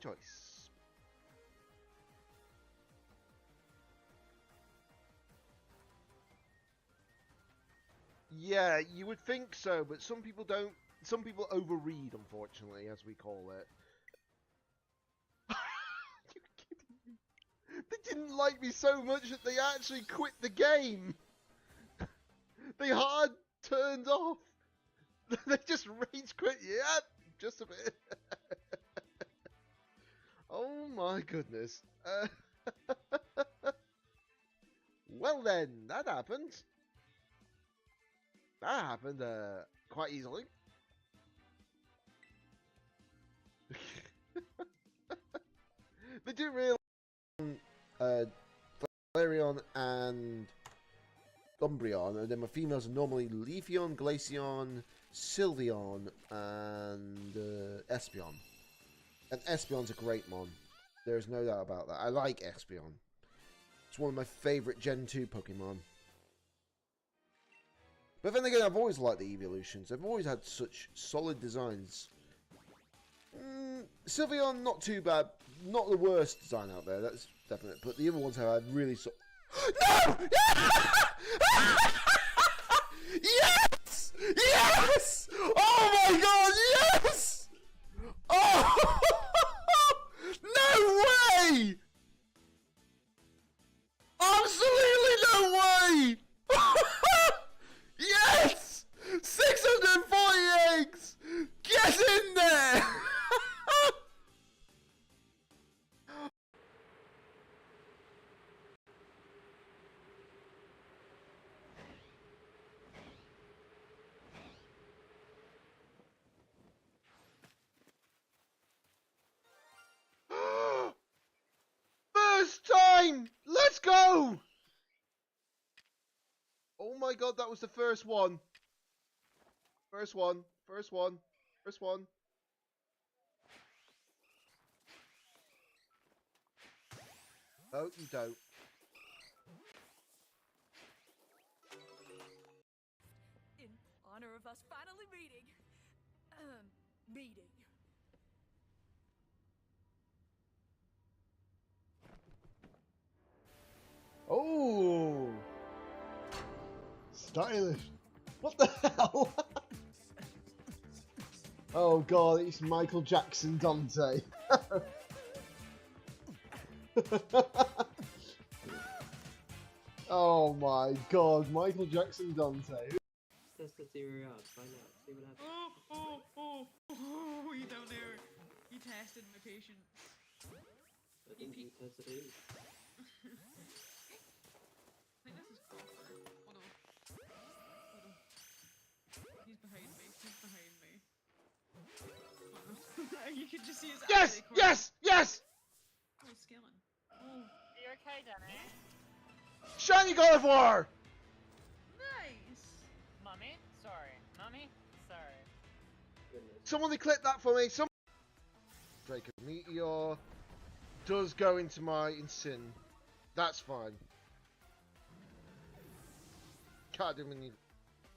your choice. Yeah, you would think so, but some people don't. Some people overread, unfortunately, as we call it. You're kidding me. They didn't like me so much that they actually quit the game. They hard turned off. They just rage quit. Yeah, just a bit. Oh my goodness. Well then, that happened. That happened quite easily. They do really Flareon and Umbreon, and then my females are normally Leafeon, Glaceon, Sylveon, and Espeon. And Espeon's a great mon. There's no doubt about that. I like Espeon. It's one of my favourite Gen 2 Pokemon. But then again, I've always liked the evolutions. I've always had such solid designs. Sylveon, not too bad. Not the worst design out there, that's definite. But the other ones have had really No! Yes! Yes! Oh my god, yes! Oh! No way! Absolutely no way! Yes! 640 eggs! Get in there! First time! Let's go! Oh my god, that was the first one. First one. First one. First one. Oh, you don't. In honor of us finally meeting. Meeting. Oh! Stylish. What the hell? Oh god, it's Michael Jackson Dante. Oh my god, Michael Jackson Dante. Test the theory out, find out, see what happens. Oh, you don't know. You tested my patience. I think you tested it. I think this is copper. Oh no. Oh no. He's behind me. He's behind me. Oh no. You can just see his Yes! Yes! Yes! Oh, Skellen. Oh. Are you okay, Danny? Shiny God of War! Nice! Mummy? Sorry. Mummy? Sorry. Goodness. Someone clip that for me. Some Draco Meteor does go into my Incin. That's fine. Can't do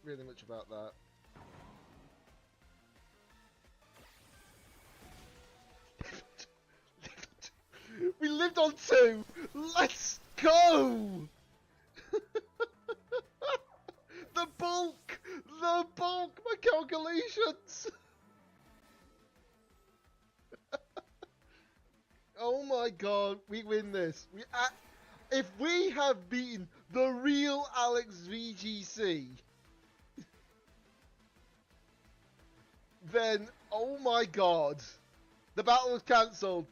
really much about that. We lived on 2! Let's go! The bulk! The bulk! My calculations! Oh my god, we win this. If we have beaten the real Alex VGC, then, oh my god, the battle was cancelled.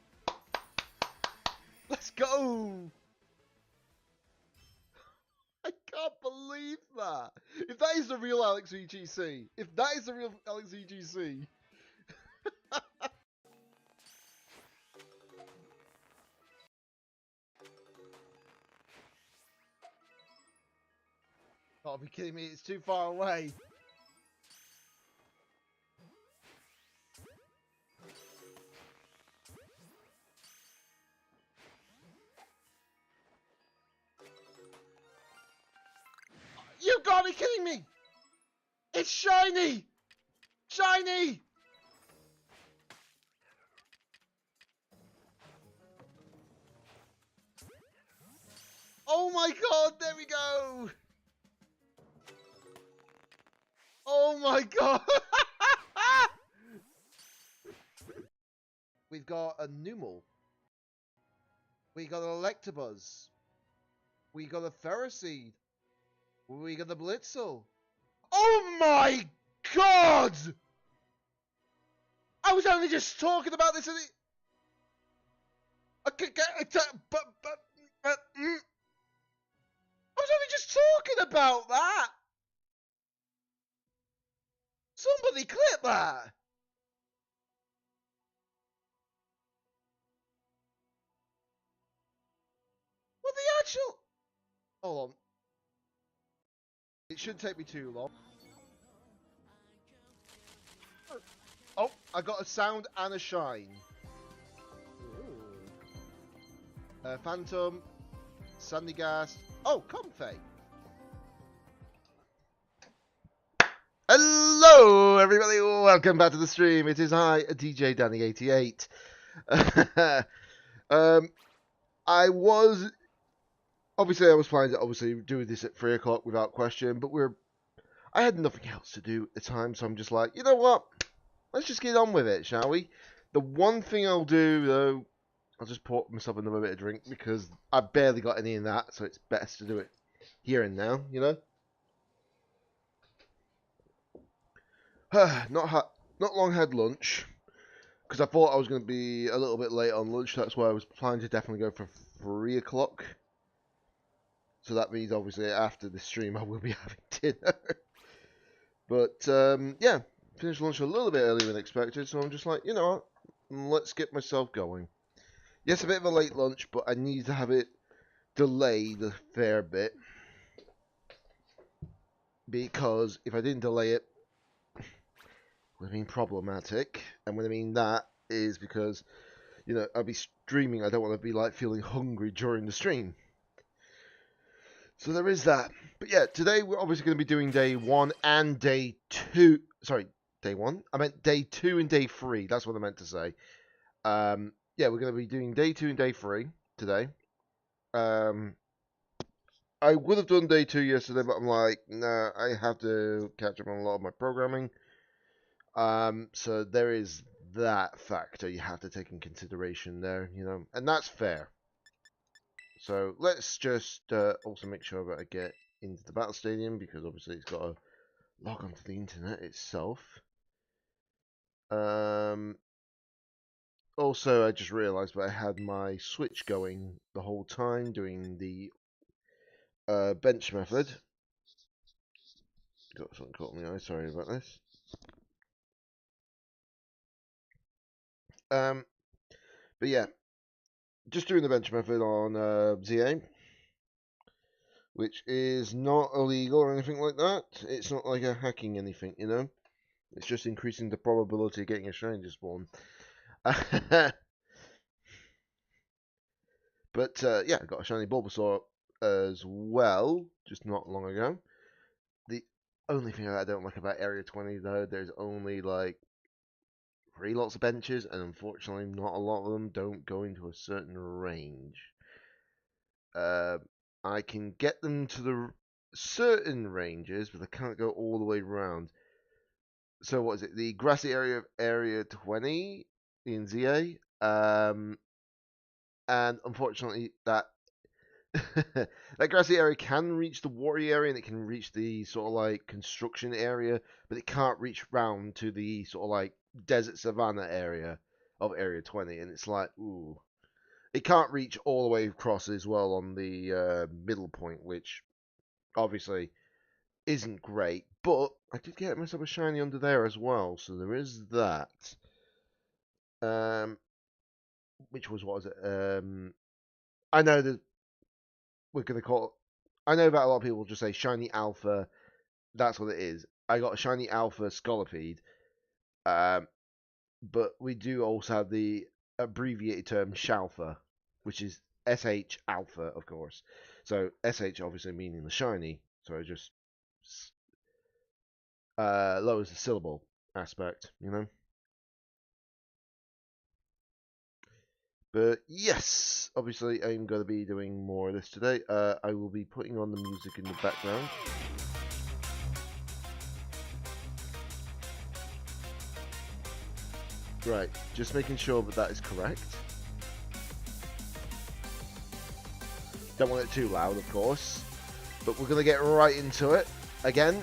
Let's go! I can't believe that. If that is the real Alex VGC, if that is the real Alex VGC. Can't be kidding me, it's too far away. You gotta be kidding me! It's shiny! Shiny! Oh my god, there we go! Oh my god! We've got a Numel. We got an Electabuzz. We got a Ferroseed. We got the Blitzel. Oh my god! I was only just talking about this. I was only just talking about that. Somebody clip that. What the actual? Hold on. It shouldn't take me too long. Oh, I got a sound and a shine. Phantom, Sandygast. Oh, Comfey. Hello, everybody. Welcome back to the stream. It is I, DJ Danny88. I was planning to do this at 3 o'clock without question, but I had nothing else to do at the time, so I'm just like, you know what? Let's just get on with it, shall we? The one thing I'll do, though, I'll just pour myself another bit of drink because I barely got any in that, so it's best to do it here and now, you know? Not long had lunch, because I thought I was going to be a little bit late on lunch. That's why I was planning to definitely go for 3 o'clock. So that means, obviously, after the stream, I will be having dinner. But, yeah, finished lunch a little bit earlier than expected, so I'm just like, you know what, let's get myself going. Yes, a bit of a late lunch, but I need to have it delayed a fair bit. Because if I didn't delay it, it would have been problematic. And what I mean that is because, you know, I'll be streaming, I don't want to be, like, feeling hungry during the stream. So there is that. But yeah, today we're obviously going to be doing day 1 and day 2. Sorry, day 1? I meant day 2 and day 3. That's what I meant to say. Yeah, we're going to be doing day 2 and day 3 today. I would have done day 2 yesterday, but I'm like, nah, I have to catch up on a lot of my programming. So there is that factor you have to take in consideration there, you know, and that's fair. So let's just also make sure that I get into the battle stadium, because obviously it's got to log onto the internet itself. Also, I just realised that I had my Switch going the whole time doing the bench method. Got something caught in the eye, sorry about this. But yeah, just doing the bench method on ZA, which is not illegal or anything like that. It's not like a hacking anything, you know. It's just increasing the probability of getting a shiny to spawn. But yeah, I got a shiny Bulbasaur as well, just not long ago. The only thing I don't like about Area 20, though, there's only like 3 lots of benches, and unfortunately, not a lot of them don't go into a certain range. I can get them to the certain ranges, but I can't go all the way around. So what is it? The grassy area of Area 20 in ZA, and unfortunately that that grassy area can reach the watery area, and it can reach the sort of like construction area, but it can't reach round to the sort of like desert savanna area of Area 20, and it's like, ooh. It can't reach all the way across as well on the middle point, which obviously isn't great, but I did get myself a shiny under there as well, so there is that. Which was, what was it? I know that we're going to call it, I know that a lot of people just say shiny alpha, that's what it is. I got a shiny alpha Scolipede, but we do also have the abbreviated term Shalfa, which is SH alpha, of course. So SH obviously meaning the shiny, so it just lowers the syllable aspect, you know. But yes, obviously I'm going to be doing more of this today. I will be putting on the music in the background. Right, just making sure that that is correct. Don't want it too loud, of course. But we're going to get right into it again.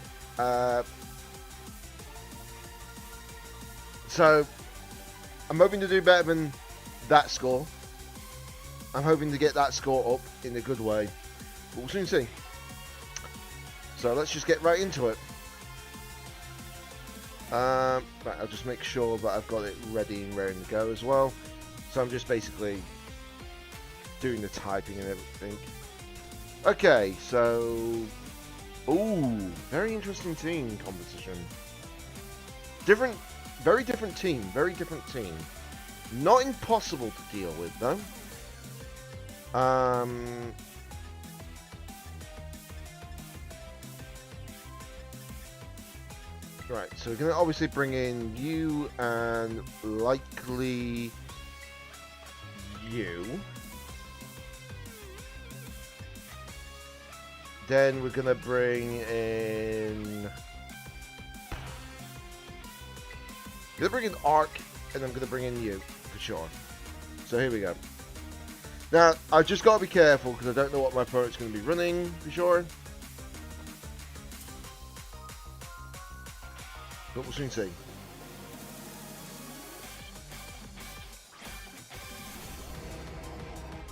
So, I'm hoping to do better than that score. I'm hoping to get that score up in a good way. But we'll soon see. So let's just get right into it. Right, I'll just make sure that I've got it ready and ready to go as well. So I'm just basically doing the typing and everything. Okay, so... Ooh, very interesting team composition. Very different team. Not impossible to deal with, though. Right, so we're going to obviously bring in you and likely you. Then we're going to bring in... I'm going to bring in Ark, and I'm going to bring in you, for sure. So here we go. Now, I've just got to be careful, because I don't know what my opponent's going to be running, for sure. But we'll soon see.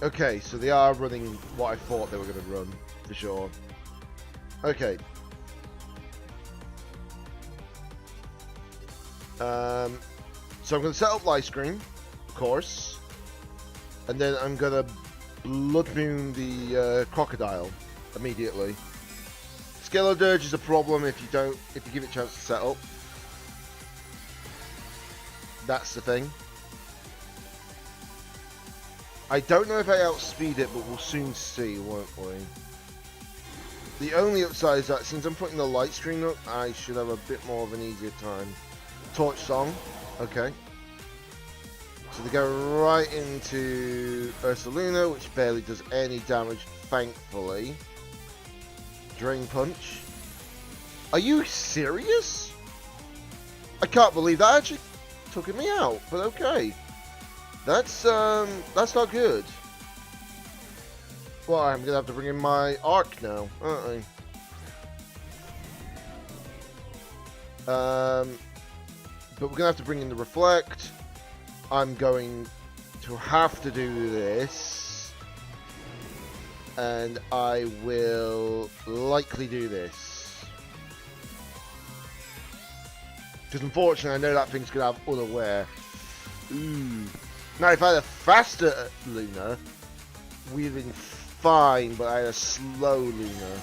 Okay, so they are running what I thought they were going to run, for sure. Okay. So I'm going to set up light screen, of course. And then I'm going to Blood Moon the crocodile immediately. Scarlet Dirge is a problem if you give it a chance to set up. That's the thing. I don't know if I outspeed it, but we'll soon see, won't we? The only upside is that since I'm putting the light screen up, I should have a bit more of an easier time. Torch Song, okay. So they go right into Ursaluna, which barely does any damage, thankfully. Drain Punch. Are you serious? I can't believe that actually took me out, but okay. That's not good. Well, I'm gonna have to bring in my Arc now, aren't I? But we're gonna have to bring in the Reflect. I'm going to have to do this, and I will likely do this. Because unfortunately, I know that thing's gonna have Unaware. Ooh. Now, if I had a faster Luna, we'd have been fine, but I had a slow Luna.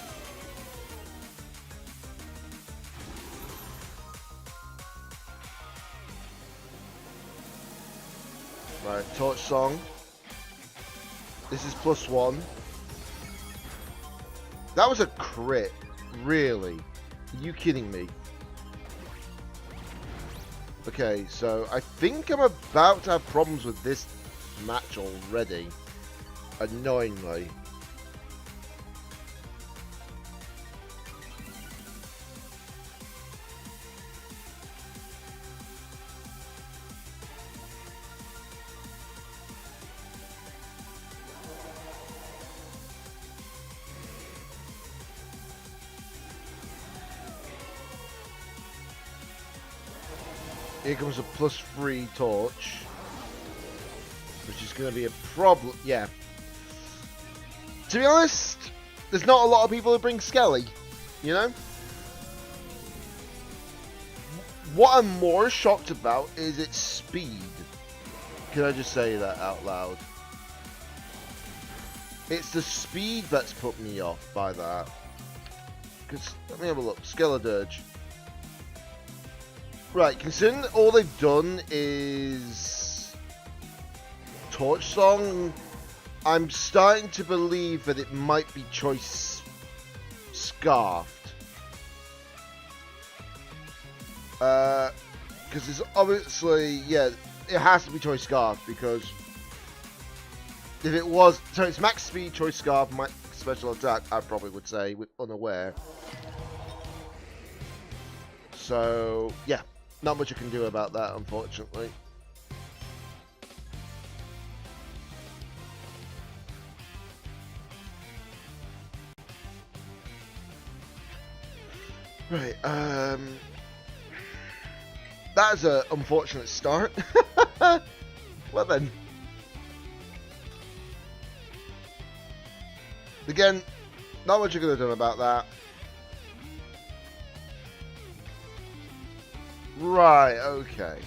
Right, Torch Song. This is +1. That was a crit. Really? Are you kidding me? Okay, so I think I'm about to have problems with this match already. Annoyingly. Here comes a +3 torch, which is going to be a problem. Yeah. To be honest, there's not a lot of people who bring Skelly, you know? What I'm more shocked about is its speed. Can I just say that out loud? It's the speed that's put me off by that. Because, let me have a look. Scarlet Dirge. Right, considering all they've done is Torch Song, I'm starting to believe that it might be Choice Scarfed. Because it's obviously, yeah, it has to be Choice Scarfed because If it was... So it's max speed, choice scarf, max special attack, I probably would say, with unaware. So, yeah. Not much you can do about that, unfortunately. Right, that is an unfortunate start. Well then. Again, not much you could have done about that. Right, okay.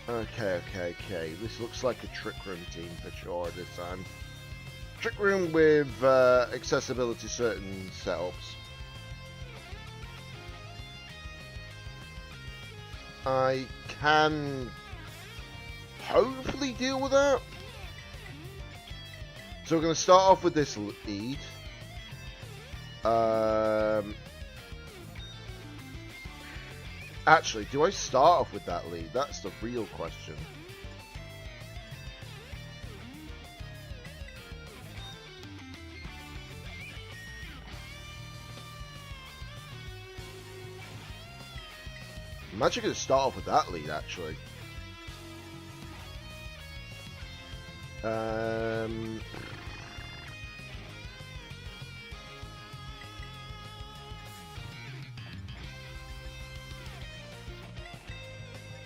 Okay. This looks like a Trick Room team for sure this time. Trick Room with accessibility certain setups. I can hopefully deal with that. So we're going to start off with this lead. Actually, do I start off with that lead? That's the real question. I'm actually going to start off with that lead, actually.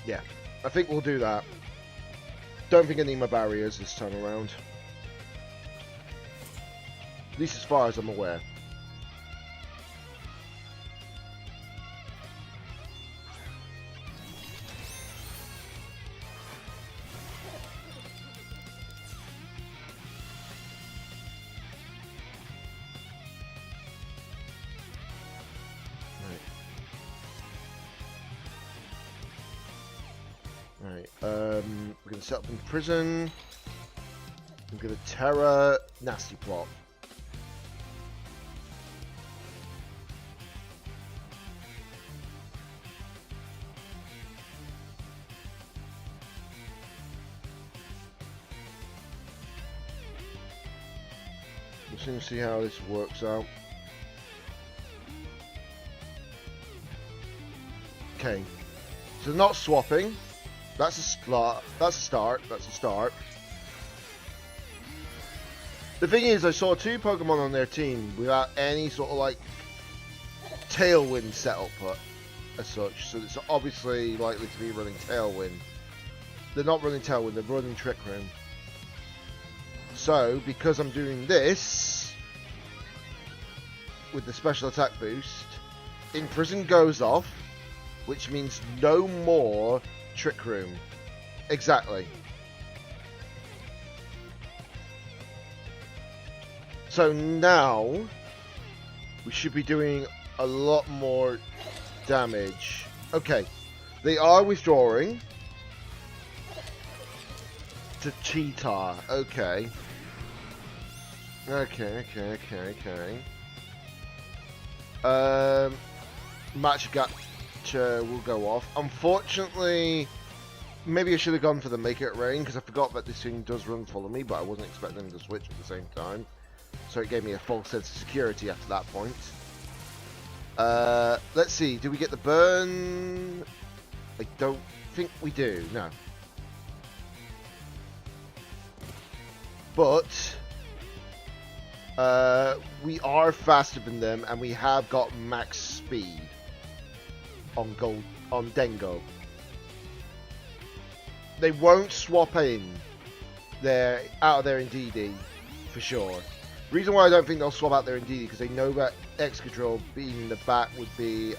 Yeah, I think we'll do that. Don't think I need my barriers this time around. At least as far as I'm aware. We're going to set up in prison. I'm going to Terror Nasty Plot. Just going to see how this works out. Okay, so not swapping. That's a start. That's a start. That's a start. The thing is, I saw 2 Pokemon on their team without any sort of like Tailwind setup as such. So it's obviously likely to be running Tailwind. They're not running Tailwind. They're running Trick Room. So because I'm doing this with the special attack boost, Imprison goes off, which means no more Trick Room. Exactly. So now we should be doing a lot more damage. Okay. They are withdrawing to Cheetah. Okay. Okay. Matchgacha will go off. Unfortunately, maybe I should have gone for the Make It Rain, because I forgot that this thing does run Follow Me, but I wasn't expecting them to switch at the same time. So it gave me a false sense of security after that point. Let's see, do we get the burn? I don't think we do, no. But we are faster than them, and we have got max speed on Dengo. They won't swap in out of their Indeedee for sure. Reason why I don't think they'll swap out their Indeedee, because they know that Excadrill being in the back would be...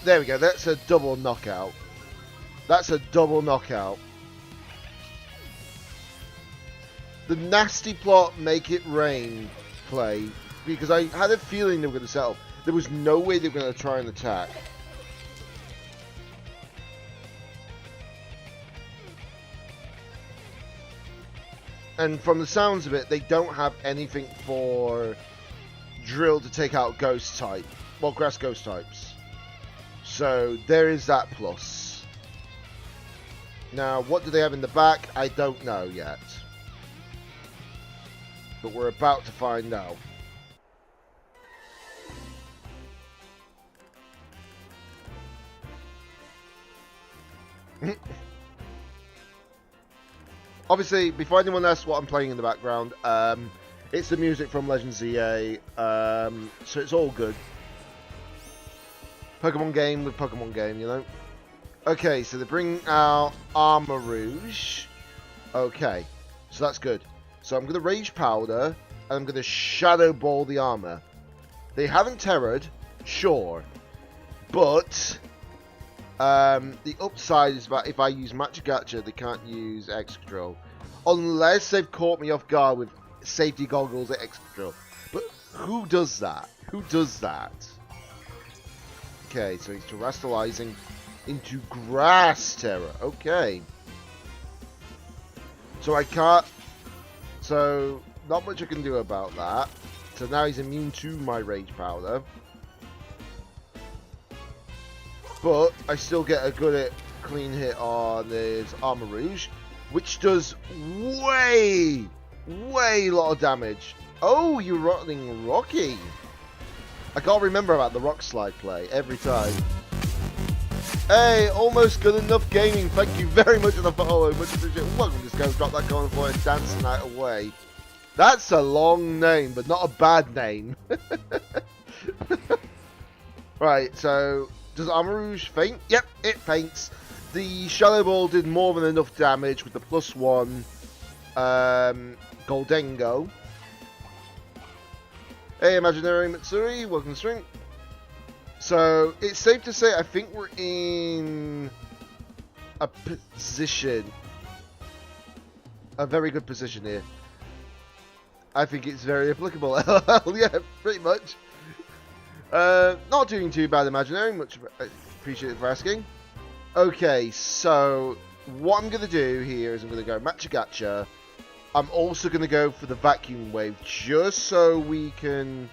There we go, that's a double knockout. That's a double knockout. The Nasty Plot Make It Rain play, because I had a feeling they were going to settle. There was no way they were going to try and attack. And from the sounds of it, they don't have anything for Drill to take out Ghost type. Well, Grass Ghost types. So there is that plus. Now, what do they have in the back? I don't know yet. But we're about to find out. Obviously, before anyone asks what I'm playing in the background, it's the music from Legend ZA, so it's all good. Pokemon game with Pokemon game, you know? Okay, so they bring out Armor Rouge. Okay, so that's good. So I'm going to Rage Powder, and I'm going to Shadow Ball the armor. They haven't terrored, sure, but the upside is that if I use Gacha, they can't use Excadrill. Unless they've caught me off guard with safety goggles at Excadrill. But who does that? Who does that? Okay, so he's terrestrializing into Grass Terror. Okay. So I can't... So, not much I can do about that. So now he's immune to my Rage Powder. But I still get a good clean hit on his Armor Rouge, which does way lot of damage. Oh, you're running Rocky. I can't remember about the Rock Slide play every time. Hey, almost good enough gaming. Thank you very much for the follow. Much appreciated. Welcome to go drop that comment for it. Dance the night away. That's a long name, but not a bad name. Right, so does Armor Rouge faint? Yep, it faints. The Shadow Ball did more than enough damage with the +1 Goldengo. Hey, Imaginary Matsuri, welcome to stream. So, it's safe to say I think we're in a position, a very good position here. I think it's very applicable. Yeah, pretty much. Not doing too bad, Imaginary. Much appreciated for asking. Okay, so what I'm going to do here is I'm going to go Gacha. I'm also going to go for the Vacuum Wave just so we can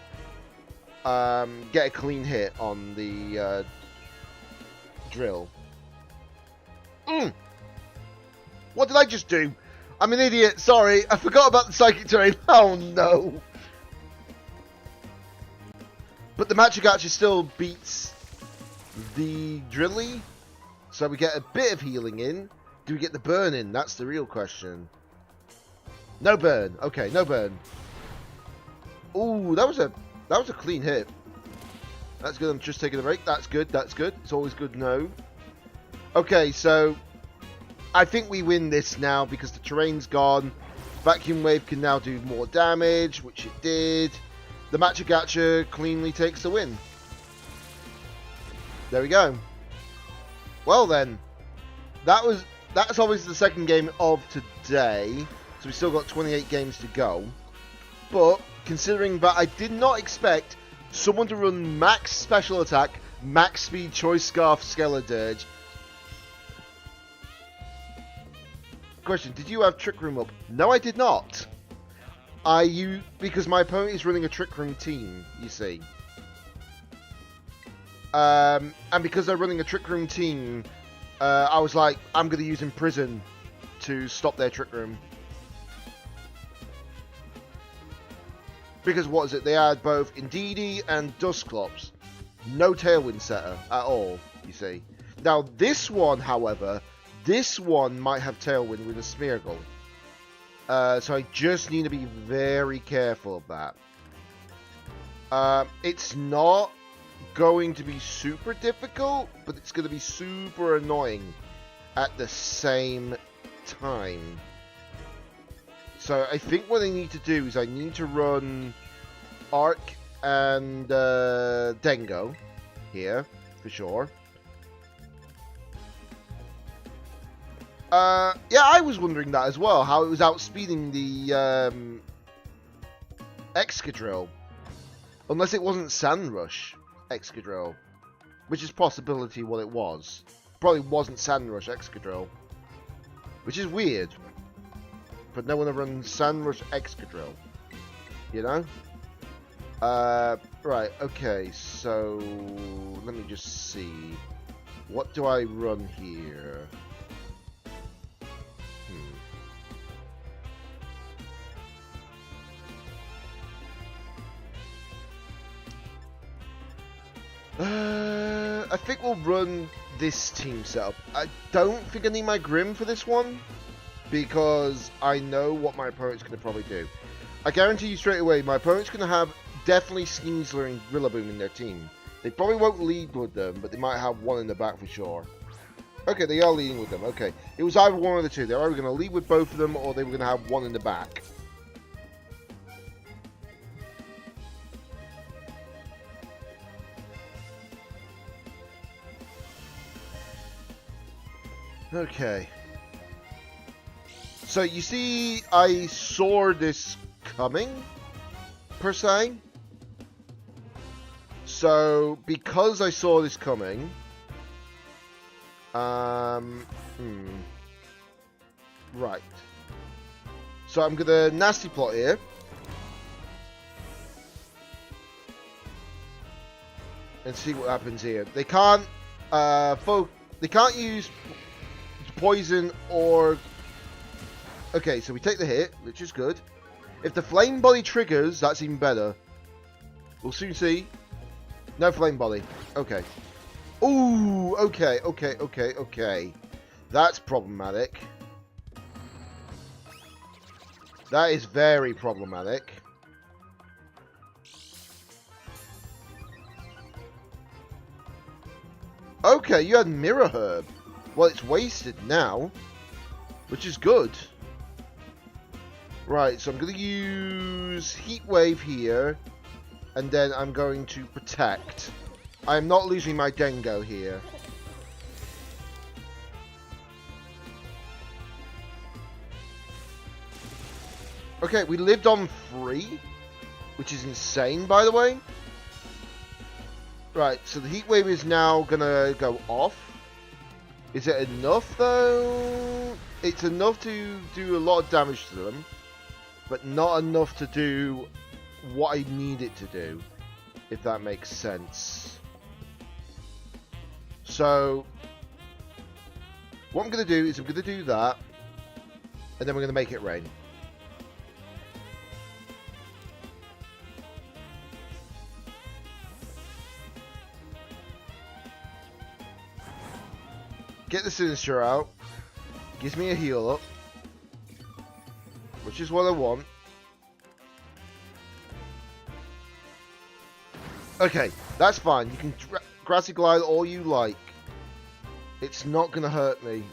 get a clean hit on the drill. What did I just do? I'm an idiot. Sorry, I forgot about the Psychic Terrain. Oh no. But the Gacha still beats the Drilly. So we get a bit of healing in. Do we get the burn in? That's the real question. No burn. Okay, no burn. Ooh, that was a clean hit. That's good. I'm just taking a break. That's good. That's good. It's always good to know. Okay, so I think we win this now because the terrain's gone. Vacuum Wave can now do more damage, which it did. The Gacha cleanly takes the win. There we go. Well then, that's obviously the second game of today. So we still got 28 games to go. But considering that I did not expect someone to run max special attack, max speed, choice scarf, Skeledirge. Question, did you have Trick Room up? No, I did not. Because my opponent is running a Trick Room team, you see. And because they're running a Trick Room team, I was like, I'm going to use Imprison to stop their Trick Room. Because what is it? They had both Indeedee and Dusclops. No Tailwind setter at all, you see. Now, this one, however, this one might have Tailwind with a Smeargle. So I just need to be very careful of that. It's not going to be super difficult, but it's going to be super annoying at the same time. So I think what I need to do is I need to run Arc and Dengo here, for sure. Yeah, I was wondering that as well, how it was outspeeding the Excadrill. Unless it wasn't Sandrush Excadrill, which is possibility what it was. Probably wasn't Sandrush Excadrill, which is weird. But no one ever runs Sandrush Excadrill, you know? Right, okay, so let me just see. What do I run here? I think we'll run this team setup. I don't think I need my Grim for this one, because I know what my opponent's going to probably do. I guarantee you straight away, my opponent's going to have definitely Sneasler and Rillaboom in their team. They probably won't lead with them, but they might have one in the back for sure. Okay, they are leading with them. Okay, it was either one of the two. They're either going to lead with both of them, or they were going to have one in the back. Okay. So you see, I saw this coming, per se. So because I saw this coming, right. So I'm gonna nasty plot here. And see what happens here. They can't, they can't use poison or... Okay, so we take the hit, which is good. If the flame body triggers, that's even better. We'll soon see. No flame body. Okay. Ooh, okay. That's problematic. That is very problematic. Okay, you had Mirror Herb. Well, it's wasted now, which is good. Right, so I'm going to use Heat Wave here, and then I'm going to Protect. I'm not losing my Dengo here. Okay, we lived on 3, which is insane, by the way. Right, so the Heat Wave is now going to go off. Is it enough, though? It's enough to do a lot of damage to them, but not enough to do what I need it to do, if that makes sense. So, what I'm going to do is I'm going to do that, and then we're going to make it rain. Get the Sinister out. Gives me a heal up, which is what I want. Okay, that's fine. You can Grassy Glide all you like. It's not going to hurt me.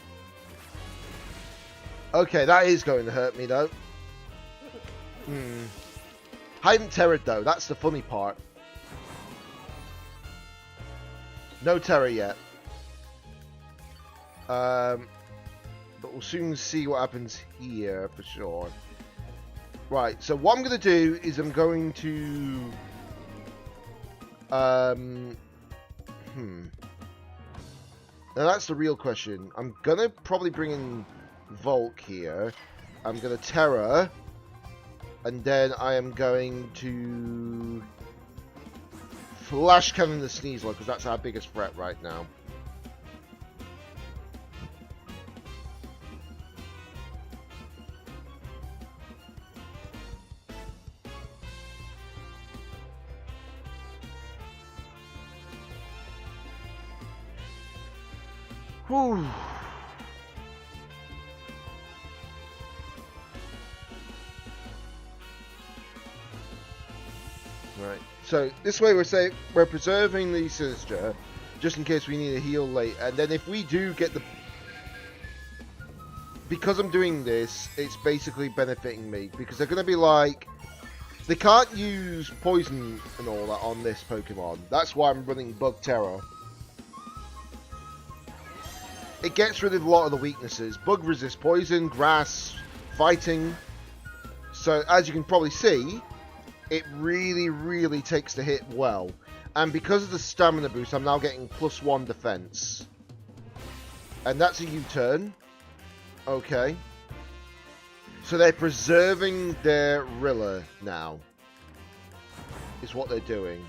Okay, that is going to hurt me, though. I haven't terrored, though. That's the funny part. No terror yet. But we'll soon see what happens here for sure. Right, so what I'm going to do is I'm going to... Now that's the real question. I'm going to probably bring in Volk here. I'm going to Terror. And then I am going to... Flash Cannon the Sneasler, because that's our biggest threat right now. Whew. Right. So this way we're preserving the Sinister just in case we need a heal late, and then if we do get the... Because I'm doing this, it's basically benefiting me, because they're going to be like... They can't use poison and all that on this Pokemon. That's why I'm running Bug Terror. It gets rid of a lot of the weaknesses. Bug resists poison, grass, fighting. So, as you can probably see, it really, really takes the hit well. And because of the stamina boost, I'm now getting +1 defense. And that's a U-turn. Okay. So they're preserving their Rilla now. Is what they're doing.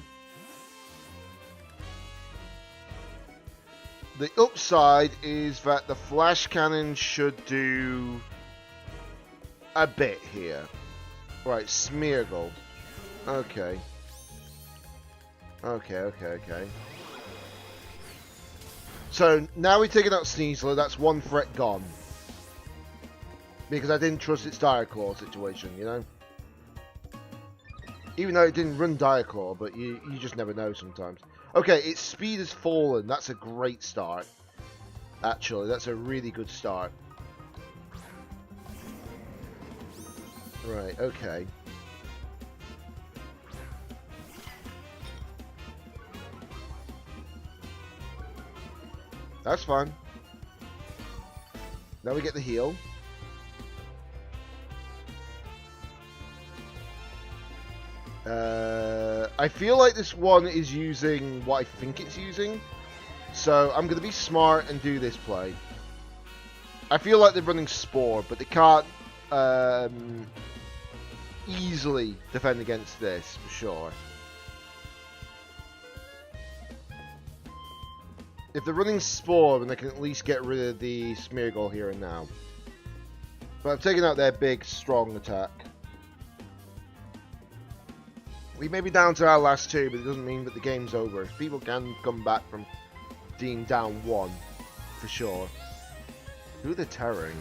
The upside is that the Flash Cannon should do a bit here. Right, Smeargle. Okay. Okay. So now we're taking out Sneasler. That's one threat gone. Because I didn't trust its Dire Claw situation, you know? Even though it didn't run Dire Claw, but you just never know sometimes. Okay, its speed has fallen. That's a great start. Actually, that's a really good start. Right, okay. That's fine. Now we get the heal. I feel like this one is using what I think it's using. So I'm going to be smart and do this play. I feel like they're running Spore, but they can't easily defend against this, for sure. If they're running Spore, then they can at least get rid of the Smeargle here and now. But I've taken out their big, strong attack. We may be down to our last two, but it doesn't mean that the game's over. People can come back from being down one, for sure. Who are they terroring?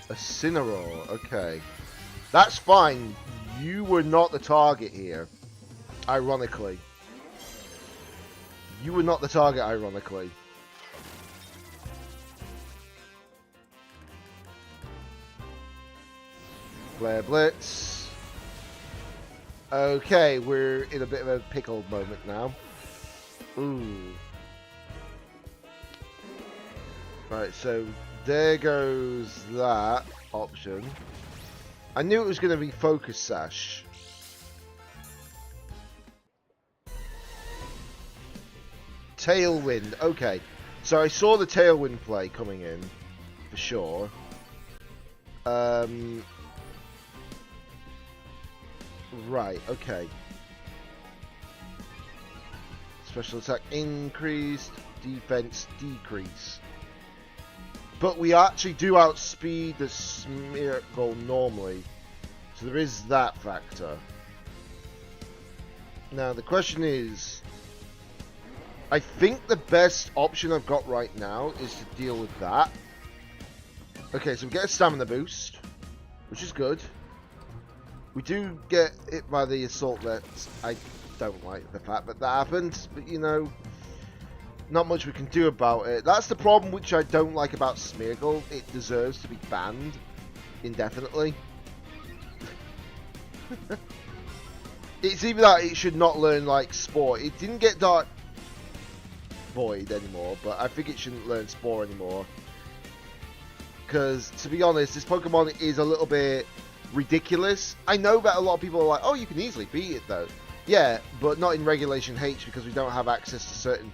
A Cinnaror, okay. That's fine. You were not the target here, ironically. You were not the target, ironically. Flare Blitz. Okay, we're in a bit of a pickle moment now. Ooh. Right, so there goes that option. I knew it was going to be Focus Sash. Tailwind, okay. So I saw the Tailwind play coming in, for sure. Right, okay. Special attack increased, defense decrease. But we actually do outspeed the Smeargle normally. So there is that factor. Now the question is, I think the best option I've got right now is to deal with that. Okay, so we get a stamina boost, which is good. We do get hit by the Assault Vets. I don't like the fact that that happened, but you know, not much we can do about it. That's the problem which I don't like about Smeargle. It deserves to be banned indefinitely. It's even that it should not learn like Spore. It didn't get Dark Void anymore, but I think it shouldn't learn Spore anymore. Because, to be honest, this Pokemon is a little bit ridiculous. I know that a lot of people are like, oh, you can easily beat it though. Yeah, but not in Regulation H because we don't have access to certain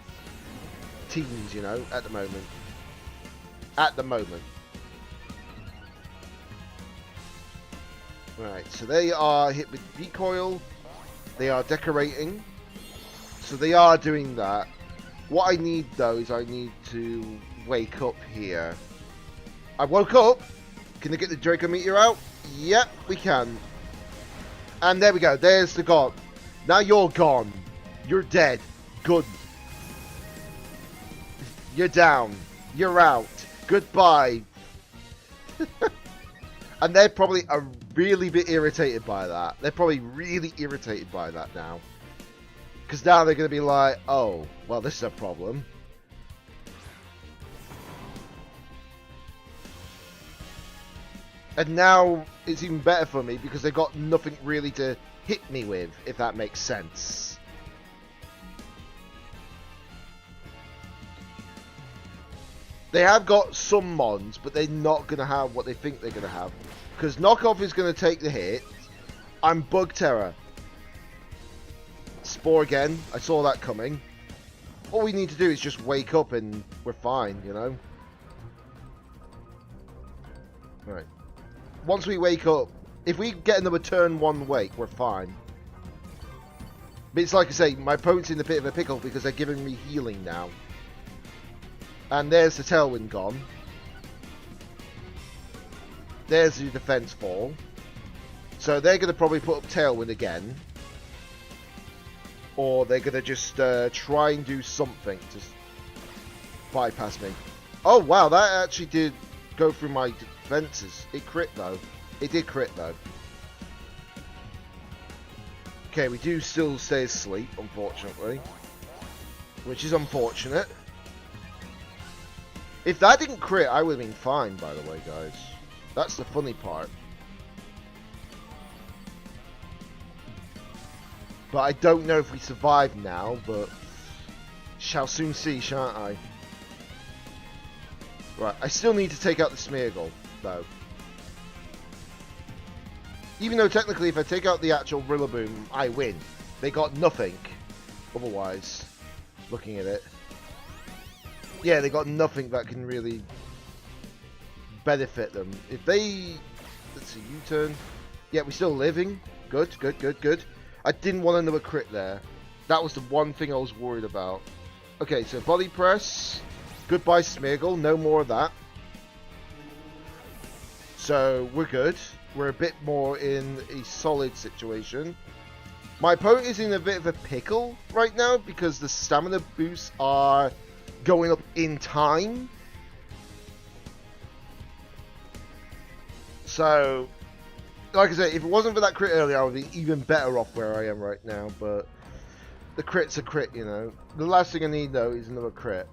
teams, you know, at the moment. At the moment. Right, so they are hit with Recoil. They are decorating. So they are doing that. What I need though is I need to wake up here. I woke up. Can I get the Draco Meteor out? Yep, we can. And there we go. There's the god. Now you're gone. You're dead. Good. You're down. You're out. Goodbye. And they're probably a really bit irritated by that. They're probably really irritated by that now. Because now they're going to be like, oh, well, this is a problem. And now it's even better for me because they've got nothing really to hit me with, if that makes sense. They have got some mons, but they're not going to have what they think they're going to have. Because Knockoff is going to take the hit. I'm Bug Terror. Spore again. I saw that coming. All we need to do is just wake up and we're fine, you know? Right. Once we wake up, if we get another turn one wake, we're fine. But it's like I say, my opponent's in a bit of a pickle because they're giving me healing now. And there's the Tailwind gone. There's the defense fall. So they're going to probably put up Tailwind again. Or they're going to just try and do something. bypass me. Oh, wow, that actually did go through my defenses. It crit, though. It did crit, though. Okay, we do still stay asleep, unfortunately. Which is unfortunate. If that didn't crit, I would have been fine, by the way, guys. That's the funny part. But I don't know if we survive now, but shall soon see, shan't I? Right, I still need to take out the Smeargle, though. Even though technically if I take out the actual Rillaboom, I win. They got nothing. Otherwise, looking at it. Yeah, they got nothing that can really benefit them. If they... Let's see, U-turn. Yeah, we're still living. Good, good, good, good. I didn't want another crit there. That was the one thing I was worried about. Okay, so body press. Goodbye, Smeargle. No more of that. So, we're good. We're a bit more in a solid situation. My opponent is in a bit of a pickle right now because the stamina boosts are going up in time. So, like I said, if it wasn't for that crit earlier, I would be even better off where I am right now. But the crit's a crit, you know. The last thing I need, though, is another crit.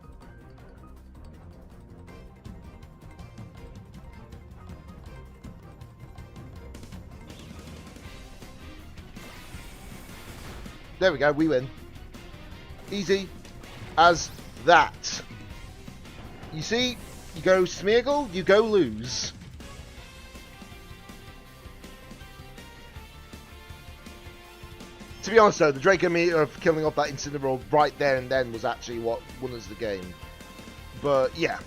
There we go, we win. Easy as that. You see, you go Smeargle, you go lose. To be honest though, the Draco meter of killing off that Incineroar right there and then was actually what won us the game. But yeah.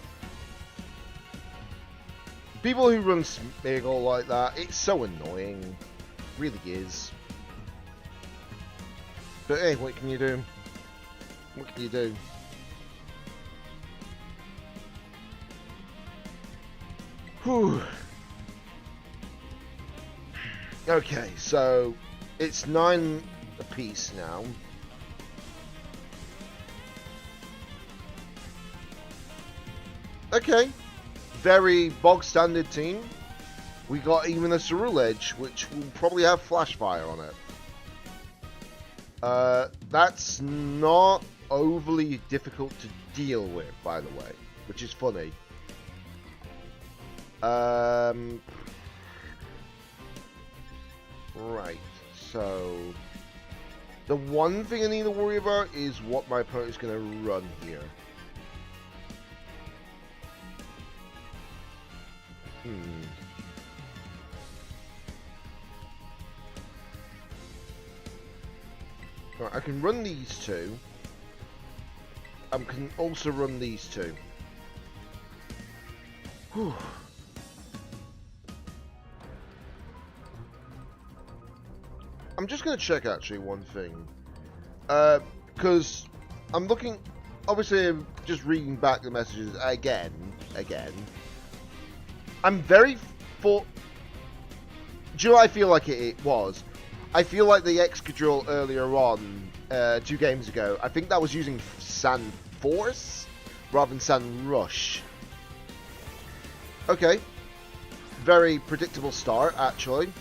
People who run Smeargle like that, it's so annoying. It really is. But hey, what can you do? What can you do? Whew. Okay, so it's 9 apiece now. Okay, very bog standard team. We got even a Ceruledge, which will probably have Flash Fire on it. That's not overly difficult to deal with, by the way, which is funny. Right, so the one thing I need to worry about is what my opponent's going to run here. Right, I can run these two. I can also run these two. Whew. I'm just going to check actually one thing. Because I'm looking... Obviously, I'm just reading back the messages again. I'm very... Do you know what I feel like it was? I feel like the Excadrill earlier on, 2 games ago, I think that was using Sand Force rather than Sand Rush. Okay. Very predictable start, actually.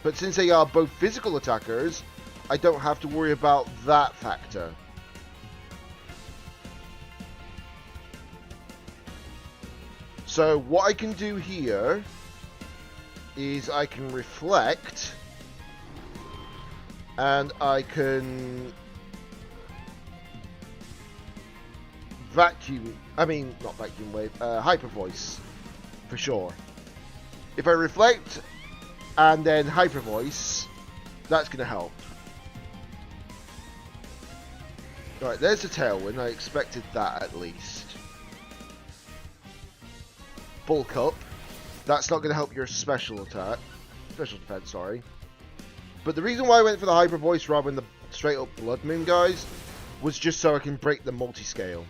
But since they are both physical attackers, I don't have to worry about that factor. So what I can do here is I can reflect and I can hyper voice for sure. If I reflect and then hyper voice, that's going to help. Alright, there's a Tailwind. I expected that at least. Bulk up. That's not going to help your special attack. Special defense, sorry. But the reason why I went for the hyper voice rather than the straight up Blood Moon, guys, was just so I can break the multi-scale.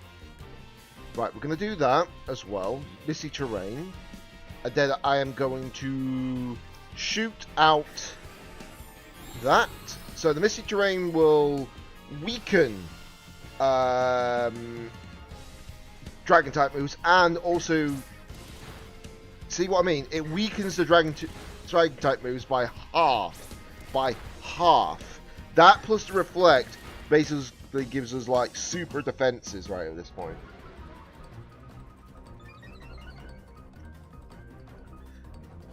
Right, we're going to do that as well. Misty Terrain. And then I am going to shoot out that. So the Misty Terrain will weaken dragon type moves, and also, see what I mean? It weakens the dragon type moves by half. By half. That plus the reflect basically gives us like super defenses right at this point.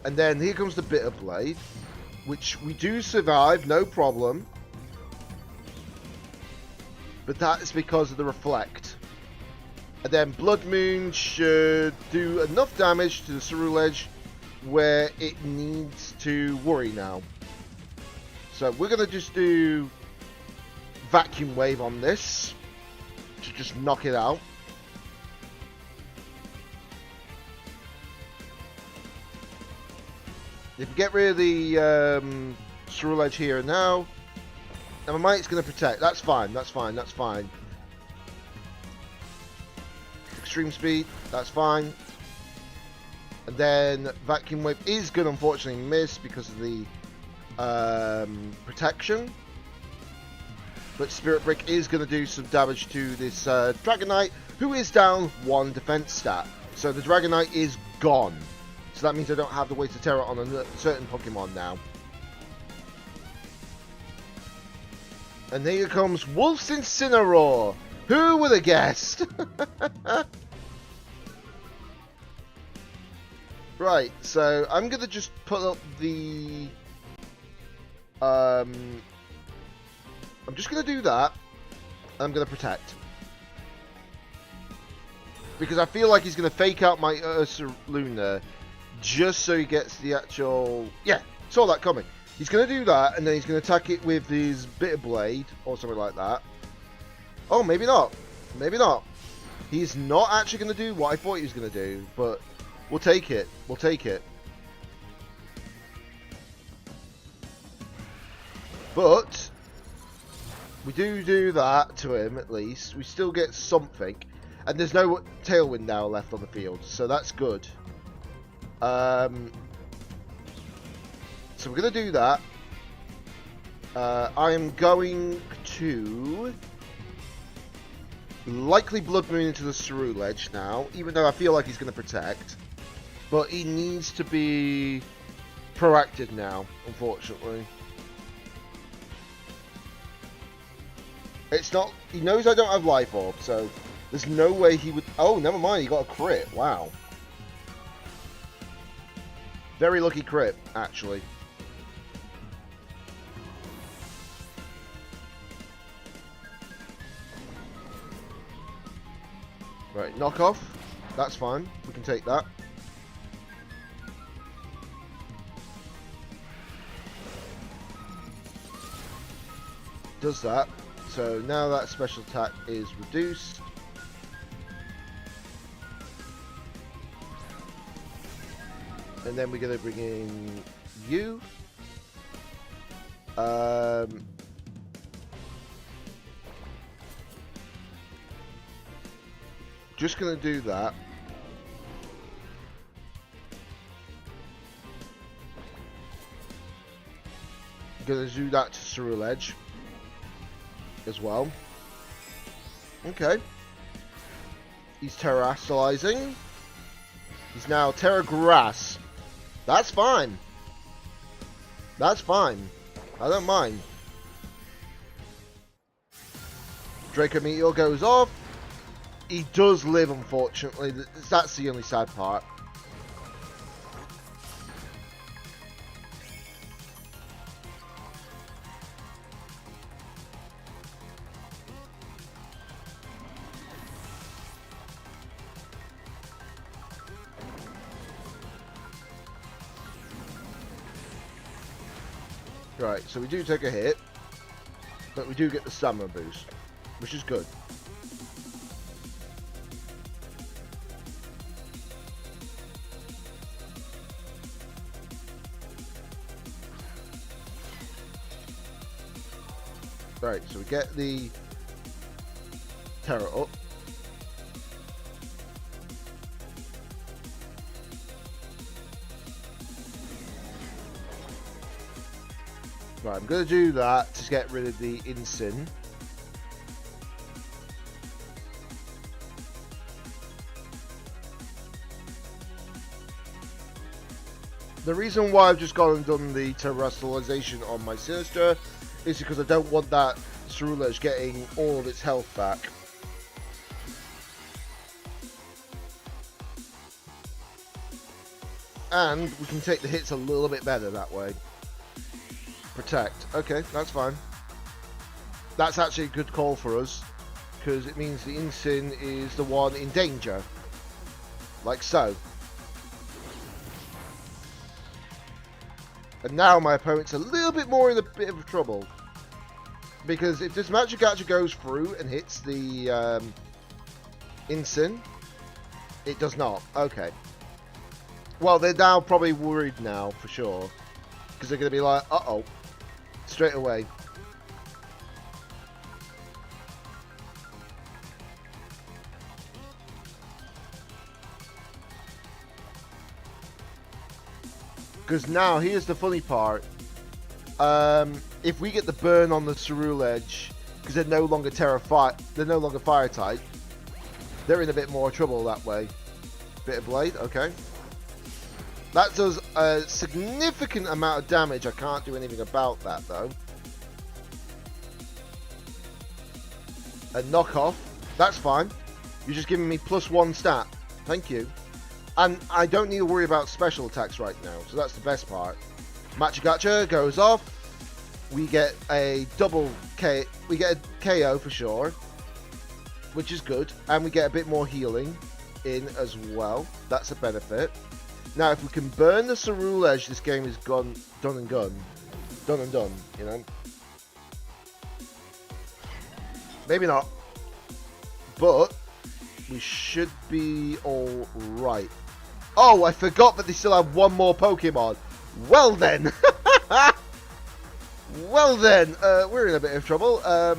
And then here comes the Bitter Blade, which we do survive, no problem. But that is because of the reflect. And then Blood Moon should do enough damage to the Ceruledge where it needs to worry now. So we're going to just do Vacuum Wave on this to just knock it out. If you get rid of the Ceruledge here and now, never mind, it's going to protect. That's fine, that's fine, that's fine. Extreme Speed, that's fine. And then Vacuum Wave is going to unfortunately miss because of the protection. But Spirit Brick is going to do some damage to this Dragonite, who is down 1 defense stat. So the Dragonite is gone. So that means I don't have to waste a Terror on a certain Pokemon now. And here comes Wolf's Incineroar. Who would have guessed? Right, so I'm going to just put up the... I'm just going to do that. I'm going to protect. Because I feel like he's going to fake out my Ursaluna just so he gets the actual... Yeah, saw that coming. He's going to do that, and then he's going to attack it with his Bitter Blade, or something like that. Oh, maybe not. Maybe not. He's not actually going to do what I thought he was going to do, but we'll take it. We'll take it. But we do that to him, at least. We still get something. And there's no Tailwind now left on the field, so that's good. So we're going to do that. I am going to likely Blood Moon into the Ceruledge now, even though I feel like he's going to protect. But he needs to be proactive now, unfortunately. It's not... He knows I don't have Life Orb, so there's no way he would... Oh, never mind, he got a crit. Wow. Very lucky crit, actually. Right, knock off. That's fine. We can take that. Does that. So now that special attack is reduced. And then we're going to bring in you. Just going to do that. Going to do that to Ceruledge as well. Okay. He's terrestrializing. He's now Terra Grass. That's fine. That's fine. I don't mind. Draco Meteor goes off. He does live, unfortunately. That's the only sad part. Right, so we do take a hit, but we do get the stamina boost, which is good. Right, so we get the Terra up. Right, I'm going to do that to get rid of the Incin. The reason why I've just gone and done the terrestrialization on my Sinister is because I don't want that Cerulege getting all of its health back. And we can take the hits a little bit better that way. Protect. Okay, that's fine. That's actually a good call for us, because it means the Insin is the one in danger. Like so. And now my opponent's a little bit more in a bit of trouble. Because if this Magic goes through and hits the Insin, it does not. Okay. Well, they're now probably worried now, for sure. Because they're going to be like, uh-oh. Straight away. Because now, here's the funny part. If we get the burn on the Cerulege, because they're no longer they're no longer fire type, they're in a bit more trouble that way. Bit of blade, okay. That does a significant amount of damage. I can't do anything about that though. A knockoff, that's fine. You're just giving me +1 stat. Thank you. And I don't need to worry about special attacks right now, so that's the best part. Machigacha goes off. We get a double K. We get a KO for sure, which is good, and we get a bit more healing in as well. That's a benefit. Now, if we can burn the Cerulege, this game is done and done. Done and done, you know. Maybe not, but we should be all right. Oh, I forgot that they still have one more Pokemon. Well then. Well then, we're in a bit of trouble. Well,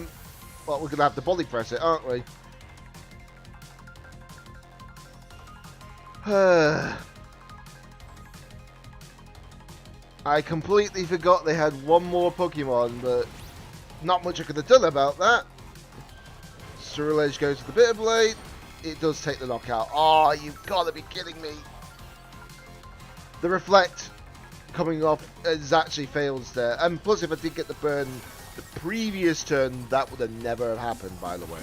we're going to have to body press it, aren't we? I completely forgot they had one more Pokemon, but not much I could have done about that. Cerulege goes to the Bitter Blade. It does take the knockout. Oh, you've got to be kidding me. The Reflect coming off is actually fails there. And plus, if I did get the burn the previous turn, that would have never happened, by the way.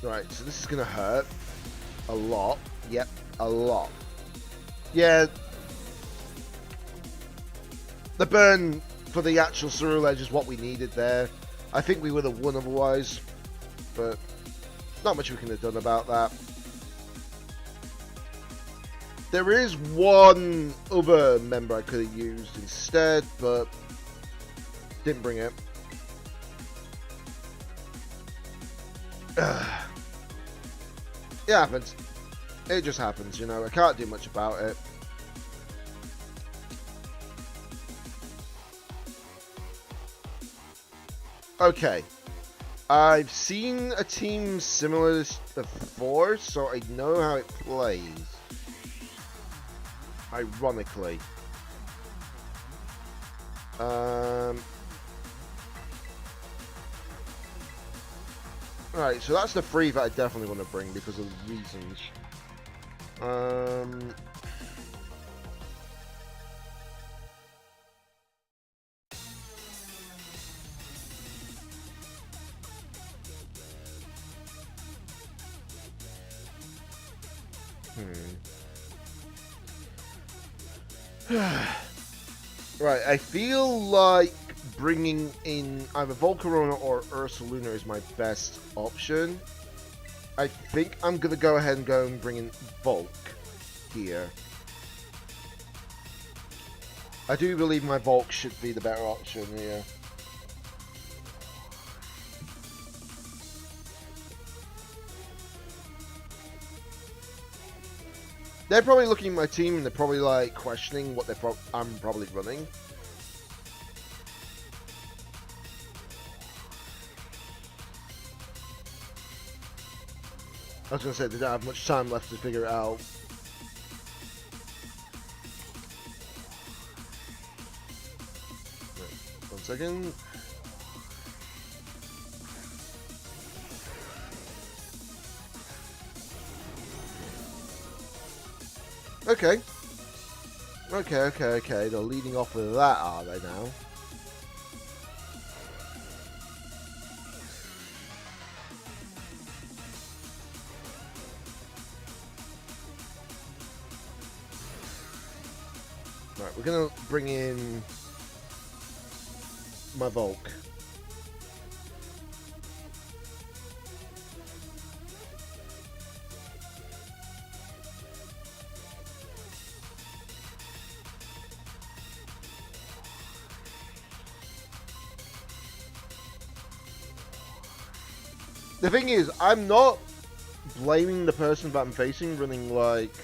Right, so this is going to hurt a lot. Yep, a lot. Yeah. The burn for the actual Cerulege is what we needed there. I think we would have won otherwise, but not much we can have done about that. There is one other member I could have used instead, but didn't bring it. It happens. It just happens, you know. I can't do much about it. Okay. I've seen a team similar to this before, so I know how it plays. Ironically. Right, so that's the 3 that I definitely want to bring because of reasons. Right, I feel like bringing in either Volcarona or Ursaluna is my best option. I think I'm going to go ahead and go and bring in Volk here. I do believe my Volk should be the better option here. They're probably looking at my team and they're probably like questioning what I'm probably running. I was going to say they don't have much time left to figure it out. Right, 1 second. Okay. Okay. They're leading off with that, are they now? Right, we're gonna bring in my Volk. The thing is, I'm not blaming the person that I'm facing running like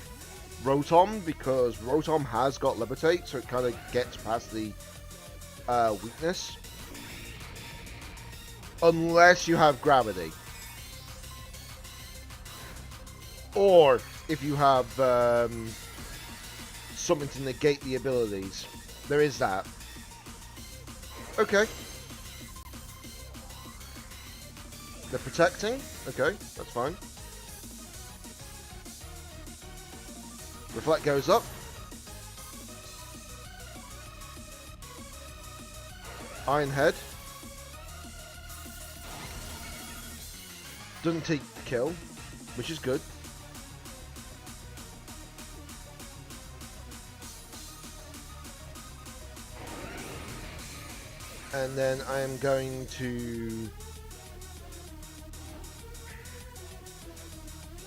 Rotom, because Rotom has got Levitate, so it kind of gets past the weakness. Unless you have Gravity. Or if you have something to negate the abilities. There is that. Okay. They're protecting. Okay, that's fine. Reflect goes up. Iron Head. Doesn't take the kill, which is good. And then I am going to...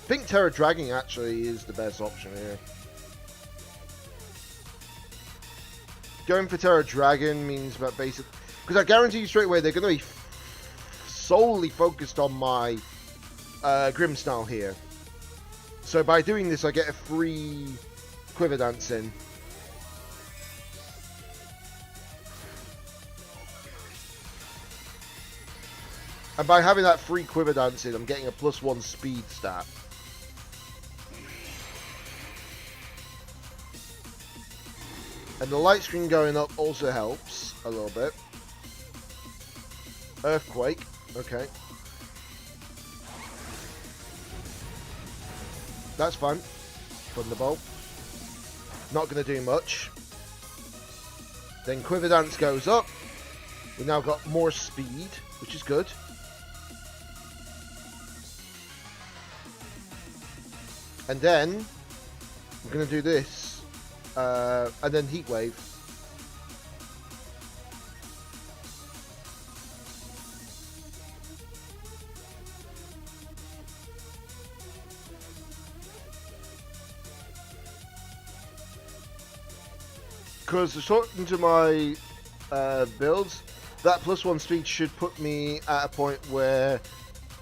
I think Terra Dragging actually is the best option here. Going for Terra Dragon means that basically... Because I guarantee you straight away they're going to be solely focused on my Grimmsnarl here. So by doing this I get a free Quiver Dance in. And by having that free Quiver Dance in, I'm getting a +1 speed stat. And the light screen going up also helps a little bit. Earthquake, okay. That's fine. Thunderbolt. Not going to do much. Then Quiver Dance goes up. We've now got more speed, which is good. And then we're going to do this. And then Heat Wave. Because according to my builds, that +1 speed should put me at a point where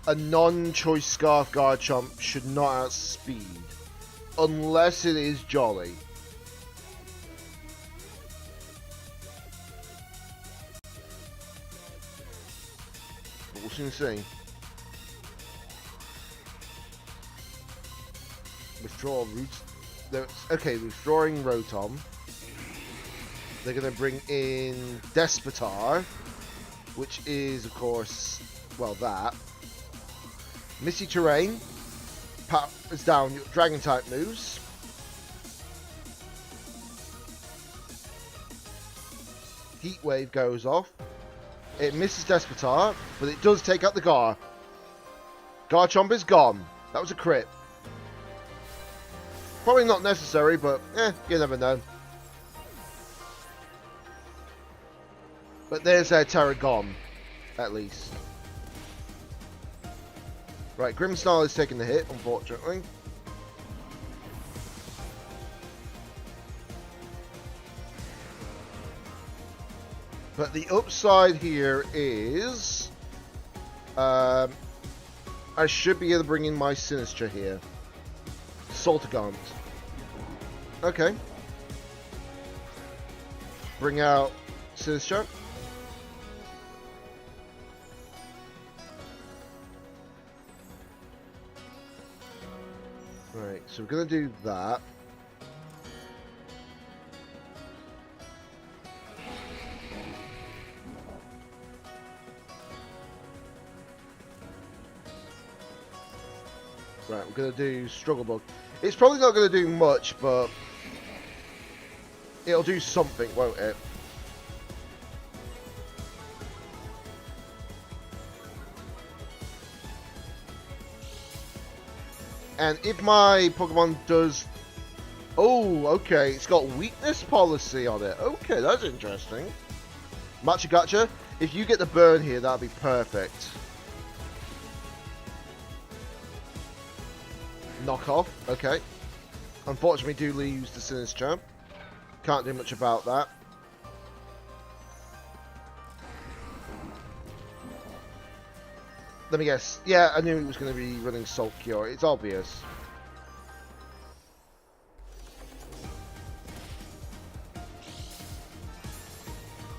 a non-choice Scarf Garchomp should not outspeed. Unless it is Jolly. But we'll soon see. Withdraw roots. Okay, withdrawing Rotom. They're going to bring in Despotar, which is, of course, well, that. Misty Terrain. Powers down your Dragon-type moves. Heat Wave goes off. It misses Despotar, but it does take out the Gar. Garchomp is gone. That was a crit. Probably not necessary, but you never know. But there's Terra gone, at least. Right, Grimmsnarl is taking the hit, unfortunately. But the upside here is... I should be able to bring in my Sinistra here. Saltagant. Okay. Bring out Sinistra. Right, so we're going to do that. Right, we're going to do Struggle Bug. It's probably not going to do much, but It'll do something, won't it? And if my Pokemon does... Oh, okay. It's got weakness policy on it. Okay, that's interesting. Machagacha, if you get the burn here, that'll be perfect. Knock off. Okay. Unfortunately, we do lose the Sinistcha. Can't do much about that. Let me guess. Yeah, I knew he was going to be running Salt Cure. It's obvious.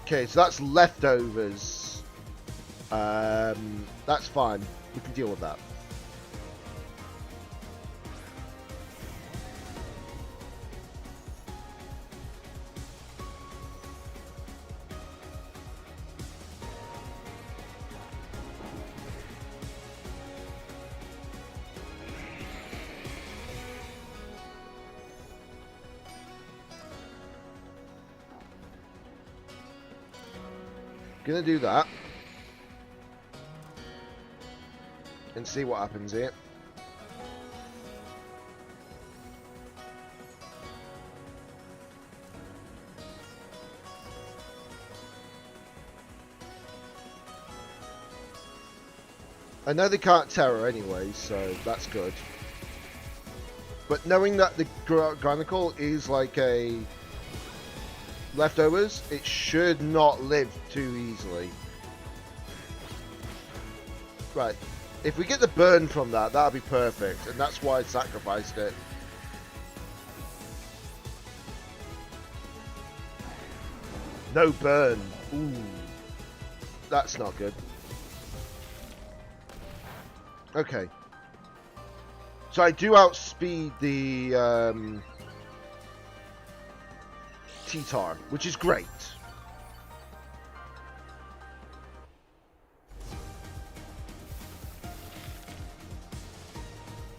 Okay, so that's leftovers. That's fine. We can deal with that. Gonna do that and see what happens here. I know they can't Terror anyway, so that's good. But knowing that the Granicle is like a leftovers, it should not live too easily. Right, if we get the burn from that, that'll be perfect, and that's why I sacrificed it. No burn. Ooh, that's not good. Okay, so I do outspeed the T-Tar, which is great.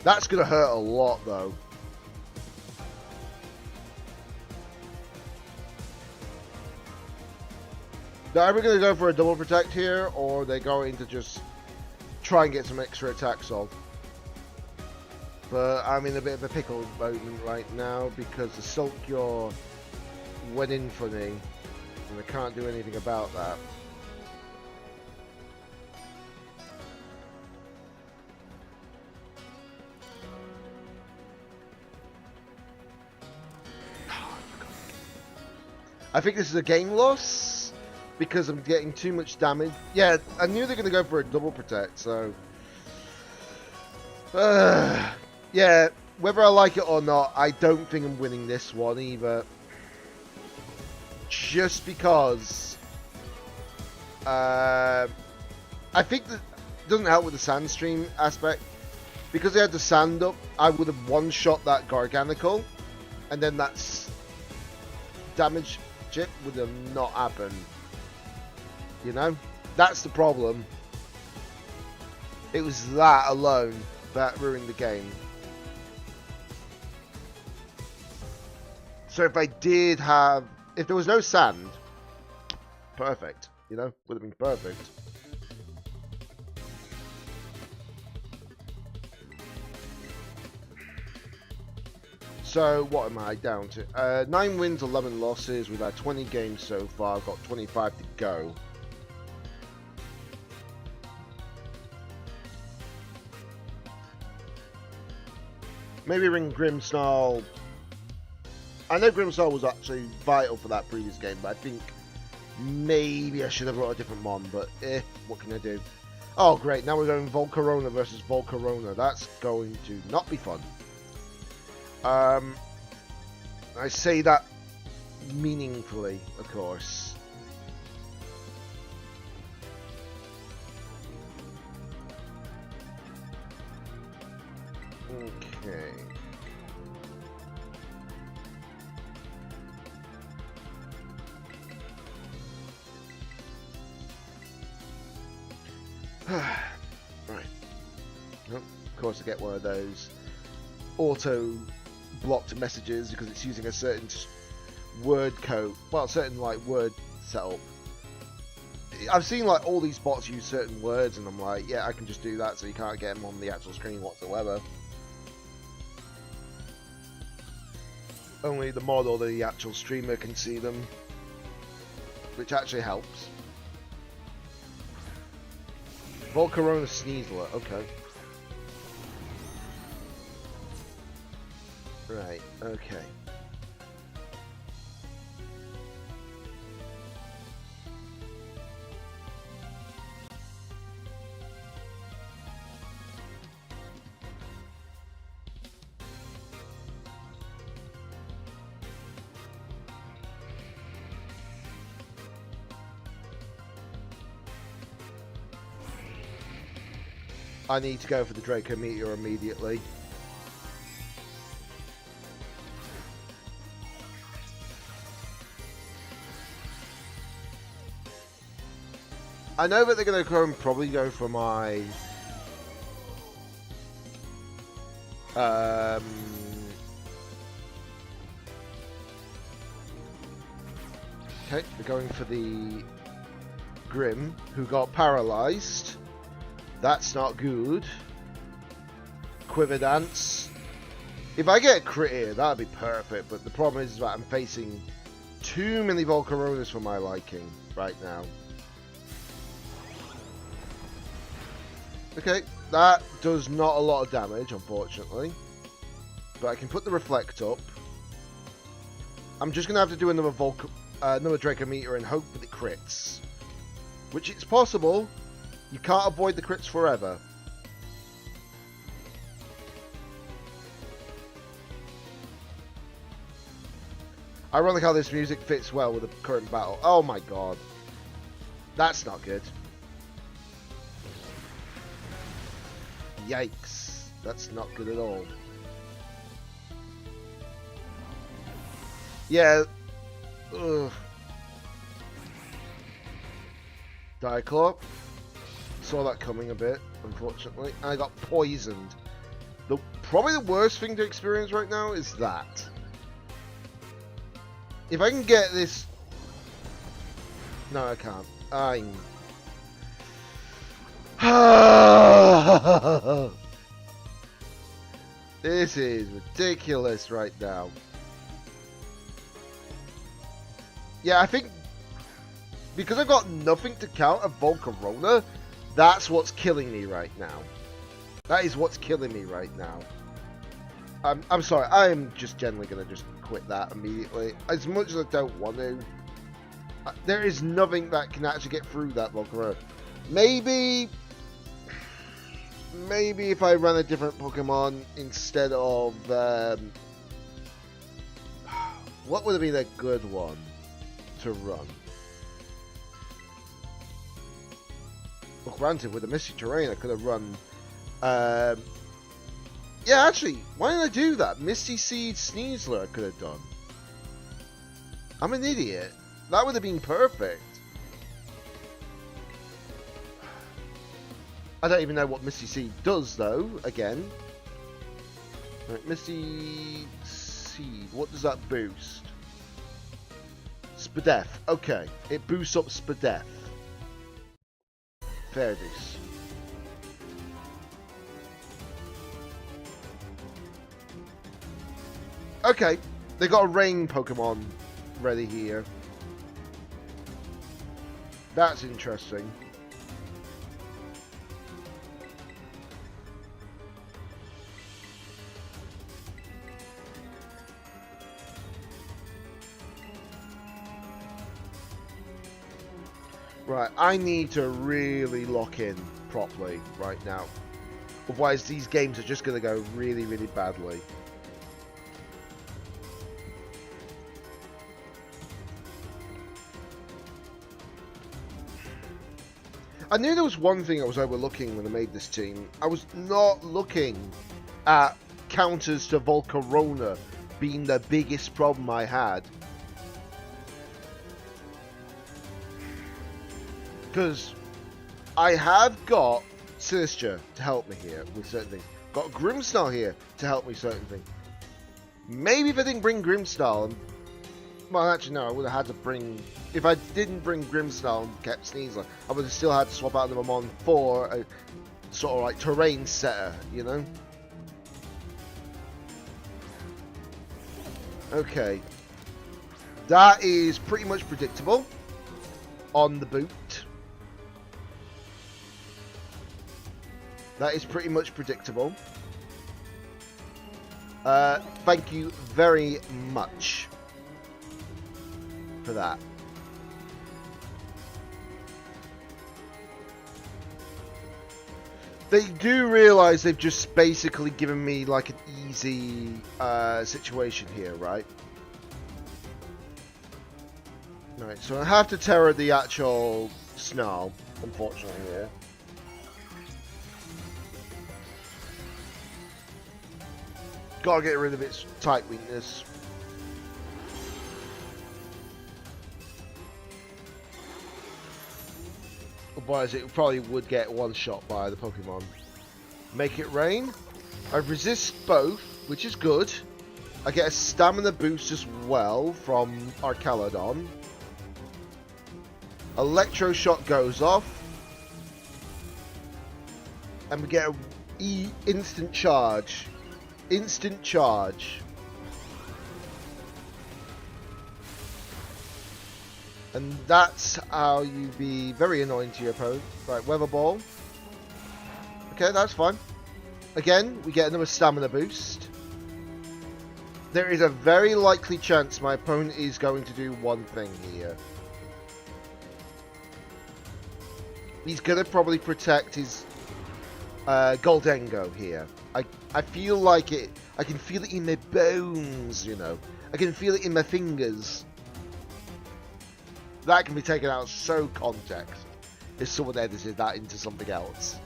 That's gonna hurt a lot though. They're either gonna go for a double protect here, or they're going to just try and get some extra attacks off. But I'm in a bit of a pickle moment right now because the Salt Cure went in for me, and I can't do anything about that. I think this is a game loss because I'm getting too much damage. Yeah, I knew they're going to go for a double protect, so... yeah, whether I like it or not, I don't think I'm winning this one either. Just because I think that doesn't help with the sand stream aspect. Because they had the sand up, I would have one-shot that Garganicle, and then that damage chip would have not happened. You know? That's the problem. It was that alone that ruined the game. So if I did have... If there was no sand, perfect, you know, would have been perfect. So, what am I down to? 9 wins, 11 losses. We've had 20 games so far. I've got 25 to go. Maybe ring Grimmsnarl. I know Grimmsnarl was actually vital for that previous game, but I think maybe I should have brought a different mon, but what can I do? Oh great, now we're going Volcarona versus Volcarona. That's going to not be fun. I say that meaningfully, of course. Okay. Right. Well, of course I get one of those auto blocked messages because it's using a certain word code, well, certain like word setup. I've seen like all these bots use certain words, and I'm like, yeah, I can just do that, so you can't get them on the actual screen whatsoever. Only the mod or the actual streamer can see them, which actually helps. Volcarona Sneasler, okay. Right, okay. I need to go for the Draco Meteor immediately. I know that they're going to go and probably go for my... okay, they're going for the Grim, who got paralyzed. That's not good. Quiver Dance. If I get a crit here, that'd be perfect, but the problem is that I'm facing too many Volcaronas for my liking right now. Okay, that does not a lot of damage, unfortunately. But I can put the Reflect up. I'm just going to have to do another Draco Meteor and hope that it crits. Which it's possible. You can't avoid the crits forever. Ironic how this music fits well with the current battle. Oh my god. That's not good. Yikes. That's not good at all. Yeah. Ugh. Diaclaw. Saw that coming a bit, unfortunately. And I got poisoned. Probably the worst thing to experience right now is that. If I can get this... No, I can't. This is ridiculous right now. Yeah, I think... Because I've got nothing to counter Volcarona, that's what's killing me right now. That is what's killing me right now. I'm sorry, I'm just generally going to just quit that immediately. As much as I don't want to. There is nothing that can actually get through that Volcarona. Maybe if I run a different Pokemon instead of... what would have been a good one to run? Well, granted, with the Misty Terrain, I could have run... yeah, actually, why didn't I do that? Misty Seed Sneasler I could have done. I'm an idiot. That would have been perfect. I don't even know what Misty Seed does, though, again. Right, Misty Seed, what does that boost? Spadef, okay. It boosts up Spadef. Fair dues. Okay, they got a rain Pokemon ready here. That's interesting. Right, I need to really lock in properly right now. Otherwise, these games are just going to go really, really badly. I knew there was one thing I was overlooking when I made this team. I was not looking at counters to Volcarona being the biggest problem I had. Because I have got Sinistra to help me here with certain things. Got Grimmsnarl here to help me certain things. Maybe if I didn't bring Grimmsnarl, Well, actually, no. I would have had to bring... If I didn't bring Grimmsnarl and kept Sneasel, I would have still had to swap out the Mamon for a sort of like terrain setter, you know? Okay. That is pretty much predictable on the boot. That is pretty much predictable. Thank you very much for that. They do realise they've just basically given me like an easy situation here, right? Right, so I have to terror the actual Snarl, unfortunately, here. Gotta get rid of its type weakness. Otherwise it probably would get one shot by the Pokemon. Make it rain. I resist both, which is good. I get a stamina boost as well from Arcalodon. Electro Shot goes off. And we get a instant charge. Instant charge. And that's how you be very annoying to your opponent. Right, Weather Ball. Okay, that's fine. Again, we get another stamina boost. There is a very likely chance my opponent is going to do one thing here. He's going to probably protect his Goldengo here. I feel like it. I can feel it in my bones, you know. I can feel it in my fingers. That can be taken out so context if someone edited that into something else.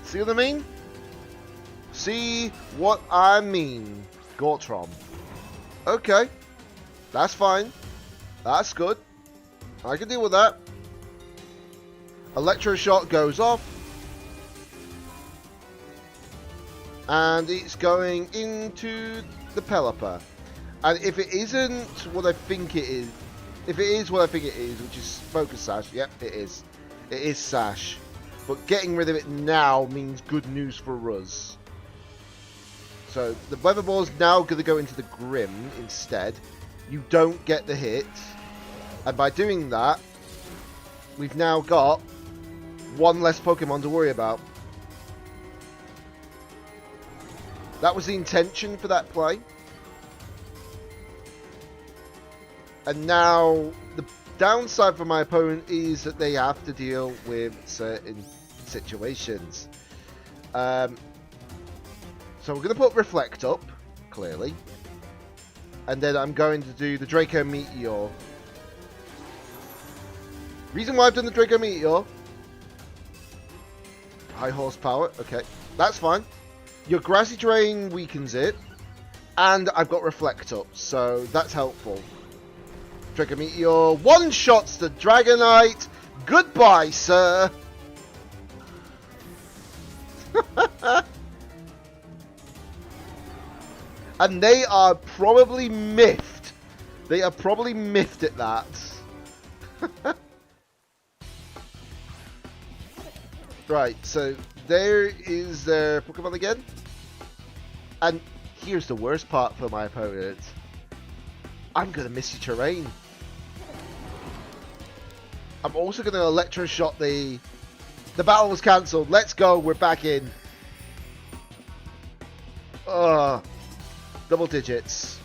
See what I mean? See what I mean? Gortron. Okay. That's fine. That's good. I can deal with that. Electro Shot goes off. And it's going into the Pelipper. And if it isn't what I think it is, if it is what I think it is, which is Focus Sash, yep, it is. It is Sash. But getting rid of it now means good news for us. So the Weather Ball is now going to go into the Grim instead. You don't get the hit. And by doing that, we've now got one less Pokemon to worry about. That was the intention for that play. And now the downside for my opponent is that they have to deal with certain situations. So we're going to put Reflect up, clearly. And then I'm going to do the Draco Meteor. Reason why I've done the Draco Meteor. High horsepower, okay. That's fine. Your Grassy Terrain weakens it. And I've got Reflect up, so that's helpful. Draco Meteor one-shots the Dragonite. Goodbye, sir. And they are probably miffed. They are probably miffed at that. Right, so there is their Pokemon again. And here's the worst part for my opponent. I'm going to Misty Terrain. I'm also going to Electro Shot the... The battle was cancelled. Let's go. We're back in. Double digits.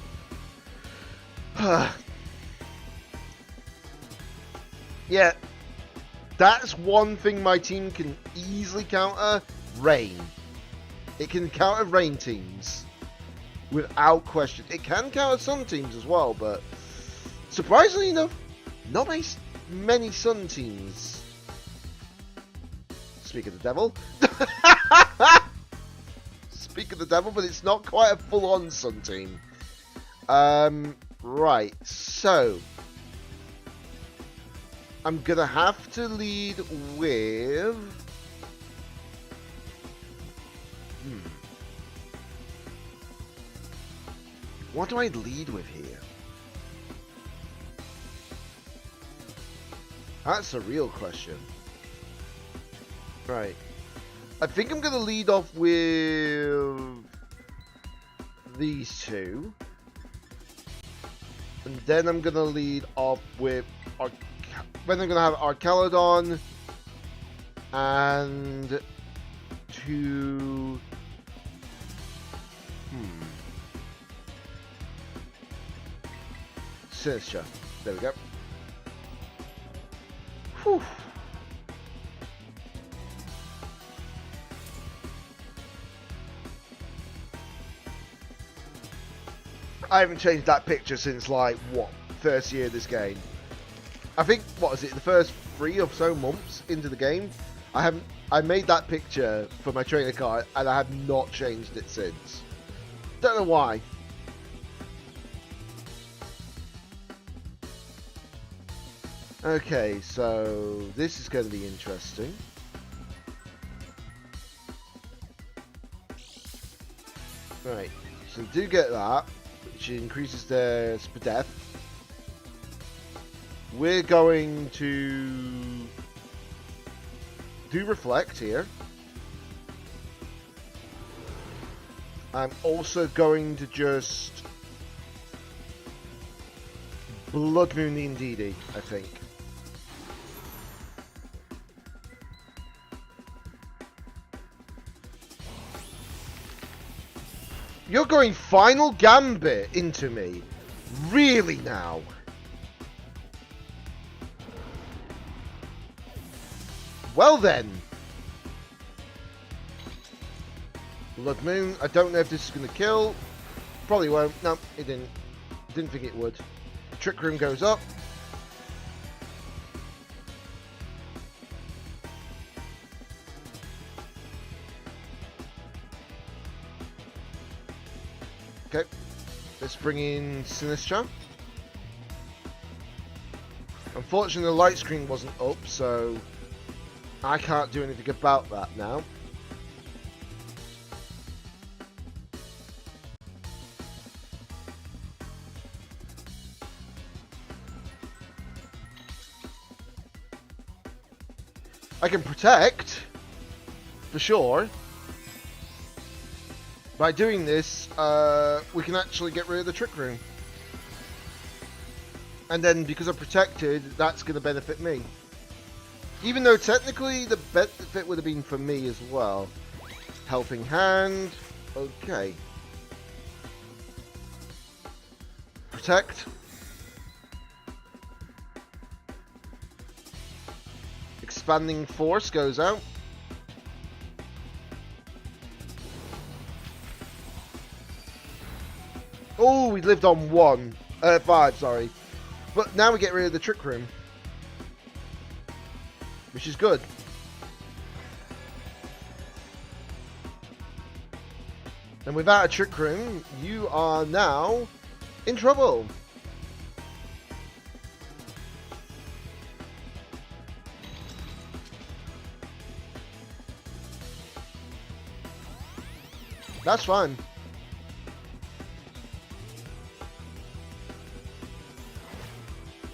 Yeah. That's one thing my team can easily counter. Rain. It can counter rain teams. Without question. It can counter sun teams as well, but... Surprisingly enough, not many sun teams. Speak of the devil. Speak of the devil, but it's not quite a full-on sun team. Right, so... I'm gonna have to lead with... What do I lead with here? That's a real question. Right. I think I'm going to lead off with these two. And then I'm going to lead off with... Then I'm going to have Arcalodon and two... Sinister. There we go. Whew. I haven't changed that picture since, like, what, first year of this game. I think, what is it, the first 3 or so months into the game? I made that picture for my trainer card, and I have not changed it since. Don't know why. Okay, so this is going to be interesting. Right, so do get that, which increases their SPDEF. We're going to do Reflect here. I'm also going to just Blood Moon the Indeedee, I think. You're going Final Gambit into me? Really now? Well then. Blood Moon, I don't know if this is going to kill. Probably won't. No, it didn't. Didn't think it would. Trick Room goes up. Okay, let's bring in Sinistra. Unfortunately, the light screen wasn't up, so I can't do anything about that now. I can protect, for sure. By doing this, we can actually get rid of the Trick Room. And then, because I'm protected, that's going to benefit me. Even though, technically, the benefit would have been for me as well. Helping Hand. Okay. Protect. Expanding Force goes out. Oh, we lived on 5, sorry. But now we get rid of the Trick Room. Which is good. And without a Trick Room, you are now in trouble. That's fine.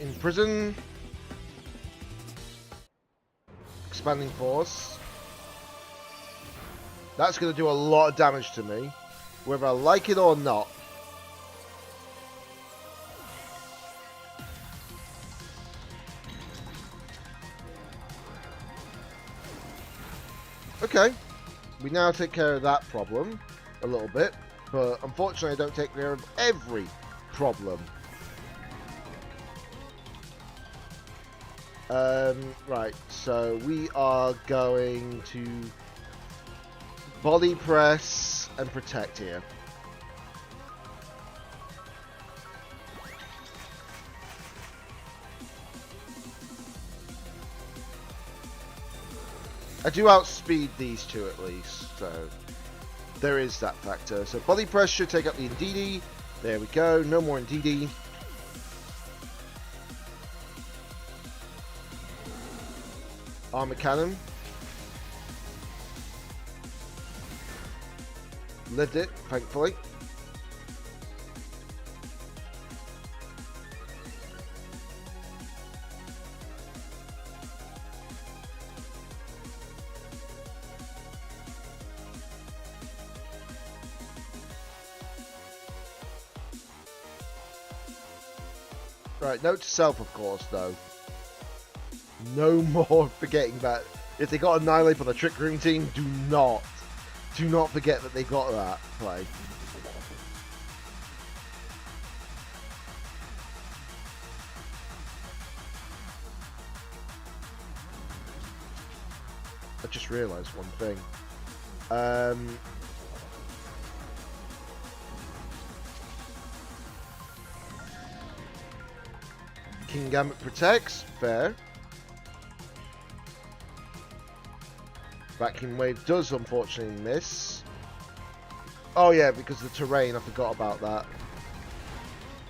In prison. Expanding Force. That's going to do a lot of damage to me, whether I like it or not. Okay. We now take care of that problem a little bit, but unfortunately I don't take care of every problem. Right, so we are going to body press and protect here. I do outspeed these two at least, so there is that factor. So body press should take up the Indeedee. There we go, no more Indeedee. Armor Cannon. Lived it, thankfully. Right, note to self, of course, though. No more forgetting that if they got Annihilate on the Trick Room team, do not forget that they got that play. I just realised one thing. King Gambit protects, fair. Vacuum Wave does unfortunately miss. Oh yeah, because of the terrain, I forgot about that.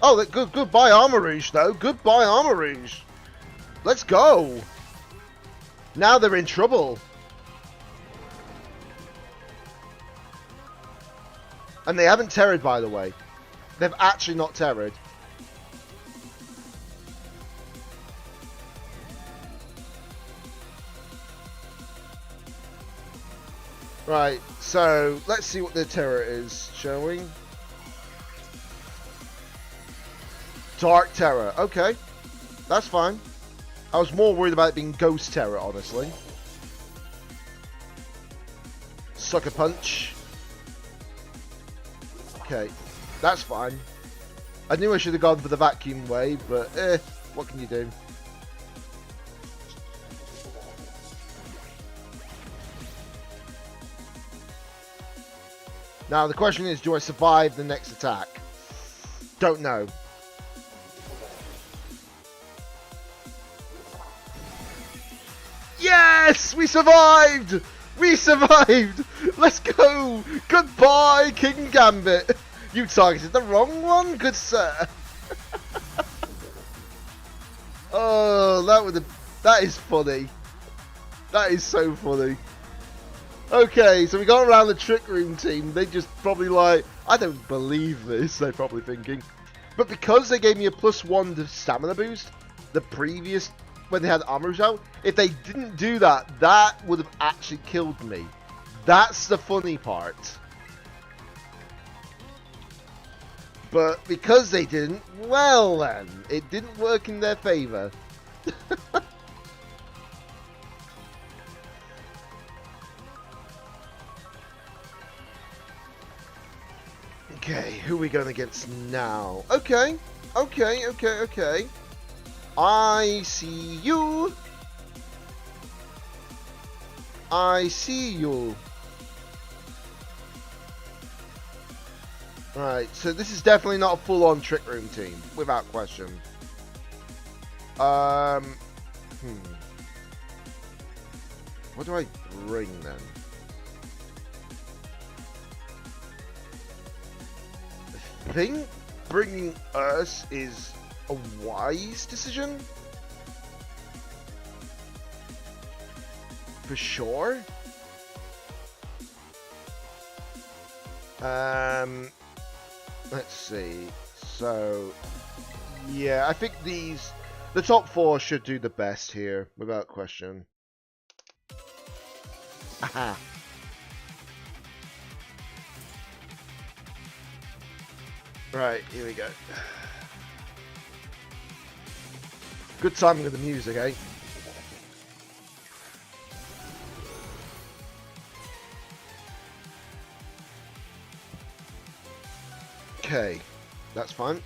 Oh, goodbye Armor Rouge though. Goodbye Armor Rouge. Let's go. Now they're in trouble. And they haven't terrored, by the way. They've actually not terrored. Right, so let's see what their terror is, shall we? Dark Terror, okay. That's fine. I was more worried about it being Ghost Terror, honestly. Sucker Punch. Okay, that's fine. I knew I should have gone for the Vacuum Wave, but what can you do? Now the question is, do I survive the next attack? Don't know. Yes! We survived! We survived! Let's go! Goodbye, King Gambit! You targeted the wrong one, good sir! Oh, that is funny. That is so funny. Okay, so we got around the Trick Room team. They just probably like, I don't believe this, they're probably thinking. But because they gave me a +1 to stamina boost, the previous, when they had Armor Rouge out, if they didn't do that, that would have actually killed me. That's the funny part. But because they didn't, well then, it didn't work in their favour. Okay, who are we going against now? Okay. I see you. Right, so this is definitely not a full-on Trick Room team, without question. What do I bring then? I think bringing us is a wise decision. For sure. Let's see. So, yeah, I think the top 4 should do the best here, without question. Aha. Right, here we go. Good timing with the music, eh? Okay, that's fine.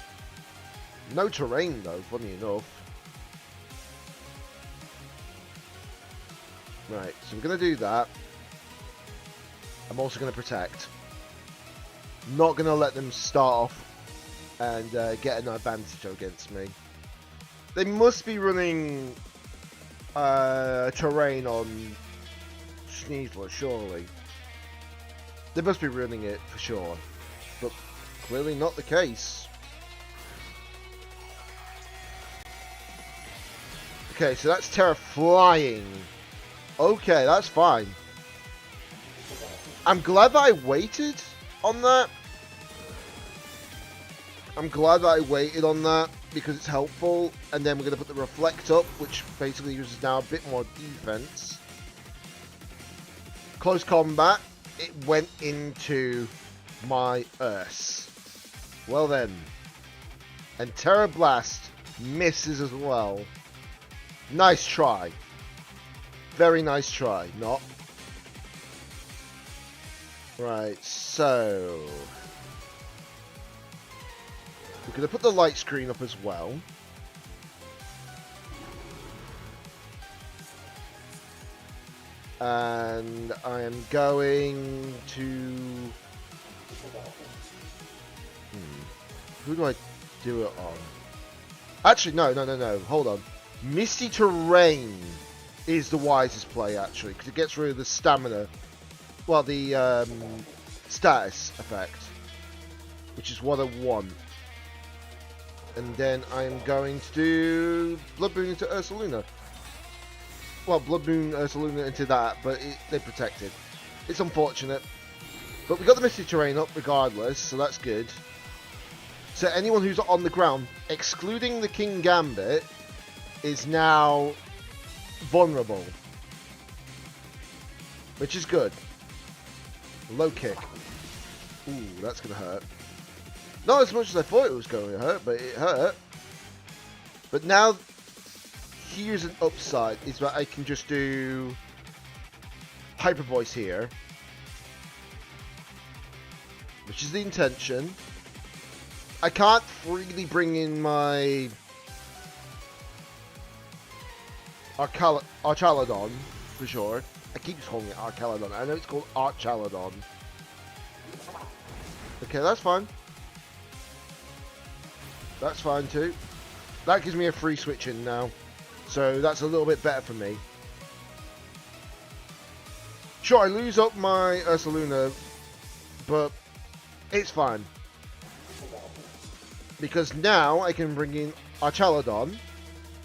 No terrain though, funny enough. Right, so I'm going to do that. I'm also going to protect. Not going to let them start off and get an advantage against me. They must be running terrain on Sneasler, surely. They must be running it for sure. But clearly not the case. Okay, so that's Terra flying. Okay, that's fine. I'm glad that I waited on that. I'm glad that I waited on that because it's helpful. And then we're going to put the Reflect up, which basically uses now a bit more defense. Close combat. It went into my Earth. Well then. And Terra Blast Misses as well. Nice try. Very nice try. Not. Right, so... we're going to put the light screen up as well. And I am going to... who do I do it on? Actually, no. Hold on. Misty Terrain is the wisest play, actually, because it gets rid of the stamina. Well, the status effect, which is what I want. And then I'm going to do Blood Moon into Ursaluna. Well, Blood Moon, Ursaluna into that, but they're protected. It's unfortunate. But we got the Misty Terrain up regardless, so that's good. So anyone who's on the ground, excluding the King Gambit, is now vulnerable. Which is good. Low kick. Ooh, that's going to hurt. Not as much as I thought it was going to hurt, but it hurt. But now, here's an upside, is that I can just do Hyper Voice here. Which is the intention. I can't freely bring in my Archaladon, for sure. I keep calling it Archaladon. I know it's called Archaladon. Okay, that's fine. That's fine too. That gives me a free switch in now. So that's a little bit better for me. Sure, I lose up my Ursaluna, but it's fine. Because now I can bring in Archaladon,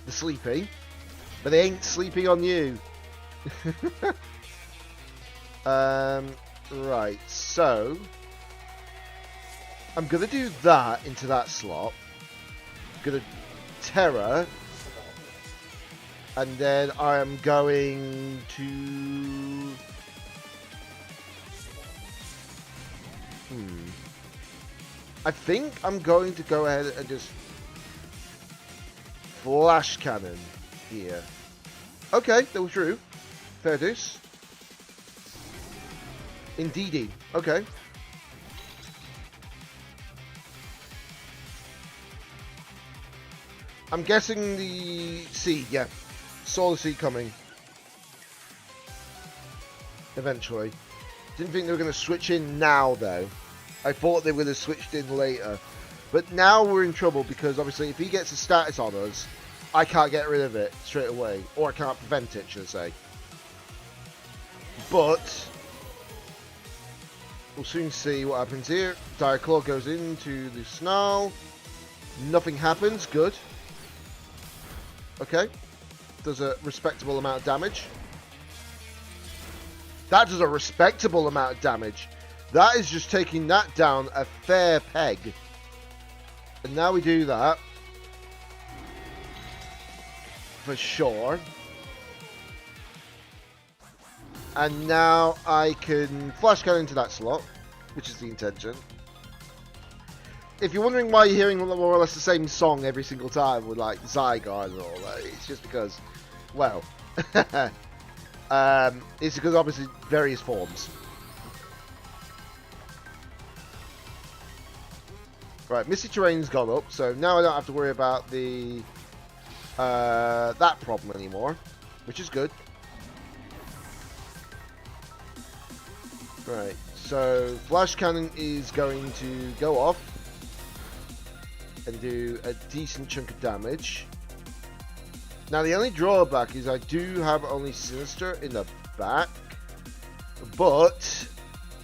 the Sleepy, but they ain't sleeping on you. Right, so I'm gonna do that into that slot. Gonna Terra, and then I am going to I think I'm going to go ahead and just Flash Cannon here. Okay, that was true. Fair dues. Indeedy. Okay. I'm guessing the seed, yeah. Saw the seed coming. Eventually. Didn't think they were going to switch in now, though. I thought they would have switched in later. But now we're in trouble because, obviously, if he gets a status on us, I can't get rid of it straight away. Or I can't prevent it, should I say. But we'll soon see what happens here. Dire Claw goes into the Snarl. Nothing happens. Good. Okay. Does a respectable amount of damage. That does a respectable amount of damage. That is just taking that down a fair peg. And now we do that. For sure. And now I can Flash Cannon into that slot, which is the intention. If you're wondering why you're hearing more or less the same song every single time with like Zygarde and all that, it's just because, well, it's because obviously various forms. Right, Misty Terrain's gone up, so now I don't have to worry about the that problem anymore, which is good. Right, so Flash Cannon is going to go off and do a decent chunk of damage. Now the only drawback is I do have only Sinister in the back, but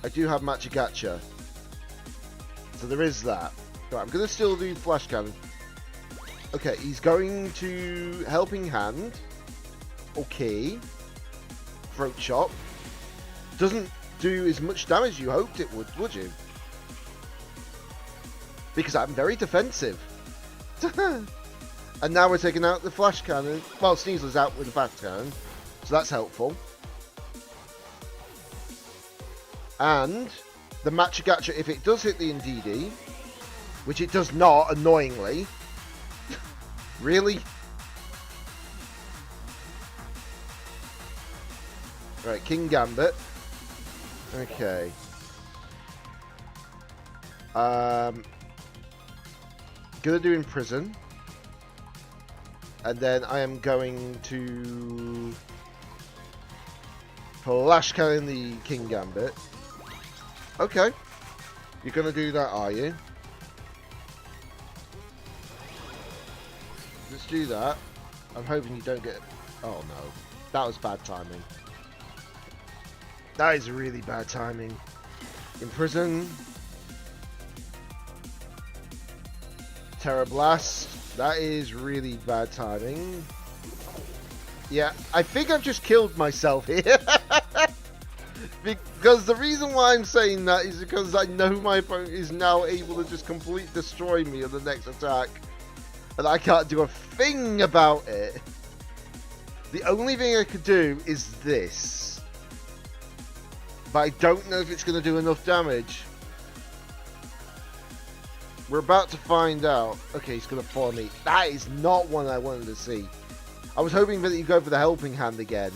I do have Machagacha, so there is that. Right, I'm going to still do Flash Cannon. Okay, he's going to Helping Hand. Okay. Throat Chop. Doesn't do as much damage as you hoped it would you? Because I'm very defensive. And now we're taking out the Flash Cannon. Well, Sneasel's out with the Fast Cannon, so that's helpful. And the Machagacha, if it does hit the Indeedee, which it does not, annoyingly, Really? Right, King Gambit. Okay. Gonna do Imprison. And then I am going to Flash Cannon the King Gambit. Okay. You're gonna do that, are you? Let's do that. I'm hoping you don't get... Oh no. That was bad timing. That is really bad timing. Imprison. Terra Blast. That is really bad timing. Yeah, I think I've just killed myself here. Because the reason why I'm saying that is because I know my opponent is now able to just completely destroy me on the next attack. And I can't do a thing about it. The only thing I could do is this. But I don't know if it's going to do enough damage. We're about to find out. Okay, he's going to follow me. That is not one I wanted to see. I was hoping that he'd go for the helping hand again.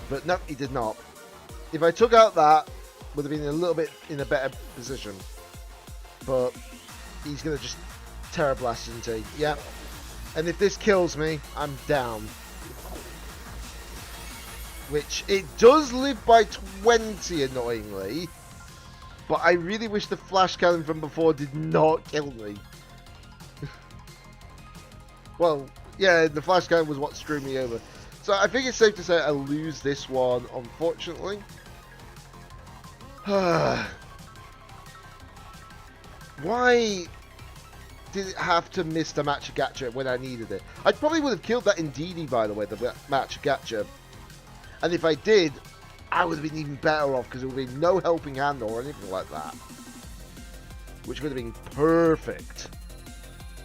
But no, he did not. If I took out that, would have been a little bit in a better position. But he's going to just Terra Blast into. Yeah. And if this kills me, I'm down. Which, it does live by 20, annoyingly. But I really wish the Flash Cannon from before did not kill me. Well, yeah, the Flash Cannon was what screwed me over. So I think it's safe to say I lose this one, unfortunately. Why did it have to miss the match of Gacha when I needed it? I probably would have killed that Indeedee, by the way, the match of Gacha. And if I did, I would have been even better off because there would have been no helping hand or anything like that. Which would have been perfect.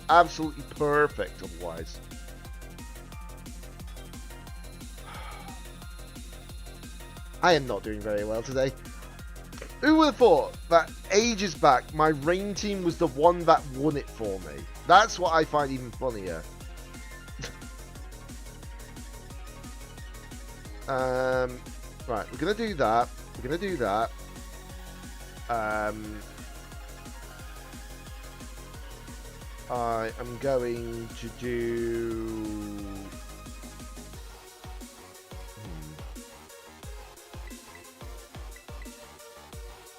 Absolutely perfect otherwise. I am not doing very well today. Who would have thought that ages back my rain team was the one that won it for me? That's what I find even funnier. Right, we're gonna do that. We're gonna do that. I am going to do.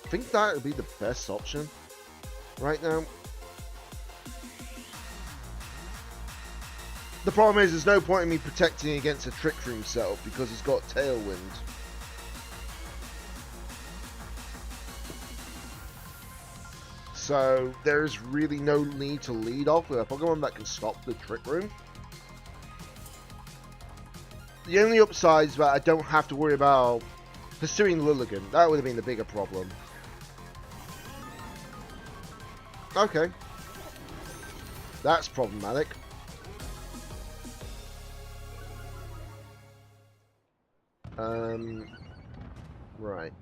I think that would be the best option right now. The problem is, there's no point in me protecting against a Trick Room setup because he's got Tailwind. So there's really no need to lead off with a Pokemon that can stop the Trick Room. The only upside is that I don't have to worry about pursuing Lilligant. That would have been the bigger problem. Okay. That's problematic. Right.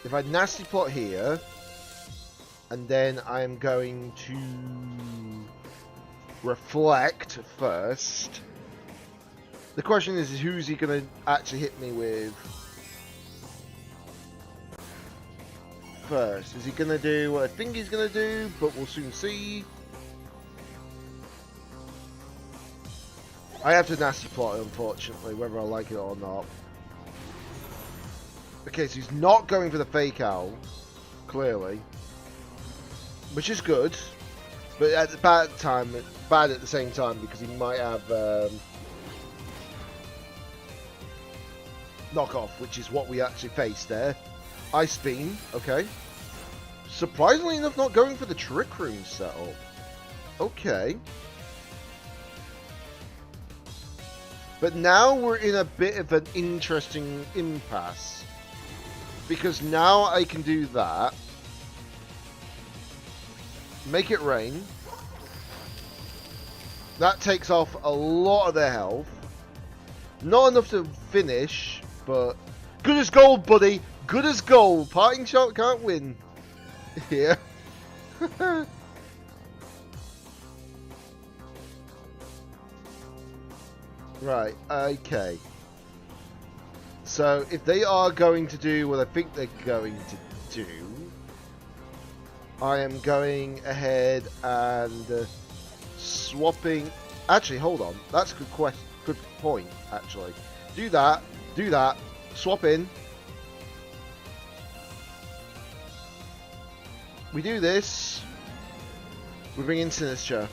If I nasty plot here, and then I am going to reflect first. The question is who's he going to actually hit me with first? Is he going to do what I think he's going to do, but we'll soon see. I have to nasty plot it, unfortunately, whether I like it or not. Okay, so he's not going for the Fake Owl, clearly. Which is good, but at the bad at the same time, because he might have knockoff, which is what we actually faced there. Ice Beam, okay. Surprisingly enough, not going for the Trick Room setup. Okay. But now we're in a bit of an interesting impasse. Because now I can do that. Make it rain. That takes off a lot of their health. Not enough to finish, but good as gold, buddy. Good as gold. Parting shot can't win. Here. Right, okay. So, if they are going to do what I think they're going to do, I am going ahead and swapping... Actually, hold on. That's a good point, actually. Do that, swap in. We do this. We bring in Sinister.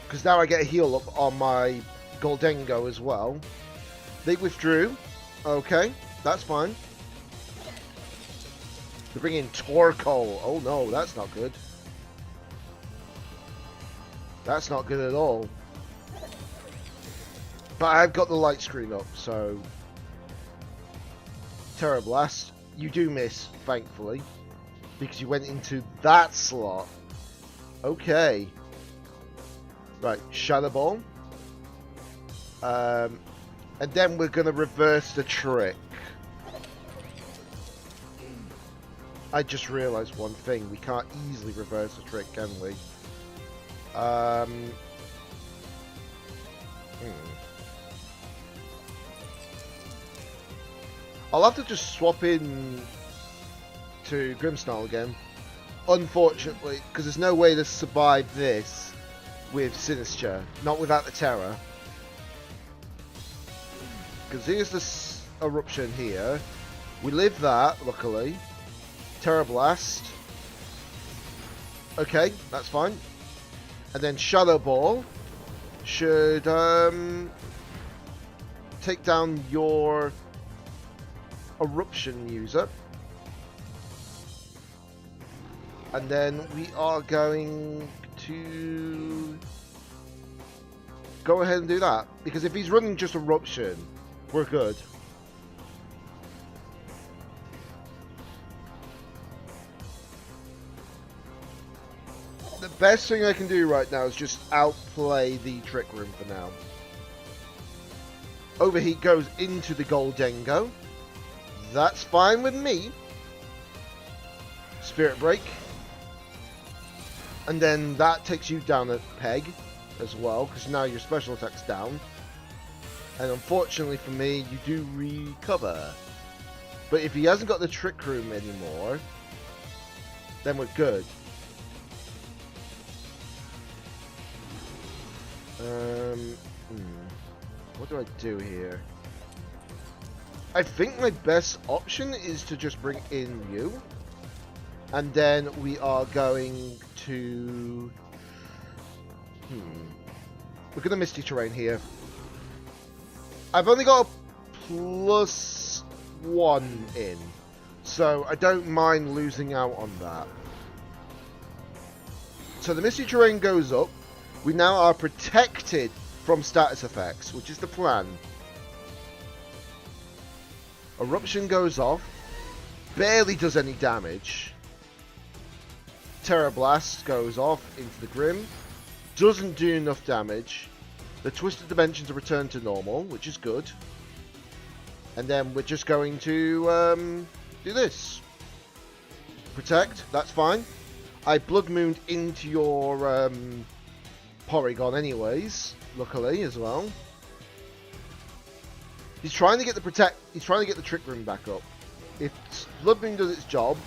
Because now I get a heal up on my Goldengo as well. They withdrew. Okay, that's fine. They bring in Torkoal. Oh no, that's not good. That's not good at all. But I've got the light screen up, so... Terra Blast. You do miss, thankfully. Because you went into that slot. Okay. Right, Shadow Ball. And then we're going to reverse the trick. I just realised one thing. We can't easily reverse the trick, can we? I'll have to just swap in to Grimmsnarl again. Unfortunately, because there's no way to survive this with Sinister. Not without the Terror. Because here's this Eruption here. We live that, luckily. Terra Blast. Okay, that's fine. And then Shadow Ball should take down your Eruption user. And then we are going to go ahead and do that. Because if he's running just Eruption, we're good. The best thing I can do right now is just outplay the Trick Room for now. Overheat goes into the Goldengo. That's fine with me. Spirit Break. And then that takes you down a peg as well, because now your special attack's down. And unfortunately for me, you do recover. But if he hasn't got the Trick Room anymore, then we're good. What do I do here? I think my best option is to just bring in you. And then we are going to... We're going to Misty Terrain here. I've only got a +1 in. So I don't mind losing out on that. So the Misty Terrain goes up. We now are protected from status effects, which is the plan. Eruption goes off. Barely does any damage. Terra Blast goes off into the Grim. Doesn't do enough damage. The Twisted Dimensions are returned to normal, which is good. And then we're just going to do this. Protect, that's fine. I Blood Mooned into your Porygon anyways, luckily as well. He's trying to get the Trick Room back up. If Blood Moon does its job,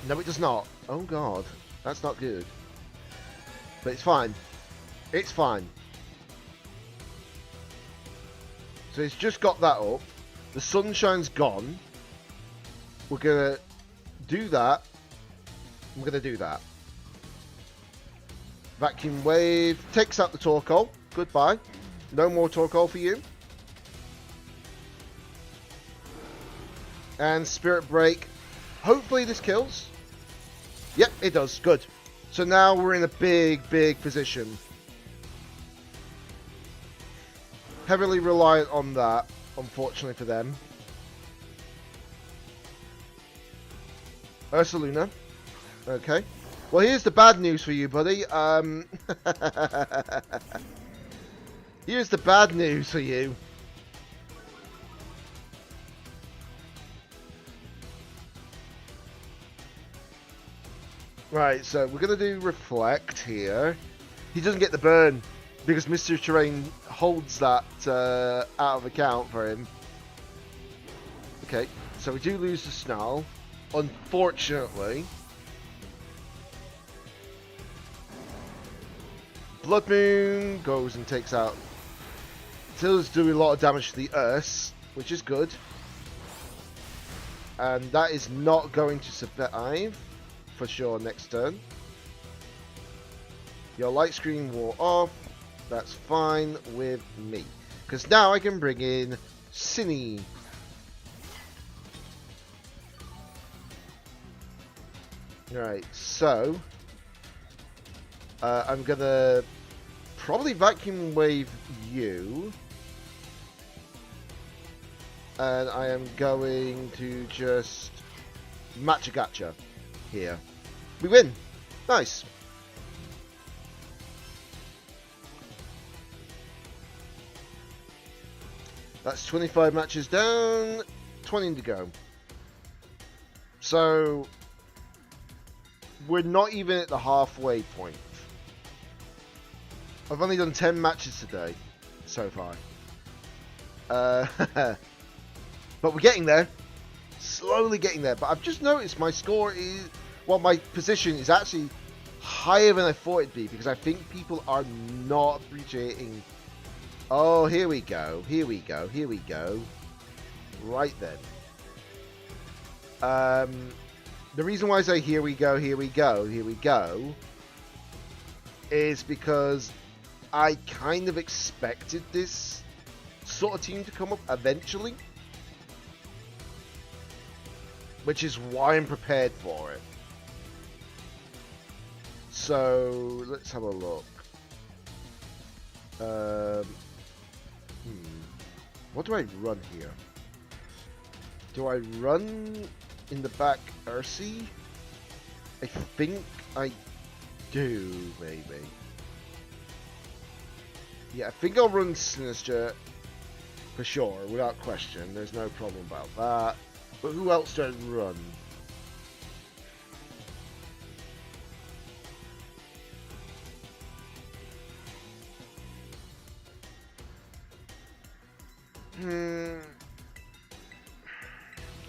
no, it does not. Oh god, that's not good. But it's fine. It's fine. So he's just got that up. The Sunshine's gone. We're gonna do that. We're gonna do that. Vacuum Wave takes out the Torkoal. Goodbye. No more Torkoal for you. And Spirit Break. Hopefully this kills. Yep, it does. Good. So now we're in a big, big position. Heavily reliant on that, unfortunately for them. Ursaluna. Okay. Well, here's the bad news for you, buddy. Here's the bad news for you. Right, so we're going to do Reflect here. He doesn't get the burn because Mr. Terrain holds that out of account for him. Okay, so we do lose the Snarl, unfortunately. Blood Moon goes and takes out. Still's doing a lot of damage to the Earth, which is good. And that is not going to survive for sure next turn. Your light screen wore off. That's fine with me. Because now I can bring in Cine. Alright, so I'm gonna probably vacuum wave you. And I am going to just match a gacha here. We win! Nice! That's 25 matches down, 20 to go. So, we're not even at the halfway point. I've only done 10 matches today, so far. But we're getting there. Slowly getting there. But I've just noticed my score is... Well, my position is actually higher than I thought it'd be. Because I think people are not appreciating... Oh, here we go. Here we go. Here we go. Right then. The reason why I say here we go, here we go, here we go... is because I kind of expected this sort of team to come up eventually. Which is why I'm prepared for it. So, let's have a look. What do I run here? Do I run in the back Ursi? I think I do, maybe. Yeah, I think I'll run Sinister for sure, without question. There's no problem about that. But who else do I run?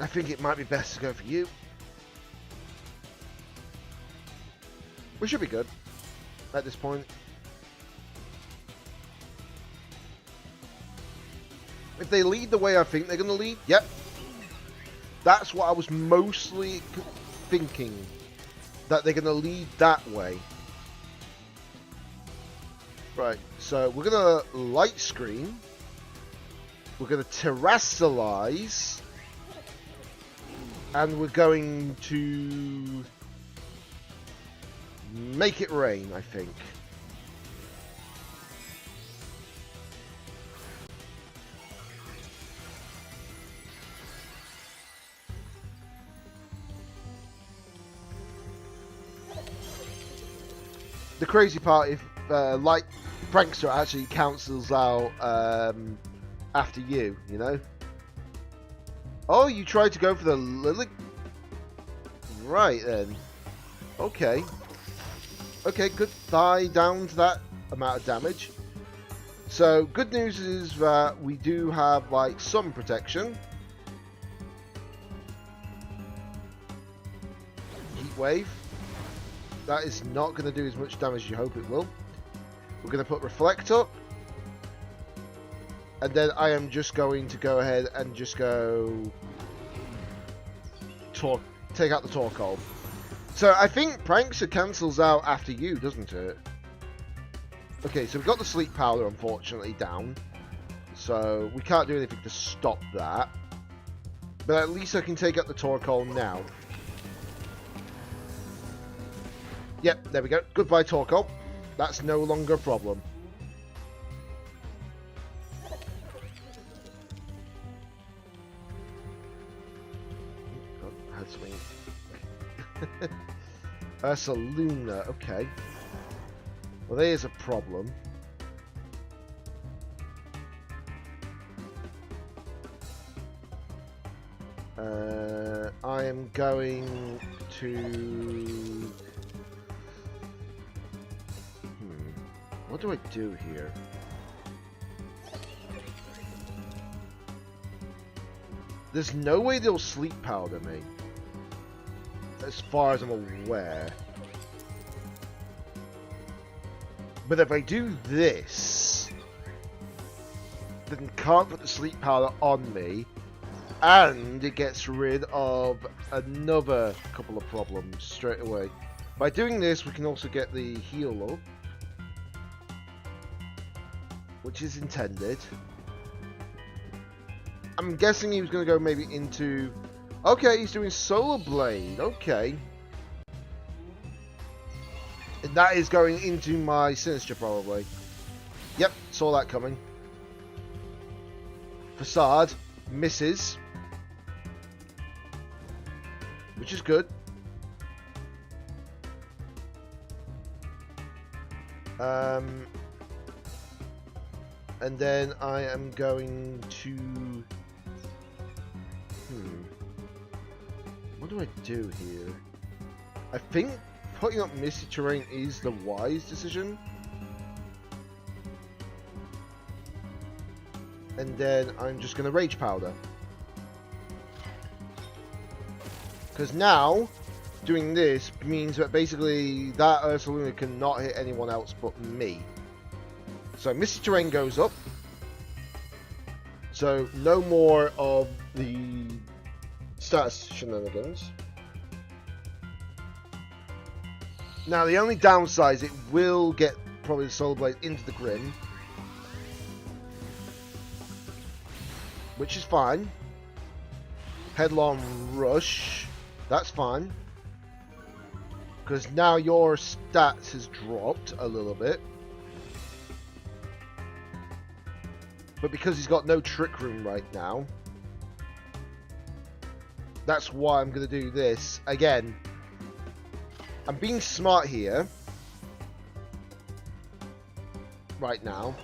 I think it might be best to go for you. We should be good at this point. If they lead the way I think they're going to lead, yep. That's what I was mostly thinking. That they're going to lead that way. Right, so we're going to light screen. We're going to terrestrialize. And we're going to make it rain, I think. The crazy part, if like Prankster actually cancels out after you know. Oh, you tried to go for the Lily. Right then. Okay. Okay, good. Die down to that amount of damage. So, good news is that we do have like some protection. Heat wave. That is not going to do as much damage as you hope it will. We're going to put Reflect up. And then I am just going to go ahead and just go... take out the Torkoal. So I think Prankster cancels out after you, doesn't it? Okay, so we've got the Sleep Powder, unfortunately, down. So we can't do anything to stop that. But at least I can take out the Torkoal now. Yep, there we go. Goodbye, Torkoal. That's no longer a problem. Ursaluna, okay. Well, there's a problem. I am going to... What do I do here? There's no way they'll sleep powder me. As far as I'm aware. But if I do this, then can't put the sleep powder on me, and it gets rid of another couple of problems straight away. By doing this, we can also get the heal up, which is intended. I'm guessing he was going to go maybe into... Okay, he's doing Solar Blade. Okay. And that is going into my Sinister, probably. Yep, saw that coming. Facade misses. Which is good. And then I am going to... What do I do here? I think putting up Misty Terrain is the wise decision. And then I'm just going to Rage Powder. Because now, doing this means that basically that Ursaluna cannot hit anyone else but me. So Misty Terrain goes up. So no more of the status shenanigans. Now the only downside is it will get probably the Solar Blade into the Grim, which is fine. Headlong Rush, that's fine, because now your stats has dropped a little bit. But because he's got no Trick Room right now, that's why I'm going to do this. Again, I'm being smart here. Right now.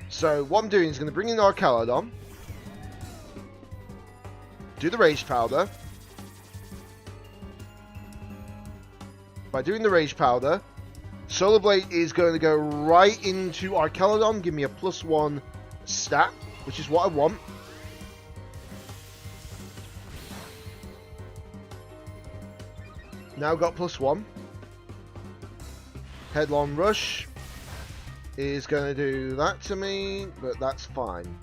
So what I'm doing is going to bring in Arcalodon. Do the Rage Powder. By doing the Rage Powder, Solar Blade is going to go right into Arcalodon. Give me a +1 stat, which is what I want. Now got +1. Headlong Rush is going to do that to me, but that's fine.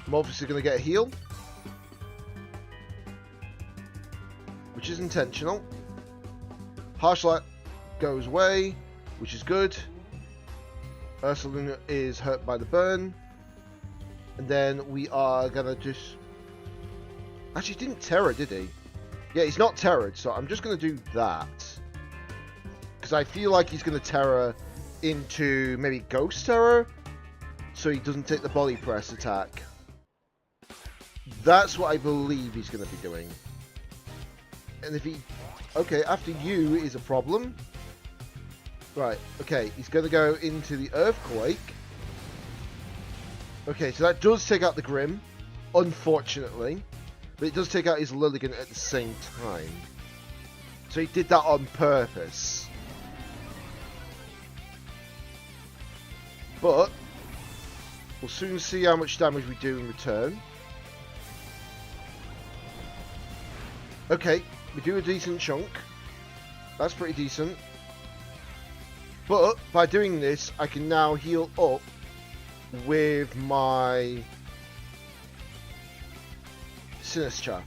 I'm obviously going to get a heal, which is intentional. Harsh Light goes away, which is good. Ursaluna is hurt by the burn. And then we are going to just... Actually, he didn't Terror, did he? Yeah, he's not Terrored, so I'm just going to do that. Because I feel like he's going to Terror into maybe Ghost Terror, so he doesn't take the Body Press attack. That's what I believe he's going to be doing. And if he... Okay, after you is a problem. Right, okay, he's going to go into the Earthquake. Okay, so that does take out the Grim, unfortunately. But it does take out his Lilligant at the same time. So he did that on purpose. But we'll soon see how much damage we do in return. Okay, we do a decent chunk. That's pretty decent. But by doing this, I can now heal up with my Sinister.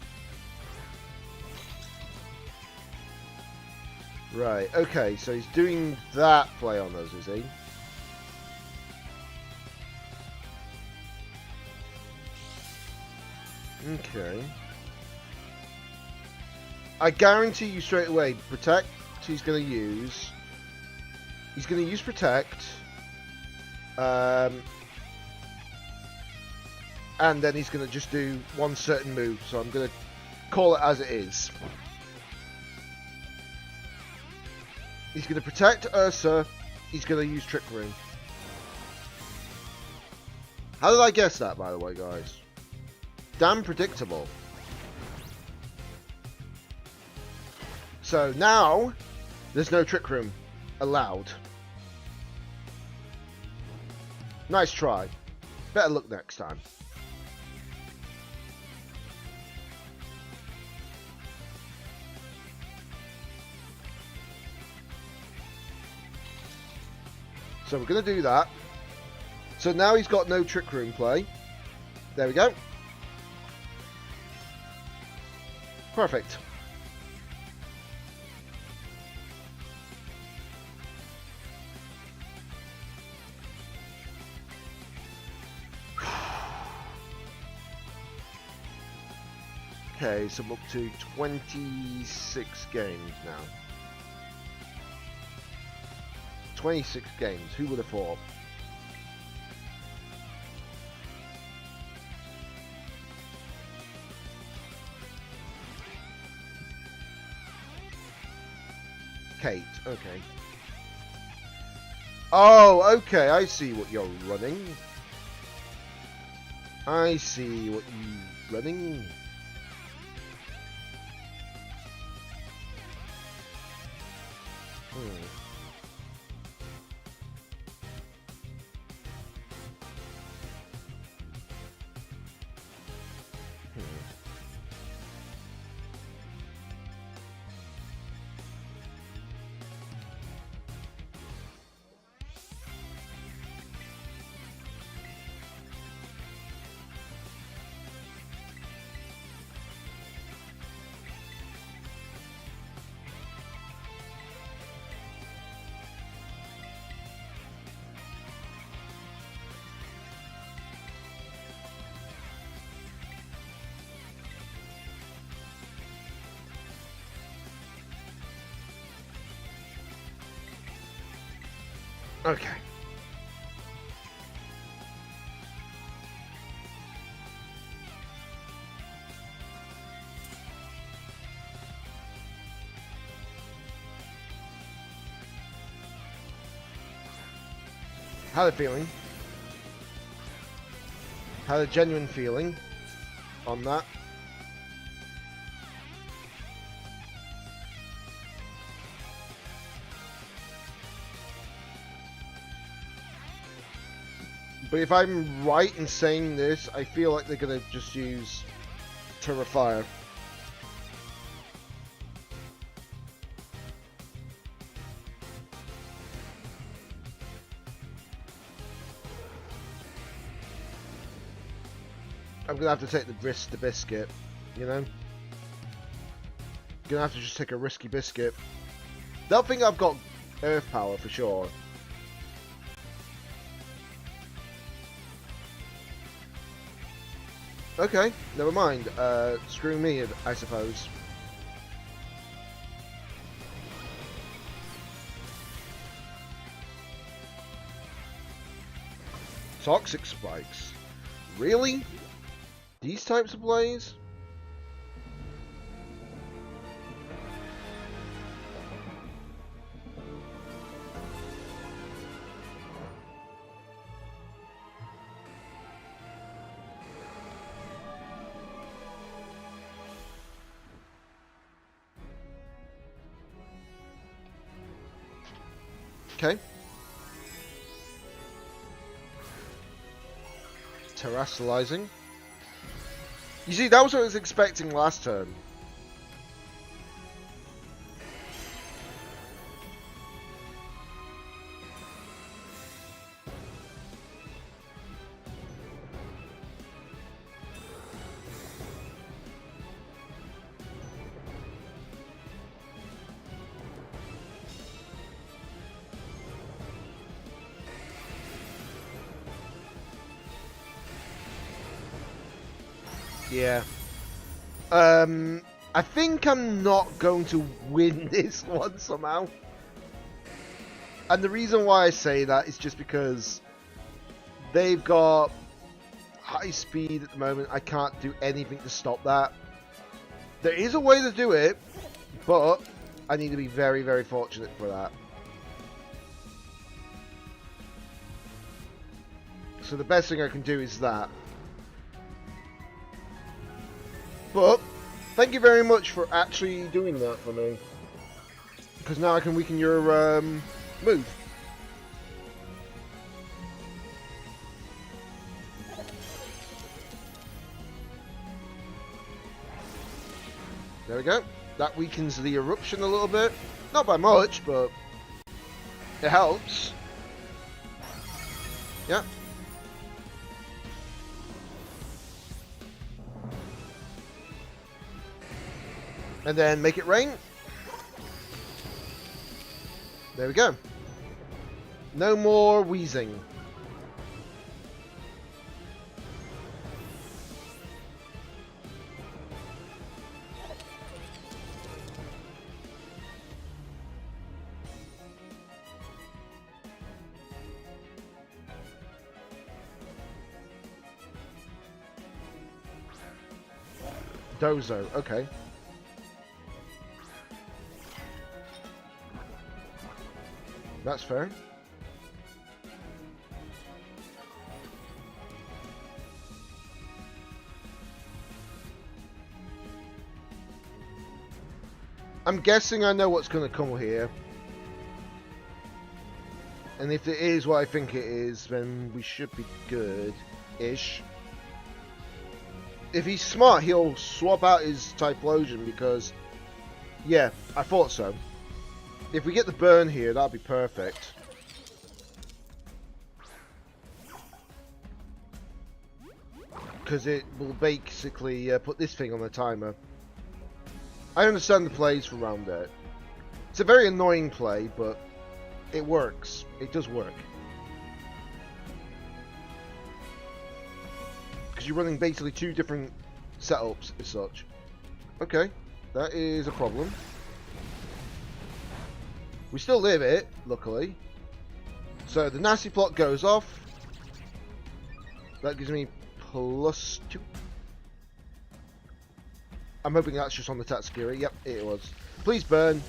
Right, okay, so he's doing that play on us, is he? Okay. I guarantee you straight away, Protect, he's going to use. He's going to use Protect. And then he's going to just do one certain move. So I'm going to call it as it is. He's going to protect Ursa. He's going to use Trick Room. How did I guess that, by the way, guys? Damn predictable. So now, there's no Trick Room allowed. Nice try. Better luck next time. So we're going to do that. So now he's got no Trick Room play. There we go. Perfect. Okay, so I'm up to 26 games now. 26 games, who would have thought? Kate, okay. Oh, okay, I see what you're running. I see what you're running. Okay. Had a feeling. Had a genuine feeling on that. But if I'm right in saying this, I feel like they're going to just use Terrifier. I'm going to have to take the risk, the biscuit, you know? Gonna have to just take a risky biscuit. They'll think I've got Earth Power for sure. Okay, never mind. Screw me, I suppose. Toxic Spikes. Really? These types of plays? Okay. Terrestrializing. You see, that was what I was expecting last turn. Yeah. I think I'm not going to win this one somehow. And the reason why I say that is just because they've got high speed at the moment. I can't do anything to stop that. There is a way to do it, but I need to be very, very fortunate for that. So the best thing I can do is that. But thank you very much for actually doing that for me. Because now I can weaken your move. There we go. That weakens the eruption a little bit. Not by much, but it helps. Yeah. And then make it rain. There we go. No more wheezing. Dozo, okay. That's fair. I'm guessing I know what's going to come here. And if it is what I think it is, then we should be good-ish. If he's smart, he'll swap out his Typhlosion because... Yeah, I thought so. If we get the burn here, that'll be perfect. Because it will basically put this thing on the timer. I understand the plays for round 8. It's a very annoying play, but it works. It does work. Because you're running basically 2 different setups as such. Okay, that is a problem. We still live it, luckily. So the nasty plot goes off. That gives me +2. I'm hoping that's just on the Tatsukiri. Yep, it was. Please burn.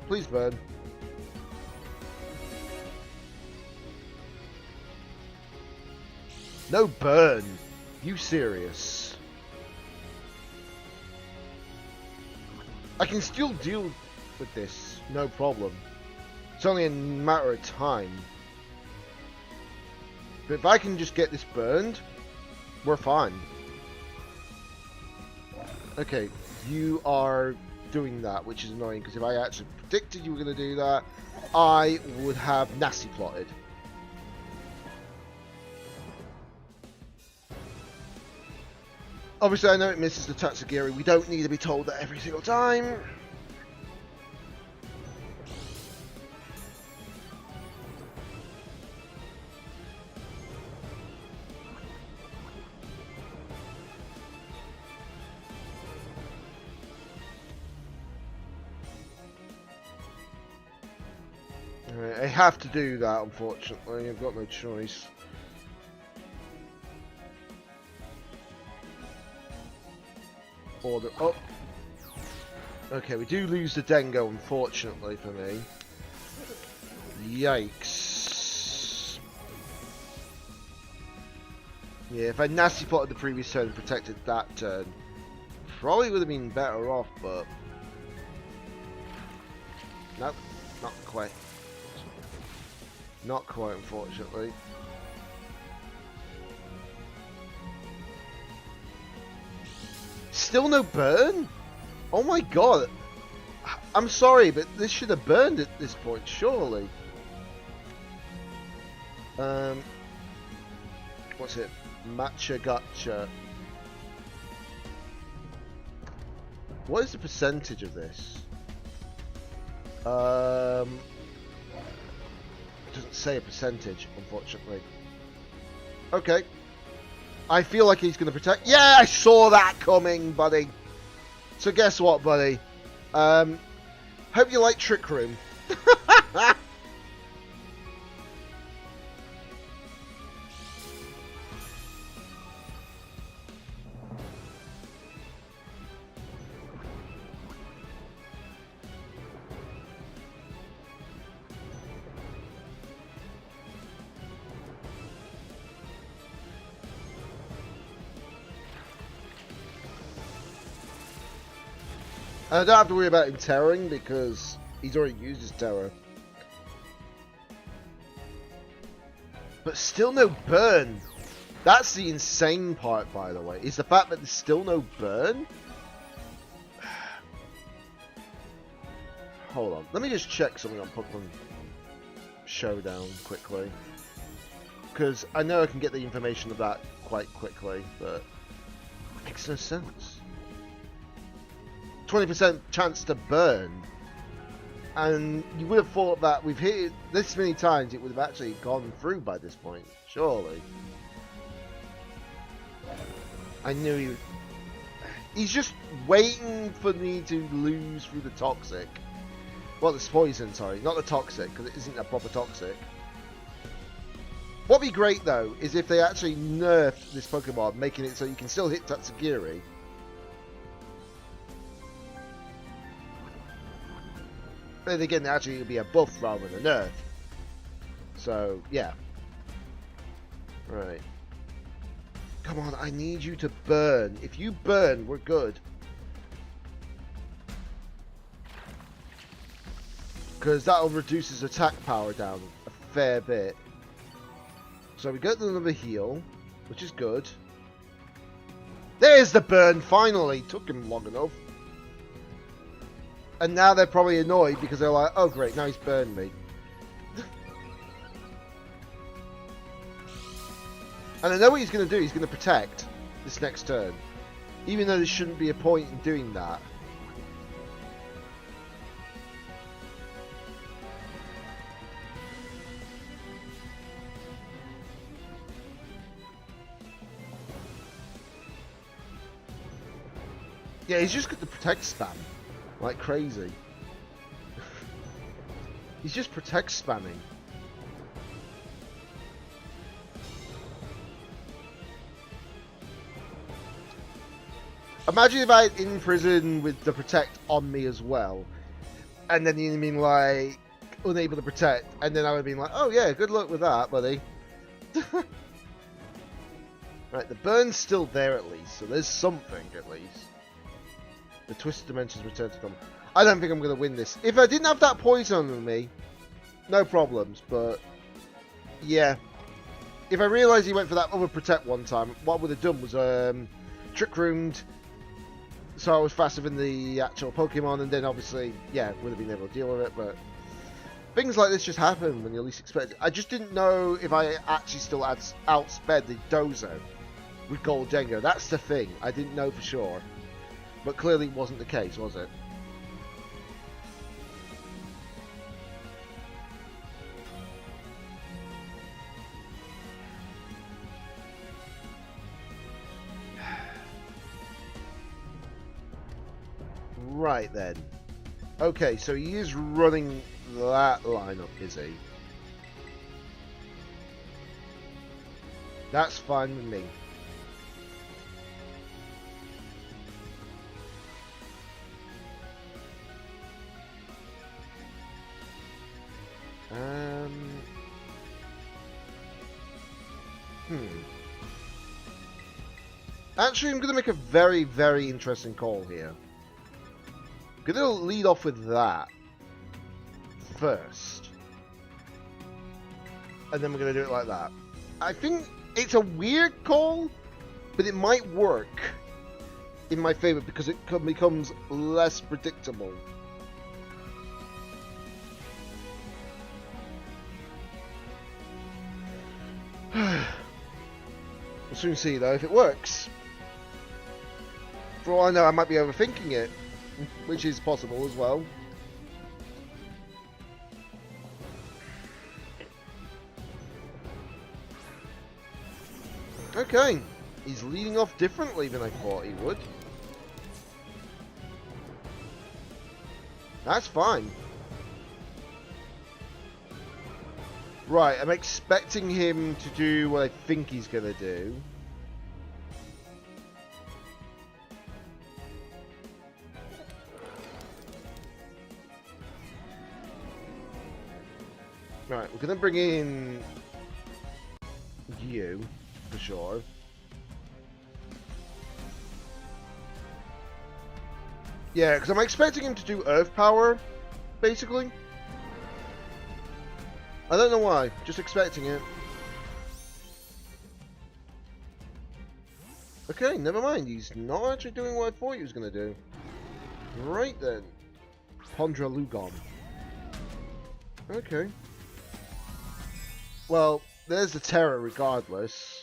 Please burn. No burn. You serious? I can still deal with this, no problem. It's only a matter of time. But if I can just get this burned, we're fine. Okay, you are doing that, which is annoying, because if I actually predicted you were going to do that, I would have nasty plotted. Obviously, I know it misses the Tatsugiri. We don't need to be told that every single time. Alright, I have to do that, unfortunately. I've got no choice. Order up. Okay, we do lose the Dengo, unfortunately for me. Yikes. Yeah, if I nasty plotted the previous turn and protected that turn, probably would have been better off, but... Nope, not quite. Not quite, unfortunately. Still no burn? Oh my god. I'm sorry, but this should have burned at this point, surely. What's it? Matcha Gotcha. What is the percentage of this? It doesn't say a percentage, unfortunately. Okay. I feel like he's going to protect... Yeah, I saw that coming, buddy. So guess what, buddy? Hope you like Trick Room. And I don't have to worry about him terroring because he's already used his terror. But still no burn. That's the insane part, by the way, is the fact that there's still no burn. Hold on. Let me just check something on Pokemon Showdown quickly. Because I know I can get the information of that quite quickly, but it makes no sense. 20% chance to burn. And you would have thought that we've hit it this many times, it would have actually gone through by this point, surely. I knew he would. He's just waiting for me to lose through the toxic. Well, the poison, sorry. Not the toxic, because it isn't a proper toxic. What'd be great, though, is if they actually nerfed this Pokemon, making it so you can still hit Tatsugiri. But again, actually, it would be a buff rather than a nerf. So, yeah. Right. Come on, I need you to burn. If you burn, we're good. Because that'll reduce his attack power down a fair bit. So we get another heal, which is good. There's the burn, finally! Took him long enough. And now they're probably annoyed because they're like, oh great, now he's burned me. And I know what he's going to do, he's going to protect this next turn. Even though there shouldn't be a point in doing that. Yeah, he's just got the protect spam. Like crazy. He's just protect spamming. Imagine if I in prison with the protect on me as well. And then you'd been like unable to protect. And then I would have been like, oh yeah, good luck with that, buddy. Right, the burn's still there at least. So there's something at least. The twisted dimensions return to them. I don't think I'm going to win this. If I didn't have that poison on me, no problems. But yeah, if I realised he went for that other protect one time, what I would have done was trick roomed, so I was faster than the actual Pokemon, and then obviously, yeah, would have been able to deal with it. But things like this just happen when you least expect it. I just didn't know if I actually still had outsped the Dozo with Gold Jenga. That's the thing. I didn't know for sure. But clearly wasn't the case, was it? Right then. Okay, so he is running that lineup, is he? That's fine with me. Actually, I'm going to make a very, very interesting call here. I'm going to lead off with that first. And then we're going to do it like that. I think it's a weird call, but it might work in my favor because it becomes less predictable. We'll soon see though if it works. For all I know, I might be overthinking it, which is possible as well. Okay, he's leading off differently than I thought he would. That's fine. Right, I'm expecting him to do what I think he's going to do. Right, we're going to bring in you, for sure. Yeah, because I'm expecting him to do Earth Power, basically. I don't know why, just expecting it. Okay, never mind, he's not actually doing what I thought he was going to do. Right then. Pondra Lugon. Okay. Well, there's the Terror regardless.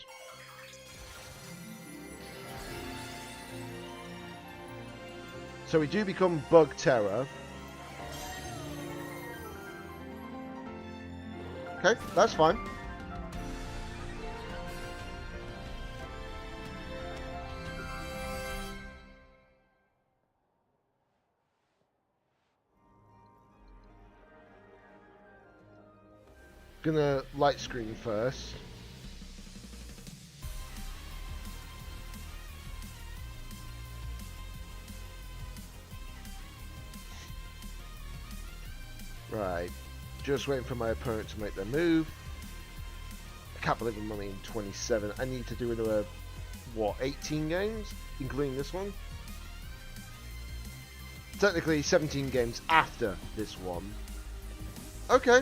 So we do become Bug Terror. Okay, that's fine. Gonna light screen first. Right. Just waiting for my opponent to make their move. I can't believe I'm only in 27. I need to do another, what, 18 games? Including this one? Technically 17 games after this one. Okay.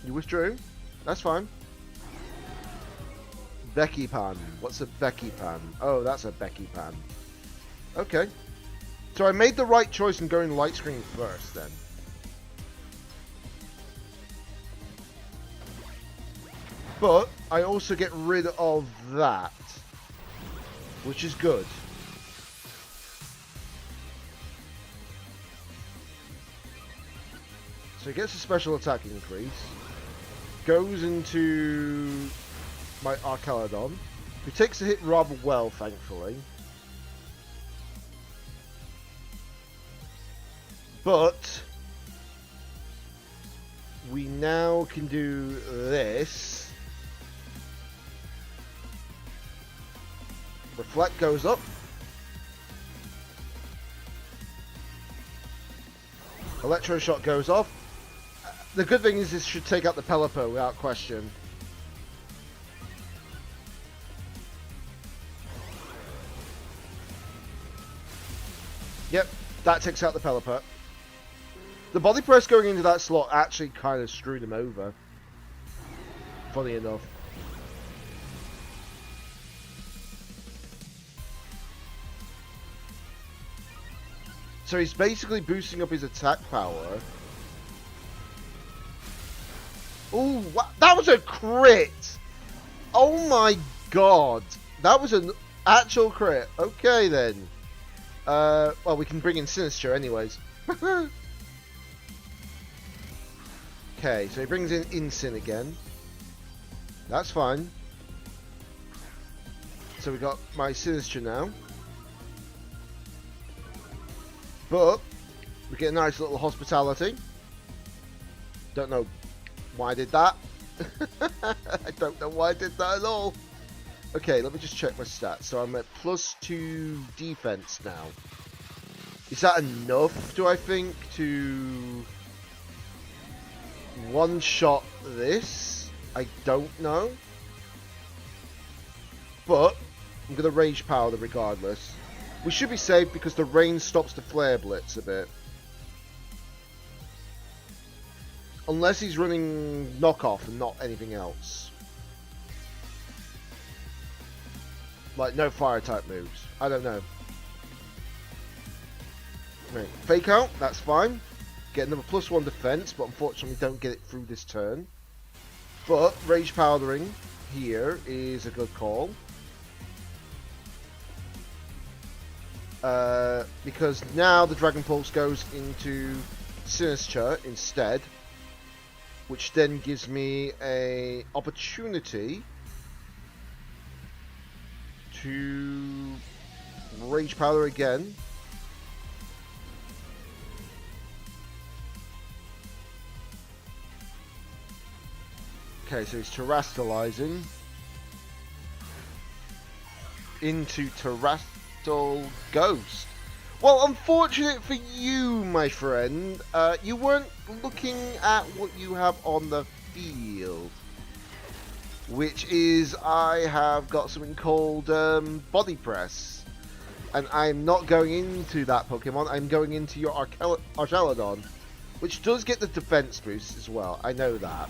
You withdrew. That's fine. Becky Pan. What's a Becky Pan? Oh, that's a Becky Pan. Okay. So I made the right choice in going light screen first then. But I also get rid of that, which is good. So he gets a special attack increase. Goes into my Arcaladon, who takes the hit rather well, thankfully. But we now can do this. Reflect goes up. Electro Shot goes off. The good thing is this should take out the Pelipper without question. Yep, that takes out the Pelipper. The body press going into that slot actually kind of screwed him over. Funny enough. So he's basically boosting up his attack power. Ooh, that was a crit! Oh my god. That was an actual crit. Okay then. Well, we can bring in Sinister anyways. Okay, so he brings in Insin again. That's fine. So we got my Sinister now. But we get a nice little hospitality. Don't know why I did that. I don't know why I did that at all. Okay, let me just check my stats. So I'm at +2 defense now. Is that enough, do I think, to one-shot this? I don't know. But I'm going to Rage Powder regardless. We should be safe because the rain stops the Flare Blitz a bit. Unless he's running knockoff and not anything else. Like no fire type moves. I don't know. Right. Fake out, that's fine. Get another +1 defense, but unfortunately don't get it through this turn. But Rage Powdering here is a good call. Because now the Dragon Pulse goes into Sinister instead. Which then gives me a opportunity to Rage Powder again. Okay, so he's Terrastalizing into Terrastal Ghost. Well, unfortunate for you, my friend, you weren't looking at what you have on the field. Which is, I have got something called Body Press. And I'm not going into that Pokemon, I'm going into your Archelodon, which does get the defense boost as well, I know that.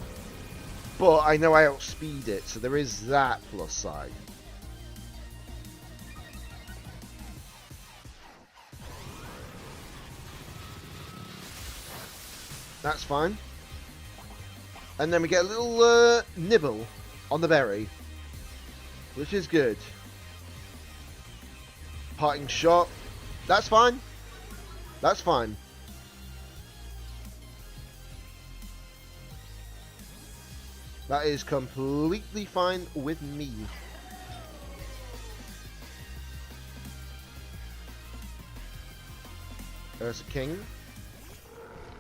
But I know I outspeed it, so there is that plus side. That's fine. And then we get a little nibble on the berry, which is good. Parting shot. That's fine. That's fine. That is completely fine with me. Ursa King.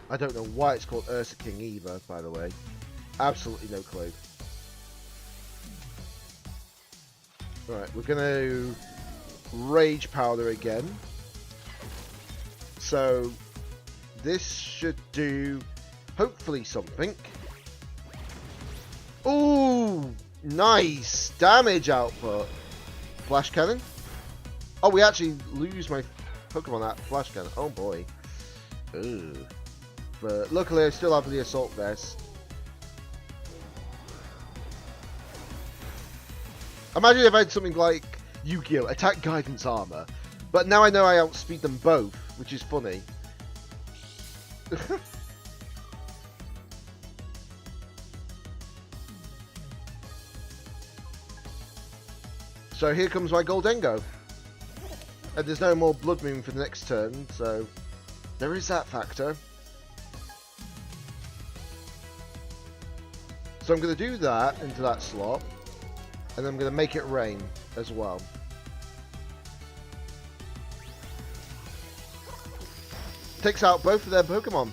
I don't know why it's called Ursa King either, by the way. Absolutely no clue. Right, we're going to Rage Powder again. So, this should do, hopefully, something. Ooh, nice damage output. Flash Cannon. Oh, we actually lose my Pokemon at Flash Cannon. Oh boy. Ooh. But luckily I still have the Assault Vest. Imagine if I had something like Yu-Gi-Oh! Attack Guidance Armor. But now I know I outspeed them both, which is funny. So here comes my Goldengo. And there's no more Blood Moon for the next turn, so there is that factor. So I'm going to do that into that slot, and I'm going to make it rain as well. Takes out both of their Pokemon.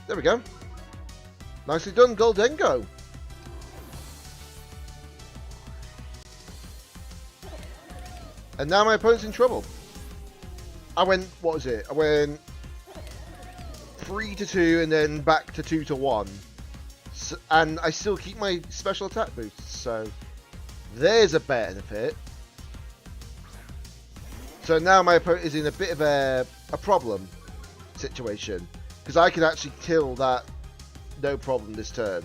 There we go. Nicely done, Goldengo. And now my opponent's in trouble. I went, what was it? I went 3-2 and then back to 2-1. So, and I still keep my special attack boosts, so there's a benefit. So now my opponent is in a bit of a problem situation, because I can actually kill that no problem this turn.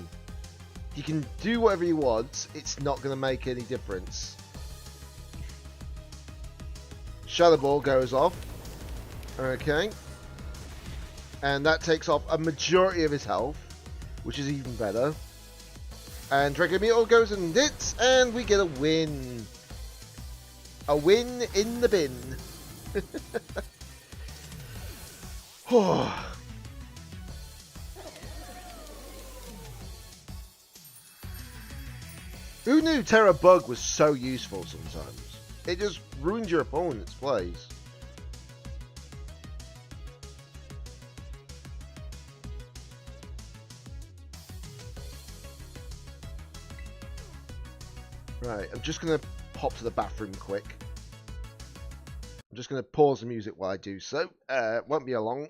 He can do whatever he wants, it's not going to make any difference. Shadow Ball goes off. Okay. And that takes off a majority of his health, which is even better. And Dragometer goes and hits, and we get a win. A win in the bin. Who knew Terra Bug was so useful sometimes? It just ruins your opponent's plays. Right, I'm just going to pop to the bathroom quick. I'm just going to pause the music while I do so. Won't be a long.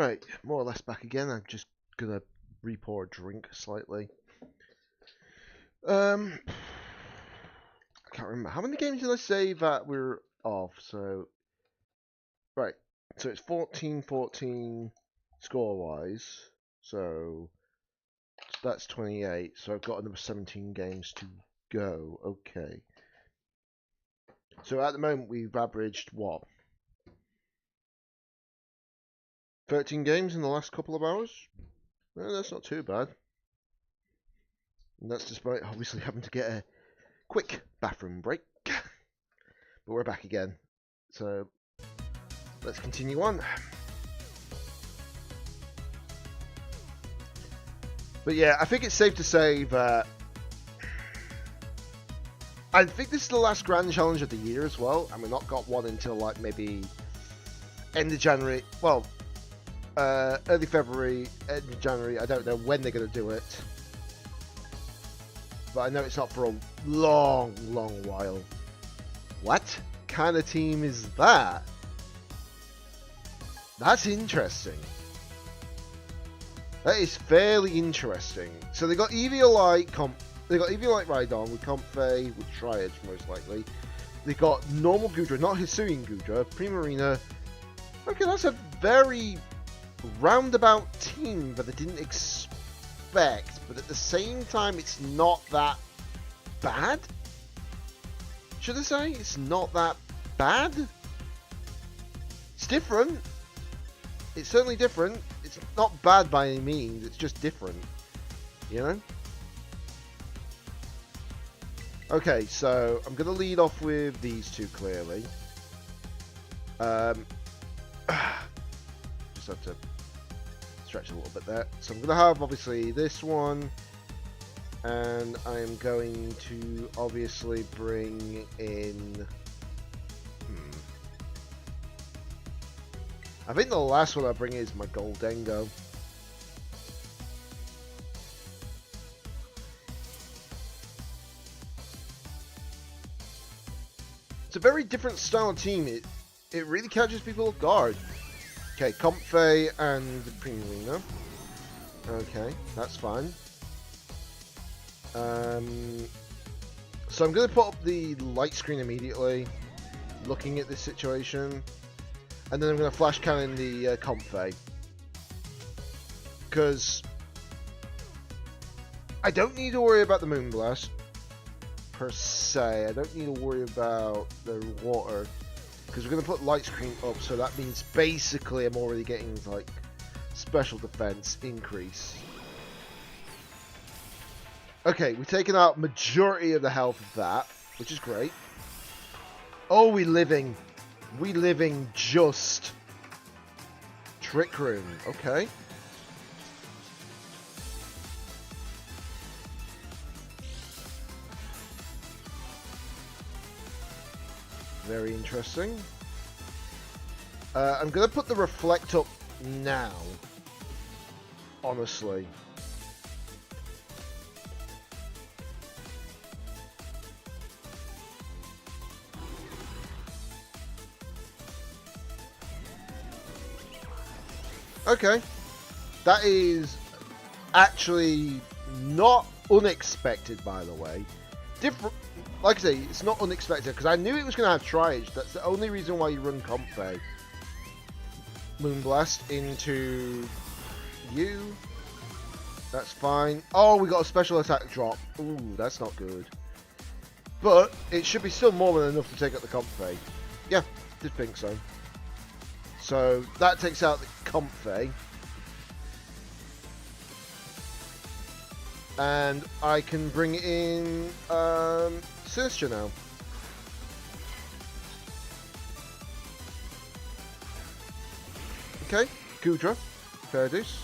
Right, more or less back again. I'm just gonna re-pour a drink slightly. I can't remember. How many games did I say that we're off? So, right. So it's 14-14 score-wise. So that's 28. So I've got another 17 games to go. Okay. So at the moment we've averaged what? 13 games in the last couple of hours? Well, that's not too bad. And that's despite obviously having to get a quick bathroom break. But we're back again. So let's continue on. But yeah, I think it's safe to say that I think this is the last grand challenge of the year as well, and we've not got one until like maybe end of January. Well, early February, end of January. I don't know when they're going to do it, but I know it's not for a long, long while. What kind of team is that? That's interesting. That is fairly interesting. So they got Eviolite they got Eviolite Rhydon with Comfey with Triage most likely. They got normal Gudra, not Hisuian Gudra, Primarina. Okay, that's a very roundabout team that I didn't expect, but at the same time it's not that bad. Should I say? It's not that bad. It's different. It's certainly different. It's not bad by any means. It's just different. You know? Okay, so I'm going to lead off with these two clearly. Just have to stretch a little bit there. So I'm going to have obviously this one. And I am going to obviously bring in... I think the last one I bring is my Goldengo. It's a very different style team. It really catches people off guard. Okay, Comfey and Primarina. Okay, that's fine. So I'm going to put up the light screen immediately, looking at this situation, and then I'm going to flash cannon the Comfey, because I don't need to worry about the Moonblast per se. I don't need to worry about the water, because we're going to put light screen up, so that means basically I'm already getting like special defense increase. Okay, we've taken out majority of the health of that, which is great. Oh, we living just Trick Room. Okay. Very interesting. I'm gonna put the Reflect up now. Honestly. Okay, that is actually not unexpected, by the way. Different, like I say, it's not unexpected because I knew it was going to have Triage. That's the only reason why you run Comfey. Moonblast into you. That's fine. Oh, we got a special attack drop. Ooh, that's not good. But it should be still more than enough to take out the Comfey. Yeah, did think so. So that takes out the Comfey. And I can bring in Sinistra now. Okay, Gudra, fair dues.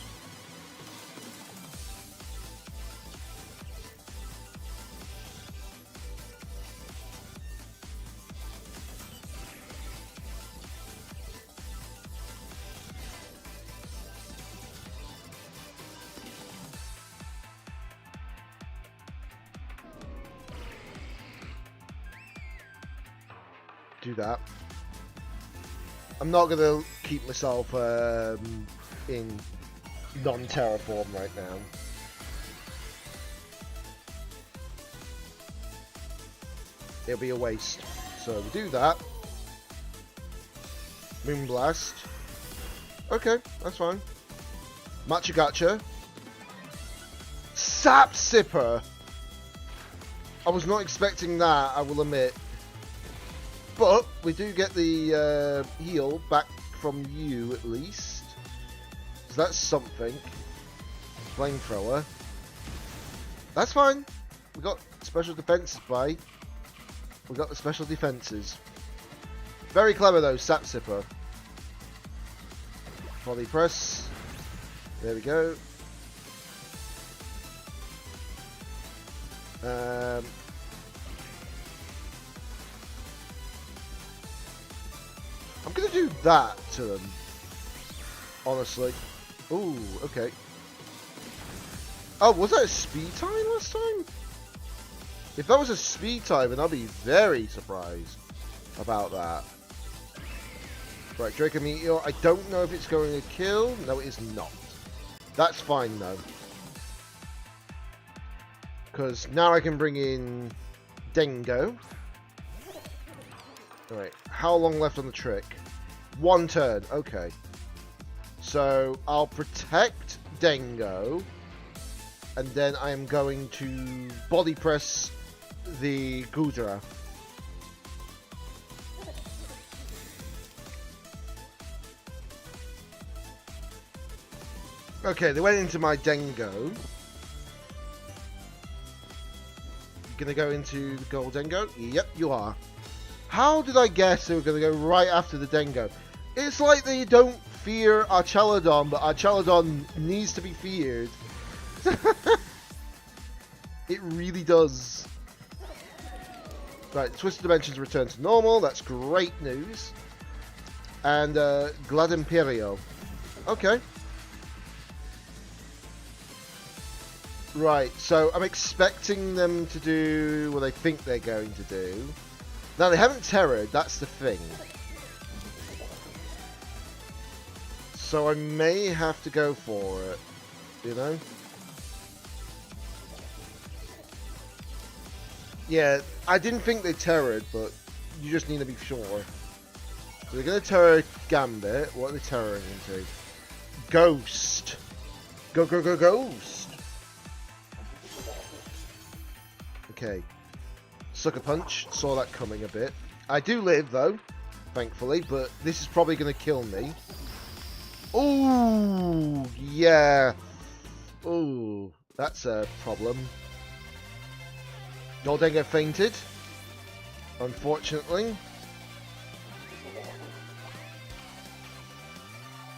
Do that. I'm not gonna keep myself in non-terra form right now. It'll be a waste. So we do that. Moonblast. Okay, that's fine. Machagacha. Sap Sipper! I was not expecting that, I will admit. But we do get the heal back from you at least. So that's something. Flamethrower. That's fine. We got special defenses by. We got the special defenses. Very clever though, Sap Sipper. Volley press. There we go. I'm gonna do that to them. Honestly. Ooh, okay. Oh, was that a speed time last time? If that was a speed time, then I'll be very surprised about that. Right, Draco Meteor. I don't know if it's going to kill. No, it is not. That's fine, though. Because now I can bring in Dengo. Alright, how long left on the trick? 1 turn, okay. So, I'll protect Dengo. And then I am going to body press the Gudra. Okay, they went into my Dengo. Gonna go into the Gold Dengo? Yep, you are. How did I guess they were gonna go right after the Dengo? It's like they don't fear Archelodon, but Archelodon needs to be feared. It really does. Right, Twisted Dimensions return to normal. That's great news. And Glad Imperio. Okay. Right, so I'm expecting them to do what I think they're going to do. Now, they haven't terrored, that's the thing. So I may have to go for it, you know? Yeah, I didn't think they terrored, but you just need to be sure. So they're going to terror Gambit. What are they terroring into? Ghost. Go, go, go, Ghost. Okay. Sucker Punch. Saw that coming a bit. I do live, though, thankfully, but this is probably going to kill me. Ooh, yeah. Ooh, that's a problem. Goldengo fainted, unfortunately.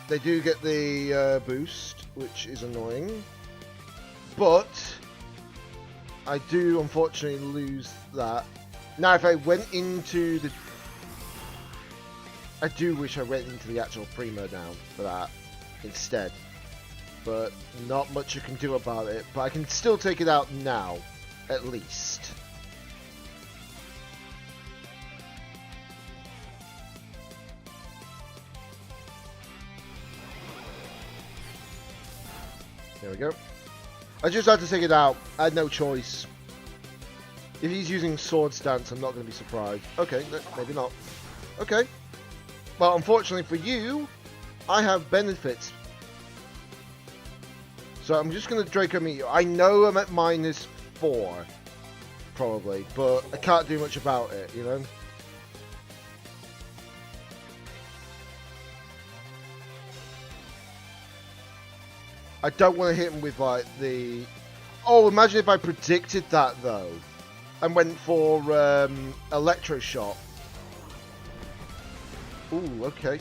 They do get the boost, which is annoying. But I do unfortunately lose that. Now, if I went into the... I do wish I went into the actual Primo now for that instead. But not much you can do about it. But I can still take it out now, at least. There we go. I just had to take it out. I had no choice. If he's using Sword Stance, I'm not going to be surprised. Okay, maybe not. Okay. Well, unfortunately for you, I have benefits. So I'm just going to Draco Meteor. I know I'm at -4, probably, but I can't do much about it, you know? I don't want to hit him with, like, the... Oh, imagine if I predicted that, though. And went for Electroshock. Ooh, okay.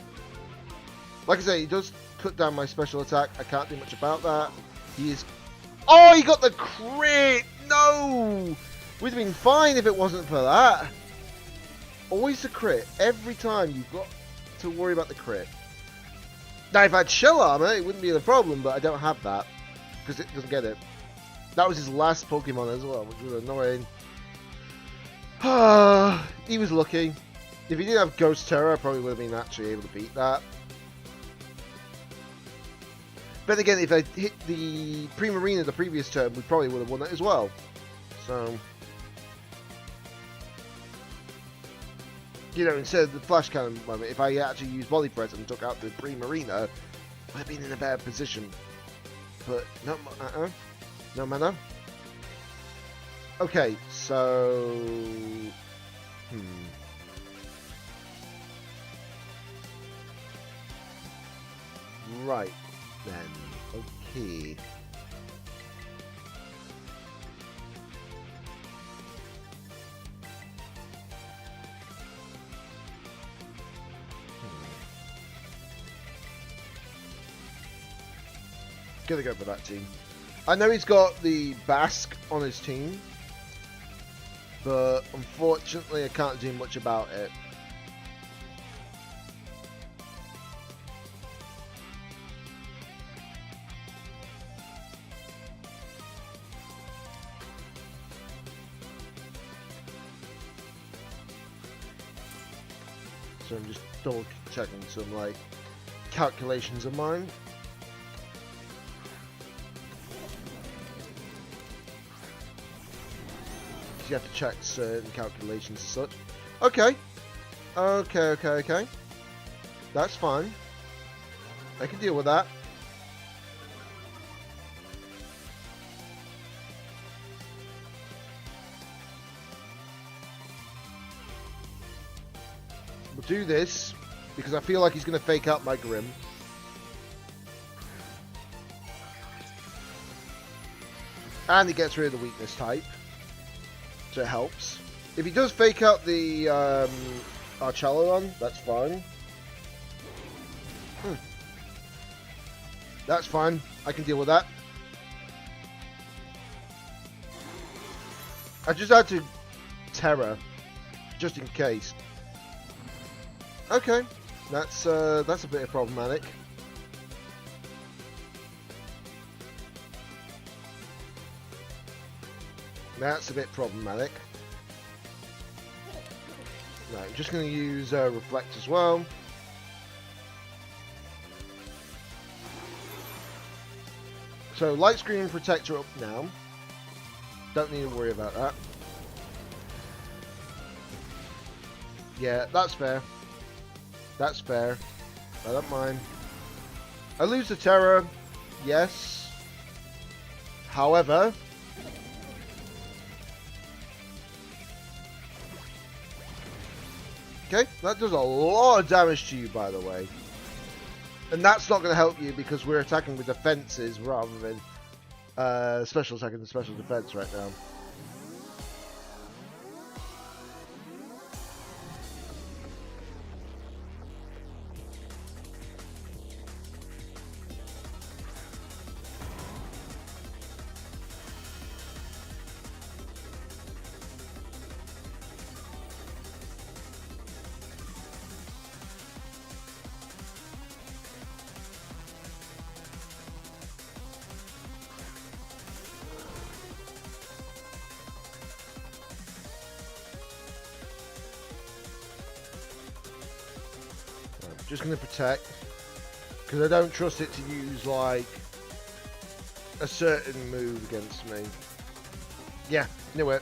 Like I say, he does cut down my special attack. I can't do much about that. He is... Oh, he got the crit! No! We'd have been fine if it wasn't for that. Always the crit. Every time you've got to worry about the crit. Now, if I had Shell Armor, it wouldn't be the problem, but I don't have that. Because it doesn't get it. That was his last Pokemon as well, which was annoying. He was lucky. If he didn't have Ghost Terror, I probably would have been actually able to beat that. But again, if I hit the Primarina the previous turn, we probably would have won it as well. So, you know, instead of the Flash Cannon moment, if I actually used Volley Press and took out the Primarina, I'd have been in a better position. But, no, no mana. Okay, so... Right, then. Okay. Gonna go for that team. I know he's got the Basque on his team, but unfortunately I can't do much about it. So I'm just double checking some like calculations of mine. You have to check certain calculations and such. Okay. Okay. That's fine. I can deal with that. We'll do this because I feel like he's going to fake out my Grim. And he gets rid of the weakness type. So it helps. If he does fake out the Archalodon, that's fine. That's fine. I can deal with that. I just had to Terror, just in case. Okay, that's a bit problematic. That's a bit problematic. No, I'm just going to use Reflect as well. So, Light Screen and Protector up now. Don't need to worry about that. Yeah, that's fair. That's fair. I don't mind. I lose the Terror. Yes. However... Okay, that does a lot of damage to you, by the way. And that's not going to help you because we're attacking with defenses rather than special attack and special defense right now. Just going to protect, because I don't trust it to use, like, a certain move against me. Yeah, knew it.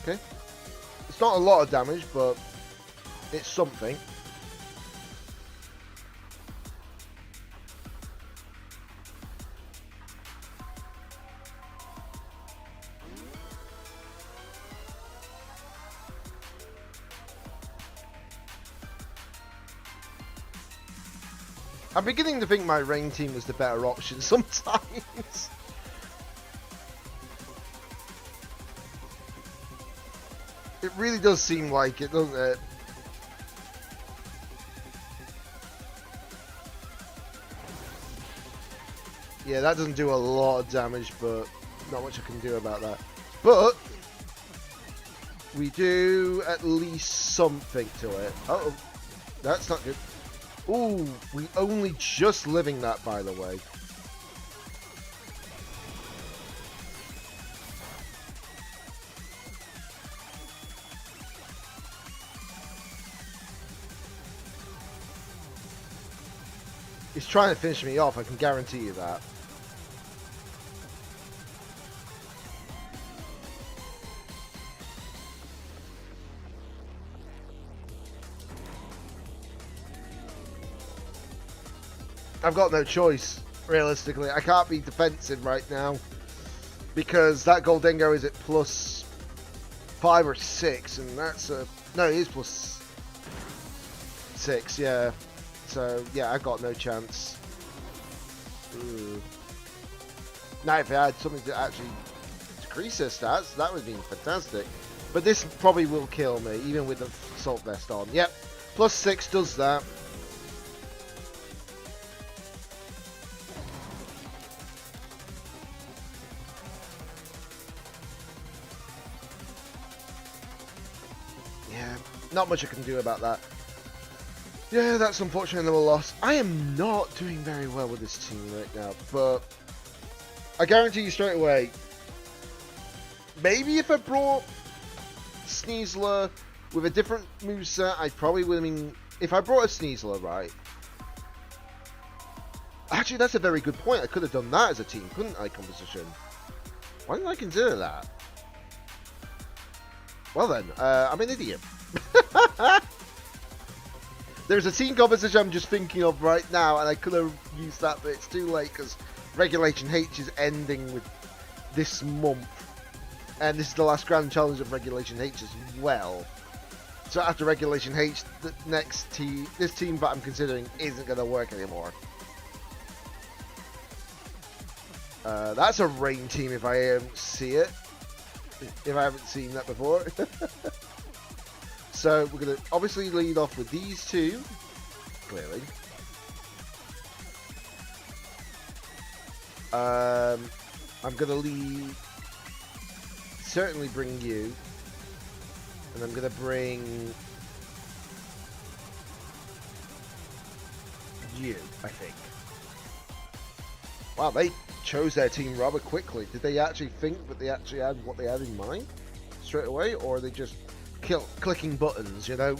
Okay. It's not a lot of damage, but it's something. I'm beginning to think my rain team was the better option sometimes. It really does seem like it, doesn't it? Yeah, that doesn't do a lot of damage, but not much I can do about that. But we do at least something to it. Uh-oh, that's not good. Ooh, we only just living that, by the way. He's trying to finish me off, I can guarantee you that. I've got no choice, realistically. I can't be defensive right now because that Goldengo is at plus 5 or 6, and that's a... No, it is plus 6, yeah. So, yeah, I've got no chance. Ooh. Now, if I had something to actually decrease their stats, that would have been fantastic. But this probably will kill me, even with the Assault Vest on. Yep, plus 6 does that. Yeah, not much I can do about that. Yeah, that's unfortunately another loss. I am not doing very well with this team right now, but I guarantee you straight away, maybe if I brought Sneasler with a different moveset, I probably would have been... If I brought a Sneasler, right? Actually, that's a very good point. I could have done that as a team, couldn't I, composition? Why didn't I consider that? Well then, I'm an idiot. There's a team composition I'm just thinking of right now, and I could have used that, but it's too late because Regulation H is ending with this month. And this is the last Grand Challenge of Regulation H as well. So after Regulation H, the next team, this team that I'm considering isn't going to work anymore. That's a rain team if I see it. If I haven't seen that before. So we're going to obviously lead off with these two, clearly. I'm going to certainly bring you, and I'm going to bring you, I think. Wow, they chose their team rather quickly. Did they actually think that they actually had what they had in mind straight away, or are they just clicking buttons, you know?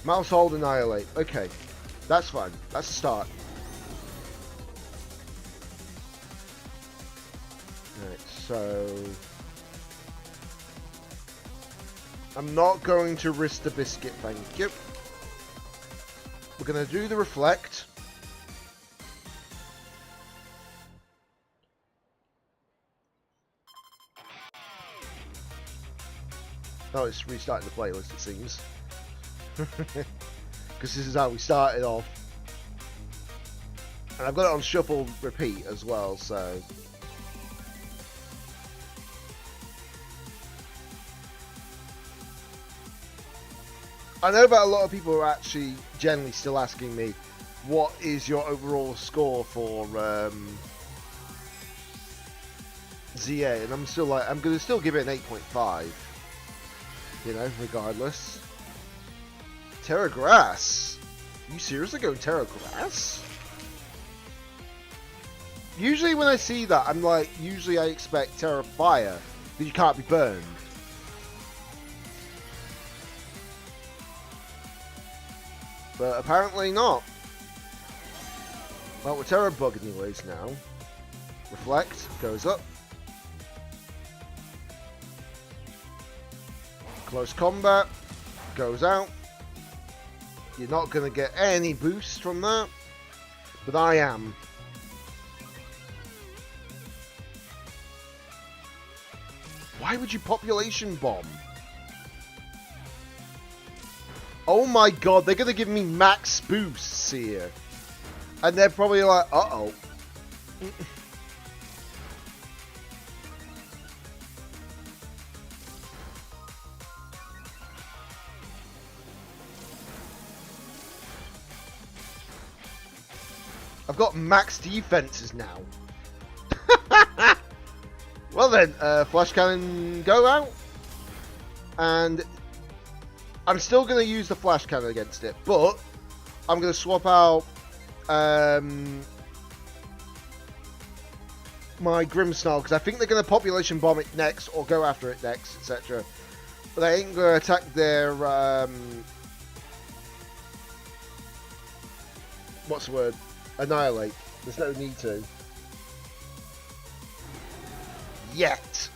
Mouse hold, annihilate. Okay, that's fine. That's a start. Right, so I'm not going to risk the biscuit, thank you. We're going to do the reflect. Oh, it's restarting the playlist, it seems. Because this is how we started off. And I've got it on shuffle repeat as well, so... I know that a lot of people are actually generally still asking me, what is your overall score for ZA? And I'm still like, I'm going to still give it an 8.5. You know, regardless. Terra Grass? Are you seriously going Terra Grass? Usually when I see that, I'm like, usually I expect Terra Fire, that you can't be burned. But apparently not. Well, we're Terra Bug anyways now. Reflect, goes up. Close combat, goes out. You're not going to get any boost from that, but I am. Why would you population bomb? Oh my god, they're going to give me max boosts here. And they're probably like, uh-oh. I've got max defenses now. Well then, Flash Cannon go out. And I'm still going to use the Flash Cannon against it. But I'm going to swap out my Grimmsnarl. Because I think they're going to population bomb it next. Or go after it next, etc. But they ain't going to attack their... what's the word? Annihilate. There's no need to. Yet.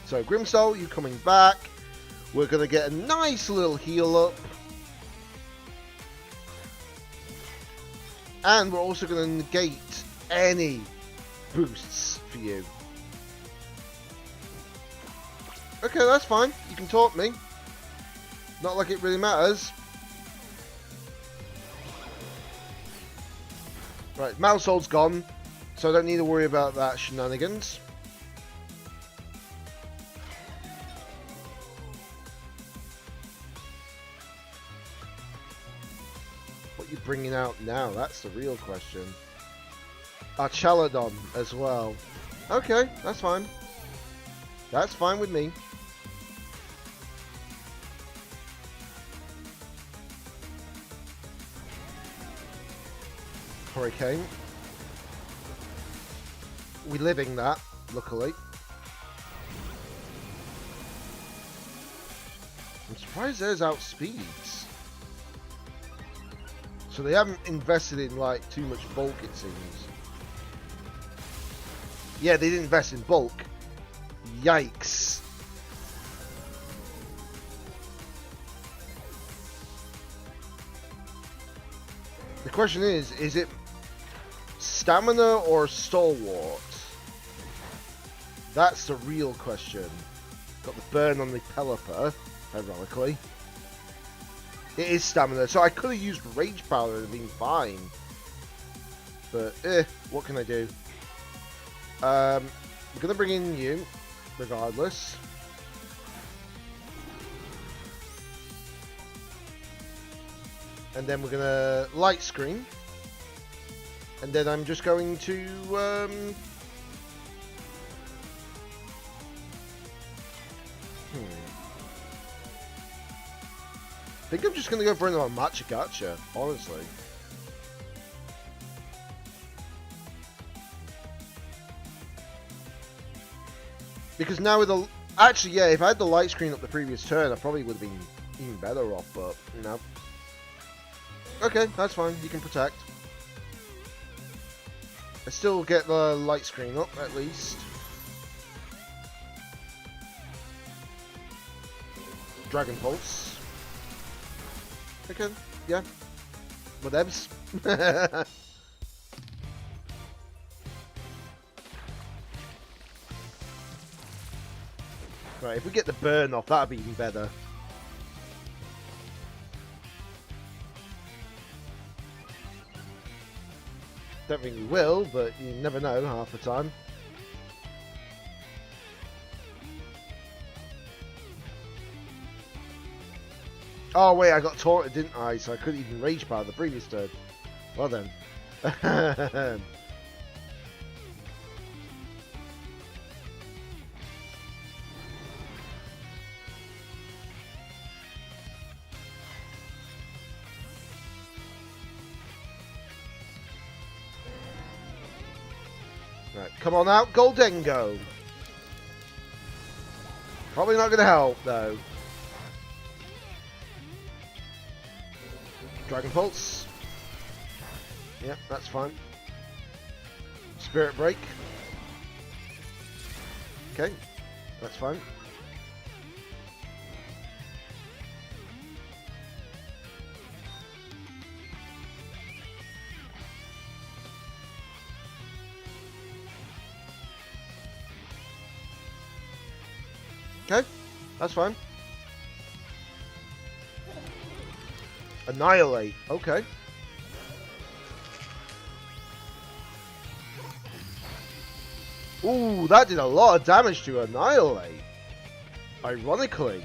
So Grimsoul, you coming back. We're going to get a nice little heal up. And we're also going to negate any boosts for you. Okay, that's fine. You can taunt me. Not like it really matters. Right, Mousehold's gone, so I don't need to worry about that shenanigans. What are you bringing out now? That's the real question. Archaladon as well. Okay, that's fine. That's fine with me. Hurricane. We're living that, luckily. I'm surprised theirs outspeeds. So they haven't invested in like too much bulk, it seems. Yeah, they didn't invest in bulk. Yikes. The question is it stamina or stalwart? That's the real question. Got the burn on the Pelipper, ironically. It is stamina, so I could have used Rage Powder and been fine. But, what can I do? We're going to bring in you, regardless. And then we're going to light screen. And then I'm just going to... I think I'm just going to go for another Machagacha, honestly. Because now with the... Actually, yeah, if I had the light screen up the previous turn, I probably would have been even better off, but, you know. Okay, that's fine. You can protect. I still get the light screen up, at least. Dragon Pulse. Okay, yeah. Whatevs. Right, if we get the burn off, that'd be even better. Don't think we will, but you never know half the time. Oh wait, I got taunted, didn't I? So I couldn't even Rage Power the previous turn. Well then. Right, come on out, Goldengo. Probably not going to help though. Dragon Pulse. Yeah, that's fine. Spirit Break. Okay, that's fine. Okay, that's fine. Annihilate. Okay. Ooh, that did a lot of damage to Annihilate. Ironically.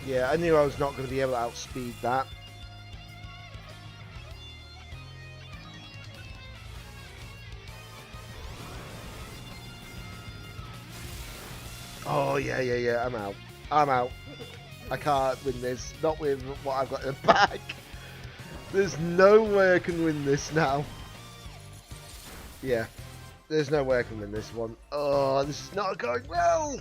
Yeah, I knew I was not going to be able to outspeed that. Oh, yeah, I'm out. I'm out. I can't win this. Not with what I've got in the back. There's no way I can win this now. Yeah. There's no way I can win this one. Oh, this is not going well.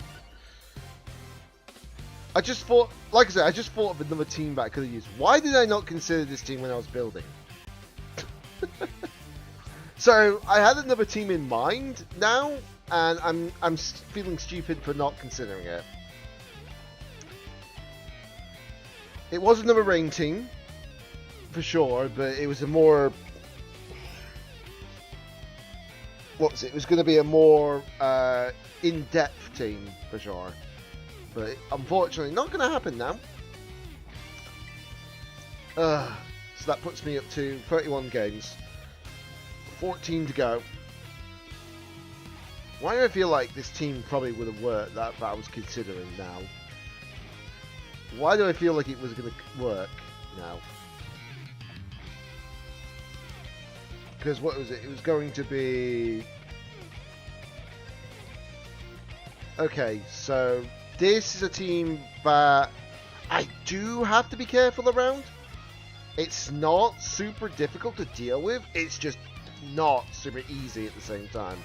I just thought, like I said, I just thought of another team that I could have used. Why did I not consider this team when I was building? So I had another team in mind now, and I'm feeling stupid for not considering it. It was another rain team, for sure, but it was a more... What was it? It was going to be a more in-depth team, for sure. But unfortunately, not going to happen now. So that puts me up to 31 games. 14 to go. Why do I feel like this team probably would have worked that I was considering now? Why do I feel like it was going to work now? Because what was it? It was going to be... Okay, so this is a team that I do have to be careful around. It's not super difficult to deal with. It's just not super easy at the same time.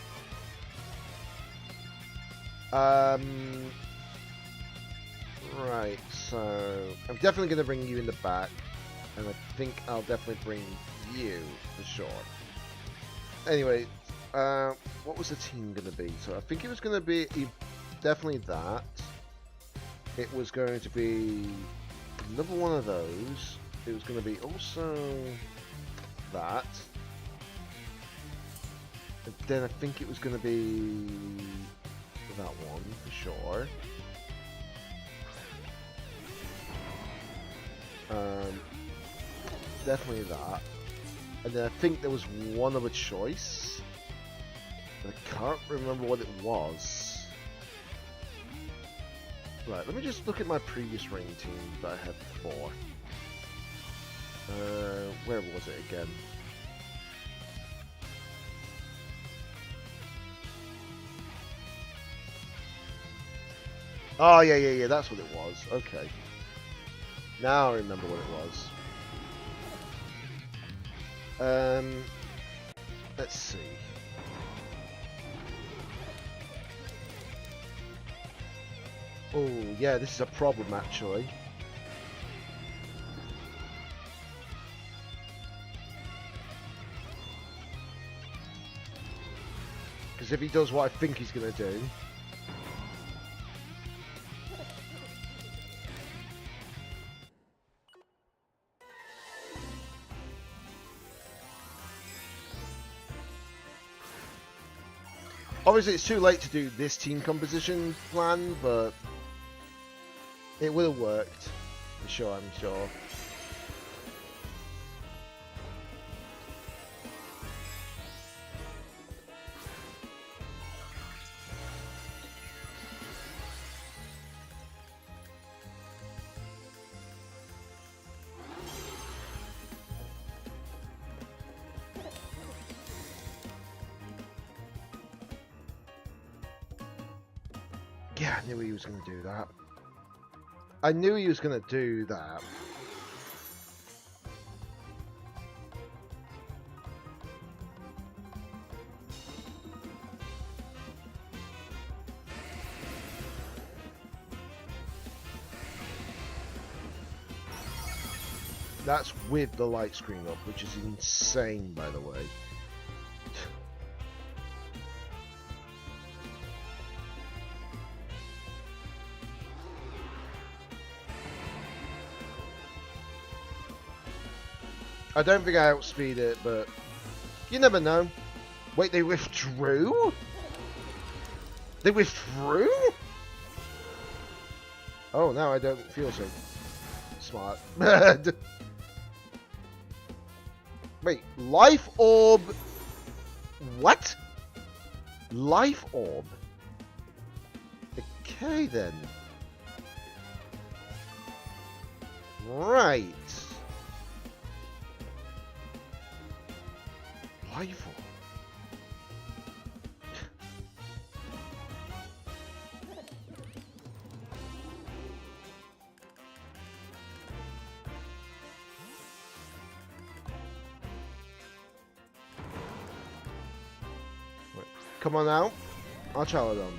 Right, so I'm definitely going to bring you in the back, and I think I'll definitely bring you for sure. Anyway, what was the team going to be? So I think it was going to be definitely that. It was going to be another one of those. It was going to be also that. And then I think it was going to be that one for sure. Definitely that. And then I think there was one other choice. I can't remember what it was. Right, let me just look at my previous rain team that I had before. Where was it again? Oh, yeah, that's what it was. Okay. Now I remember what it was. Let's see. Oh, yeah, this is a problem, actually. Because if he does what I think he's going to do... Obviously, it's too late to do this team composition plan, but it will have worked. For sure, I'm sure. Yeah, I knew he was going to do that. I knew he was going to do that. That's with the light screen up, which is insane, by the way. I don't think I outspeed it, but you never know. Wait, they withdrew? They withdrew? Oh, now I don't feel so smart. Wait, life orb? What? Life orb? Okay then. Right. Life orb. come on out. Archaludon.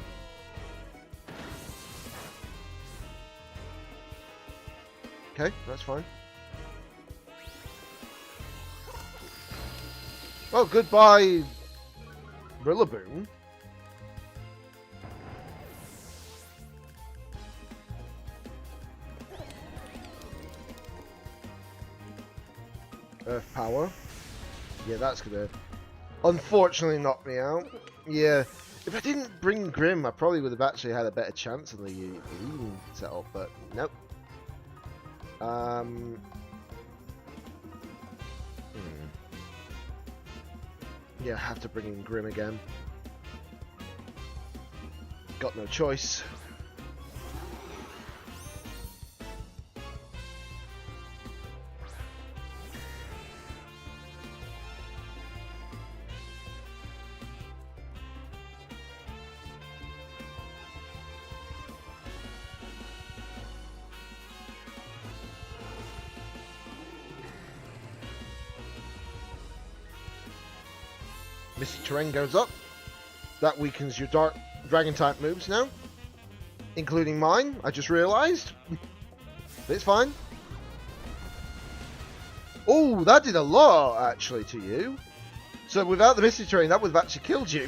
Okay, that's fine. Well, goodbye, Rillaboom. Earth Power. Yeah, that's gonna unfortunately knock me out. Yeah, if I didn't bring Grim, I probably would have actually had a better chance on the Eating setup, but nope. Yeah, I have to bring in Grim again. Got no choice. Misty Terrain goes up. That weakens your Dark Dragon type moves now. Including mine, I just realised. It's fine. Oh, that did a lot, actually, to you. So without the Misty Terrain, that would have actually killed you.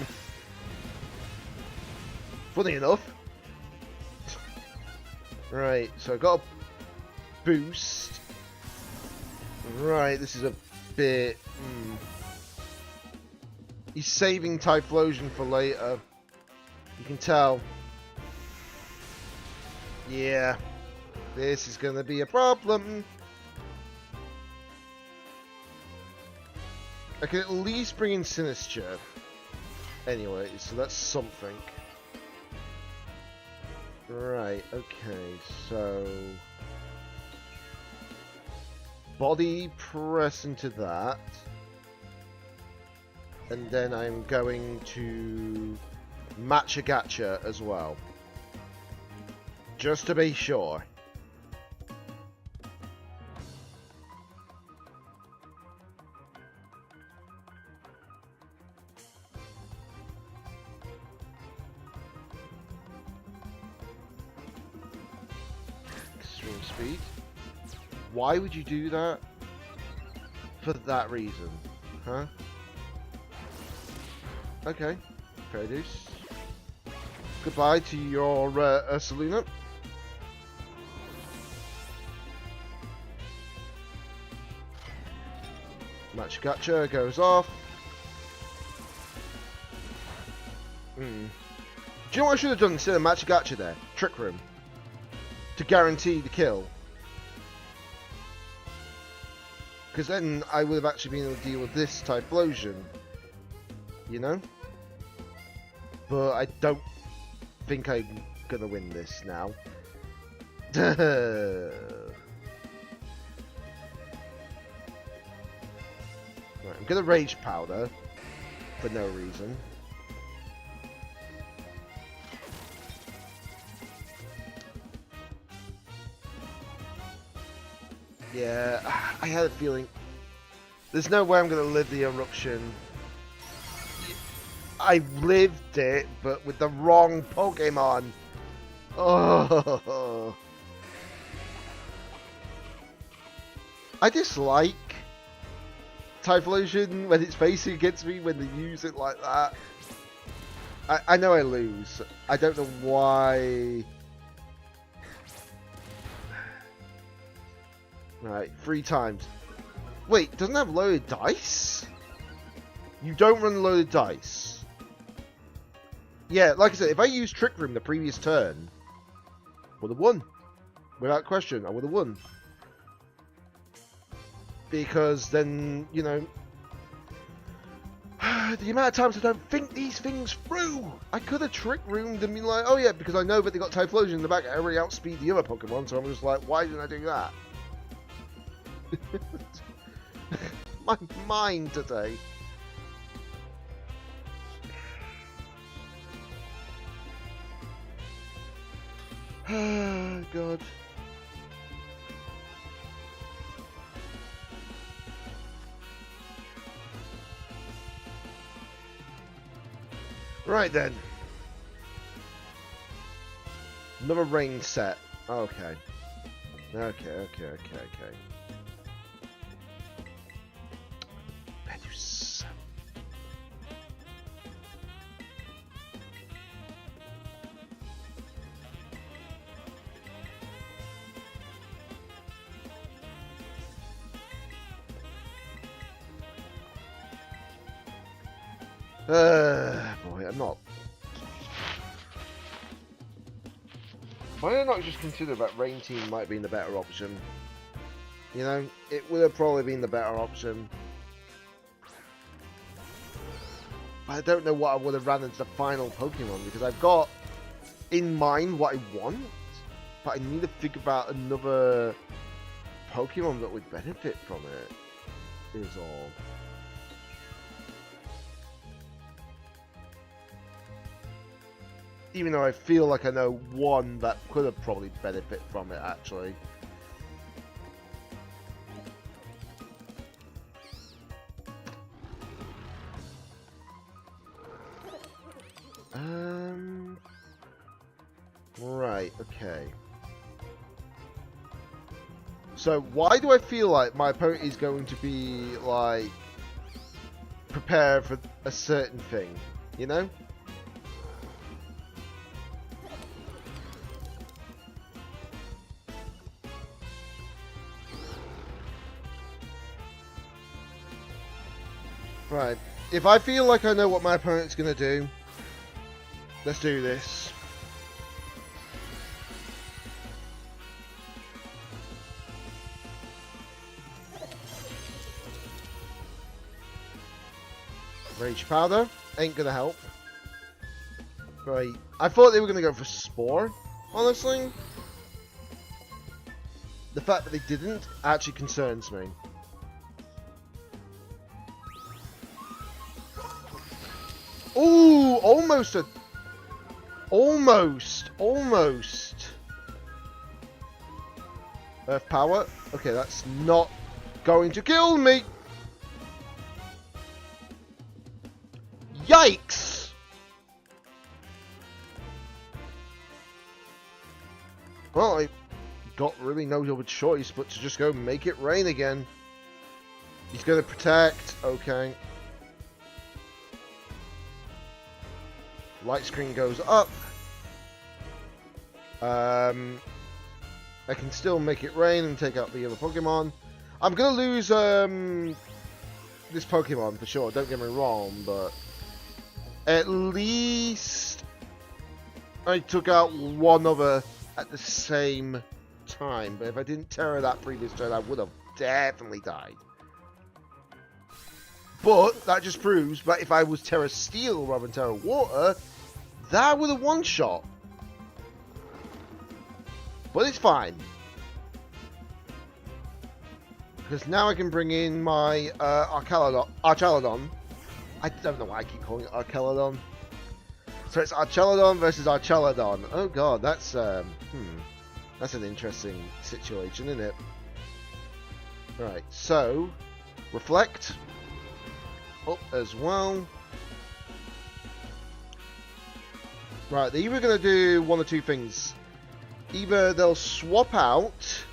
Funny enough. Right, so I got a boost. Right, this is a bit... He's saving Typhlosion for later. You can tell. Yeah. This is going to be a problem. I can at least bring in Sinisture. Anyway, so that's something. Right, okay, so... Body press into that. And then I'm going to match a gacha as well. Just to be sure. Extreme speed. Why would you do that? For that reason. Huh? Okay, fair dues. Goodbye to your Ursaluna. Match Gacha goes off. Do you know what I should have done instead of Match Gacha there? Trick Room. To guarantee the kill. Because then I would have actually been able to deal with this Typhlosion. You know? But I don't think I'm gonna win this now. Right, I'm gonna Rage Powder for no reason. Yeah, I had a feeling. There's no way I'm gonna live the eruption. I lived it, but with the wrong Pokemon. Oh. I dislike Typhlosion when it's facing against me when they use it like that. I know I lose. I don't know why. Right, 3 times. Wait, doesn't it have loaded dice? You don't run loaded dice. Yeah, like I said, if I used Trick Room the previous turn, I would have won. Without question, I would have won. Because then, you know, the amount of times I don't think these things through. I could have Trick Roomed and been like, oh yeah, because I know that they got Typhlosion in the back, I already outspeed the other Pokemon, so I'm just like, why didn't I do that? My mind today. God. Right then. Another rain set. Okay. Okay. Medus. Boy, I'm not. Why did I not just consider that Rain Team might have been the better option? You know, it would have probably been the better option. But I don't know what I would have ran into the final Pokemon because I've got in mind what I want, but I need to figure out another Pokemon that would benefit from it, is all. Even though I feel like I know one that could have probably benefit from it, actually. Right, okay. So, why do I feel like my opponent is going to be, like, prepared for a certain thing, you know? Right. If I feel like I know what my opponent's going to do, let's do this. Rage Powder ain't going to help. Right. I thought they were going to go for Spore, honestly. The fact that they didn't actually concerns me. Ooh, almost. Earth Power. Okay, that's not going to kill me. Yikes! Well, I got really no other choice but to just go make it rain again. He's going to protect. Okay. Light screen goes up. I can still make it rain and take out the other Pokemon. I'm going to lose this Pokemon for sure, don't get me wrong, but at least I took out one other at the same time. But if I didn't Terra that previous turn, I would have definitely died. But that just proves that if I was Terra Steel rather than Terra Water, that would have one-shot. But it's fine. Because now I can bring in my Archaludon. I don't know why I keep calling it Archaludon. So it's Archaludon versus Archaludon. Oh god, that's an interesting situation, isn't it? Right, so Reflect up as well. Right, they're either going to do one or two things. Either they'll swap out,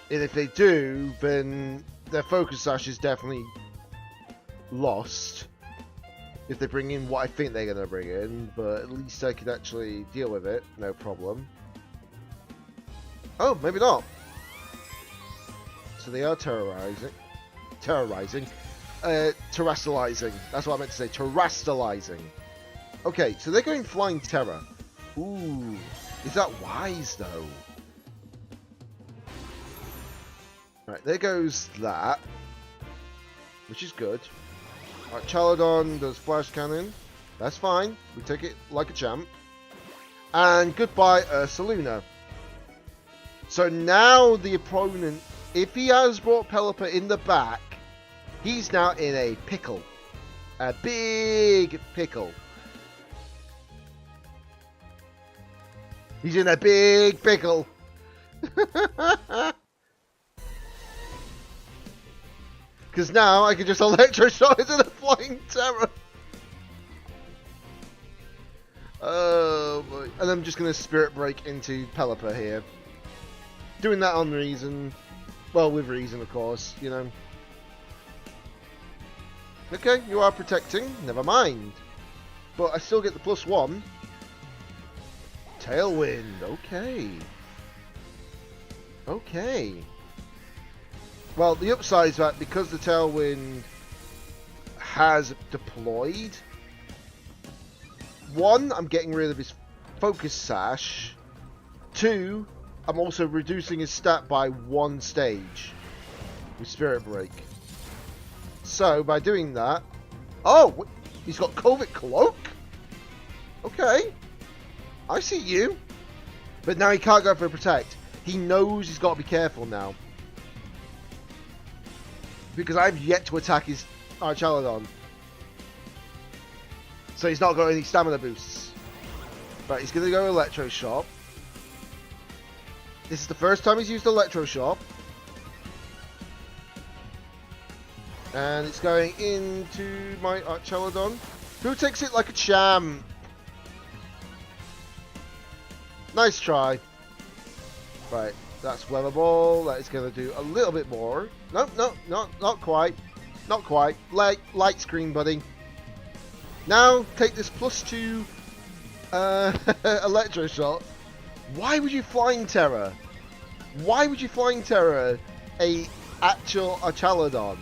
and if they do, then their Focus Sash is definitely lost. If they bring in what I think they're going to bring in, but at least I can actually deal with it, no problem. Oh, maybe not. So they are terrorizing. Terrestrializing. That's what I meant to say. Terrestrializing. Okay, so they're going Flying Terror. Ooh. Is that wise, though? Right, there goes that. Which is good. Right, Chaladon does Flash Cannon. That's fine. We take it like a champ. And goodbye, Ursaluna. So now the opponent, if he has brought Pelipper in the back, he's now in a pickle. A big pickle. He's in a big pickle. Because Because now I can just electroshock into the flying terror. Oh boy. And I'm just going to Spirit Break into Pelipper here. Doing that on reason. Well, with reason, of course, you know. Okay, you are protecting. Never mind. But I still get the +1. Tailwind. Okay. Okay. Well, the upside is that because the Tailwind has deployed, 1, I'm getting rid of his Focus Sash. 2, I'm also reducing his stat by 1 stage with Spirit Break. So, by doing that... Oh! He's got Covert Cloak? Okay. I see you. But now he can't go for Protect. He knows he's got to be careful now. Because I've yet to attack his Archaludon. So he's not got any stamina boosts. Right, he's going to go Electroshock. This is the first time he's used Electroshock. And it's going into my Archaludon, who takes it like a champ. Nice try. Right, that's Weather Ball. That is going to do a little bit more. Nope, not quite. Not quite. Light screen, buddy. Now, take this +2 Electroshock. Why would you Flying Terror? Why would you Flying Terror a actual Archaludon?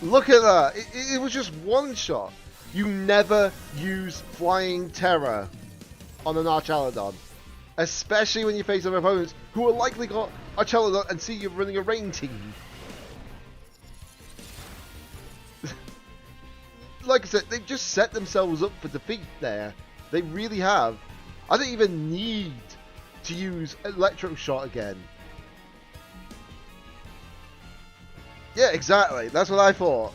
Look at that. It was just one shot. You never use Flying Terror on an Archaludon. Especially when you face other opponents who are likely got Archaludon and see you running a rain team. Like I said, they've just set themselves up for defeat there. They really have. I don't even need to use Electroshot again. Yeah, exactly. That's what I thought.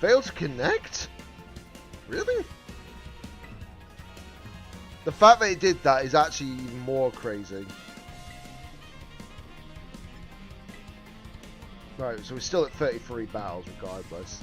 Failed to connect? Really? The fact that it did that is actually even more crazy. Right, so we're still at 33 battles regardless.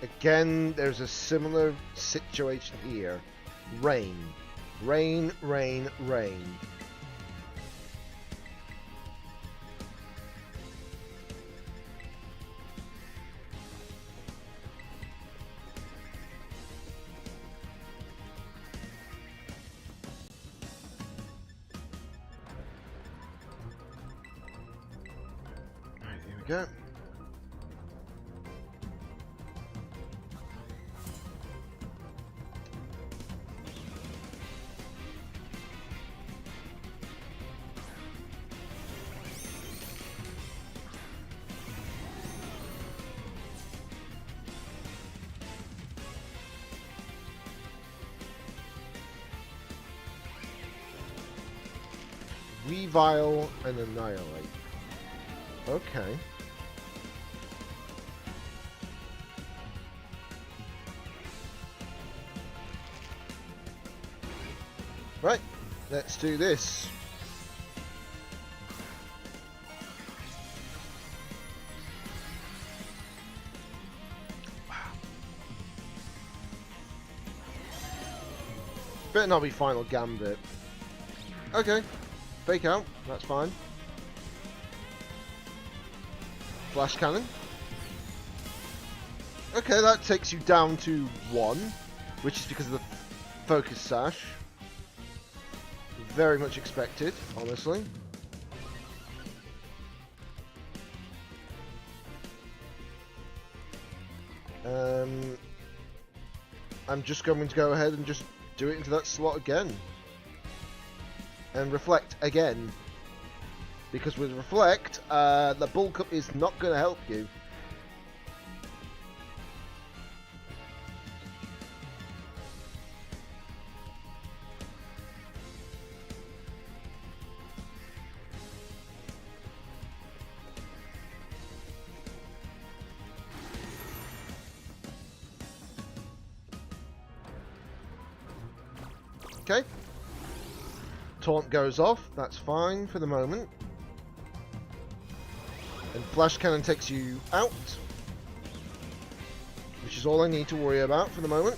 Again, there's a similar situation here. Rain. Rain, rain, rain. Alright, here we go. Revile and Annihilate. Okay. Right, let's do this. Better not be Final Gambit. Okay, fake out, that's fine. Flash Cannon. Okay, that takes you down to 1, which is because of the Focus Sash. Very much expected, honestly. I'm just going to go ahead and just do it into that slot again. And Reflect again. Because with Reflect, the bulk up is not going to help you. Okay. Taunt goes off, that's fine for the moment. And Flash Cannon takes you out, which is all I need to worry about for the moment.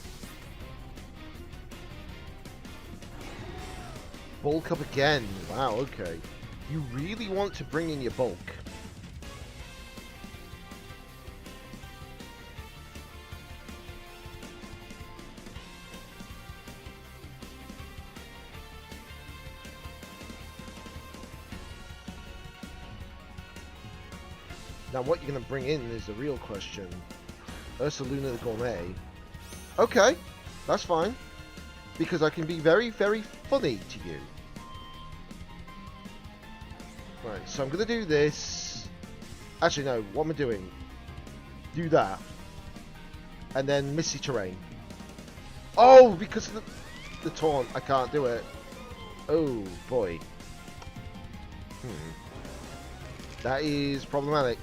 Bulk up again. Wow, okay. You really want to bring in your bulk. Now what you're going to bring in is the real question. Ursaluna the Gourmet. Okay, that's fine. Because I can be very, very funny to you. Right, so I'm going to do this. Actually, no, what am I doing? Do that. And then Misty Terrain. Oh, because of the taunt, I can't do it. Oh, boy. That is problematic.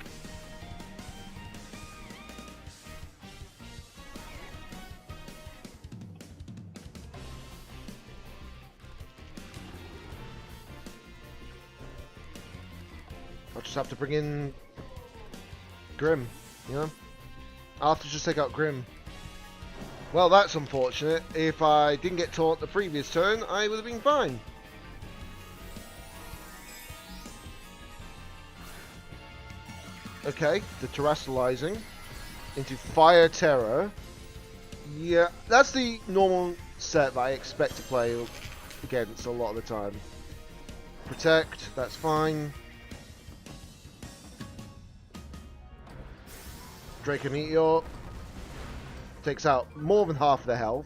I'll just have to bring in Grim, you know? I'll have to just take out Grim. Well, that's unfortunate. If I didn't get taunt the previous turn, I would have been fine. Okay, the Terrestrializing into Fire Terror. Yeah, that's the normal set that I expect to play against a lot of the time. Protect, that's fine. Draco Meteor takes out more than half of their health.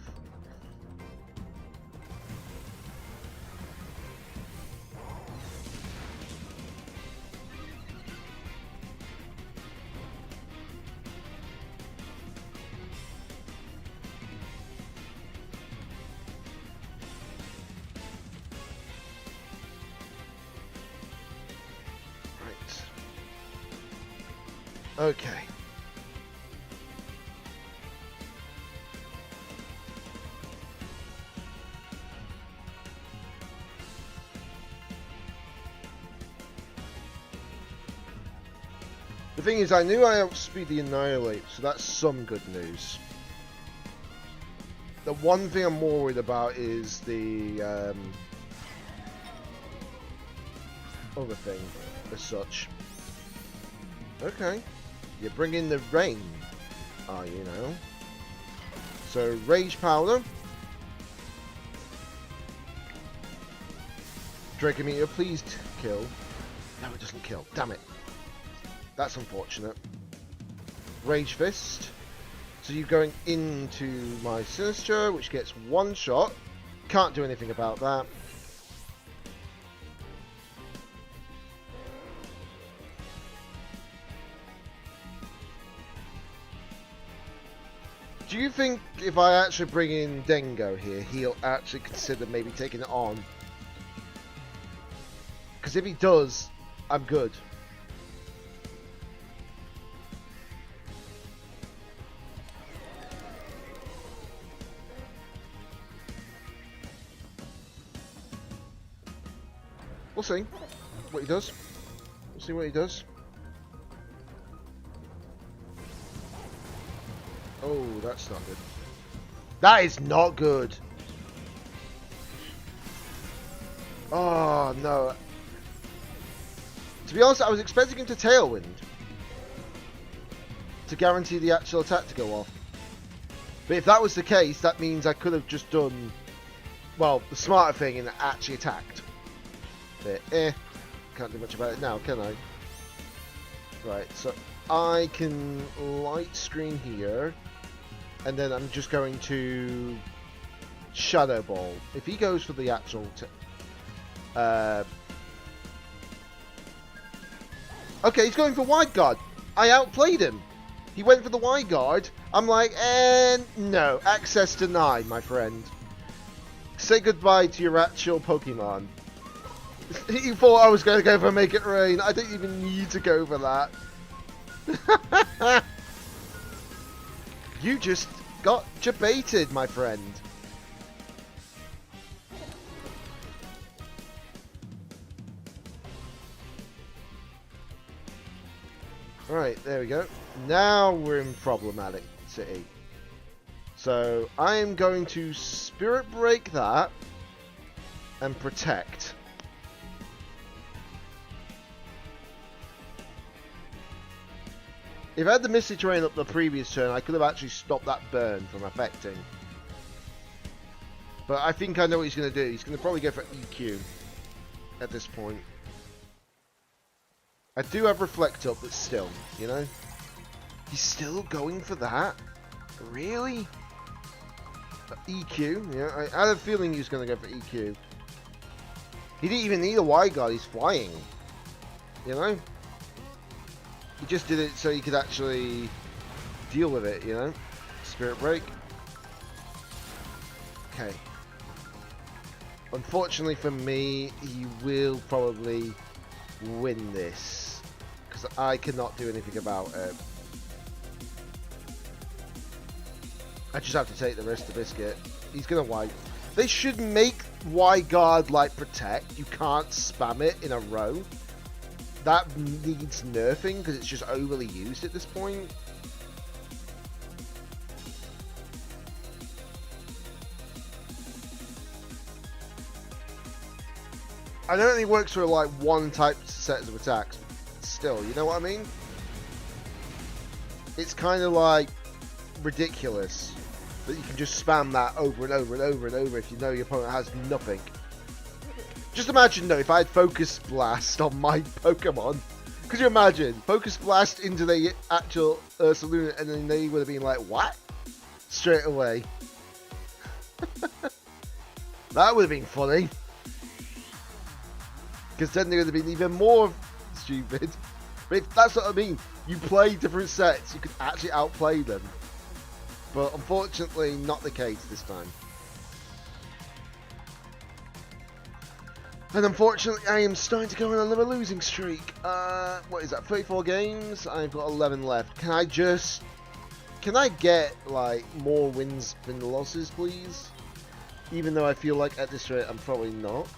Right. Okay. The thing is, I knew I outspeed the Annihilate, so that's some good news. The one thing I'm more worried about is the other thing, as such. Okay, you bring in the rain, are you now? So Rage Powder, Draco Meteor, please kill. No, it doesn't kill. Damn it. That's unfortunate. Rage Fist. So you're going into my Sinister, which gets one shot. Can't do anything about that. Do you think if I actually bring in Dengo here, he'll actually consider maybe taking it on? Because if he does, I'm good. see what he does. We'll see what he does. Oh, that's not good. That is not good. Oh, no. To be honest, I was expecting him to Tailwind. To guarantee the actual attack to go off. But if that was the case, that means I could have just done, well, the smarter thing and actually attacked. But, can't do much about it now, can I? Right, so I can light screen here. And then I'm just going to Shadow Ball. If he goes for the actual... okay, he's going for Wide Guard. I outplayed him. He went for the Wide Guard. I'm like, no. Access denied, my friend. Say goodbye to your actual Pokemon. He thought I was going to go for Make It Rain. I didn't even need to go for that. You just got jebaited, my friend. Right, there we go. Now we're in problematic city. So I am going to Spirit Break that and Protect. If I had the Misty Terrain up the previous turn, I could have actually stopped that burn from affecting. But I think I know what he's going to do. He's going to probably go for EQ at this point. I do have Reflect up, but still, you know? He's still going for that? Really? EQ? Yeah, I had a feeling he was going to go for EQ. He didn't even need a Wide Guard, he's flying. You know? He just did it so he could actually deal with it, you know? Spirit Break. Okay. Unfortunately for me, he will probably win this. Because I cannot do anything about it. I just have to take the risk to Biscuit. He's going to Wide. They should make Wide Guard like Protect. You can't spam it in a row. That needs nerfing because it's just overly used at this point. I know it only works for like one type set of attacks. Still, you know what I mean? It's kind of like ridiculous that you can just spam that over and over and over and over if you know your opponent has nothing. Just imagine though, if I had Focus Blast on my Pokemon. Could you imagine? Focus Blast into the actual Ursaluna and then they would have been like, what? Straight away. That would have been funny. Because then they would have been even more stupid. But if that's what I mean. You play different sets, you could actually outplay them. But unfortunately, not the case this time. And unfortunately, I am starting to go on another losing streak. What is that, 34 games? I've got 11 left. Can I get, like, more wins than losses, please? Even though I feel like at this rate, I'm probably not.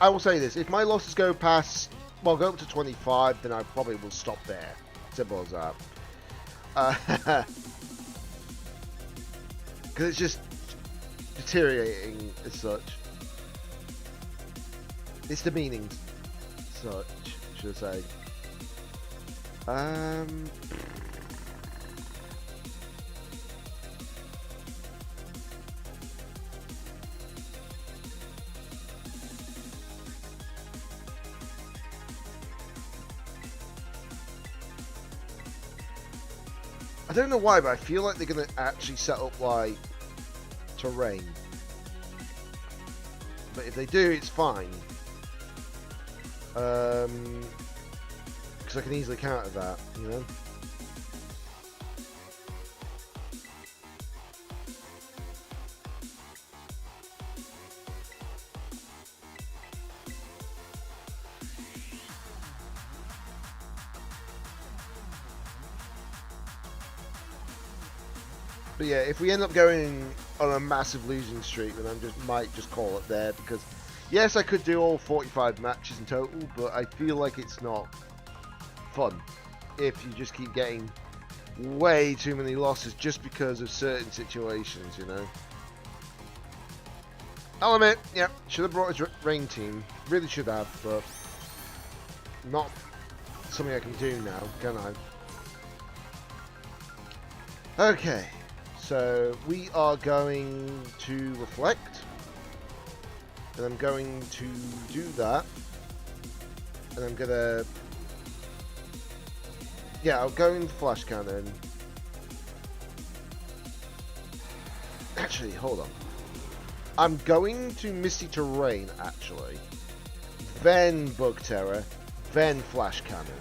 I will say this, if my losses go past, well, go up to 25, then I probably will stop there. Simple as that. Because it's just deteriorating as such. It's demeaning, such, should I say. I don't know why, but I feel like they're going to actually set up, like, terrain. But if they do, it's fine. Because I can easily counter that, you know? But yeah, if we end up going on a massive losing streak, then I might just call it there, because yes, I could do all 45 matches in total, but I feel like it's not fun if you just keep getting way too many losses just because of certain situations, you know. I'll admit, yeah, should have brought his rain team. Really should have, but not something I can do now, can I? Okay, so we are going to reflect, and I'm going to do that, and I'm gonna, yeah, I'll go into flash cannon. Actually, hold on. I'm going to Misty Terrain, actually. Then Bug Terror, then Flash Cannon.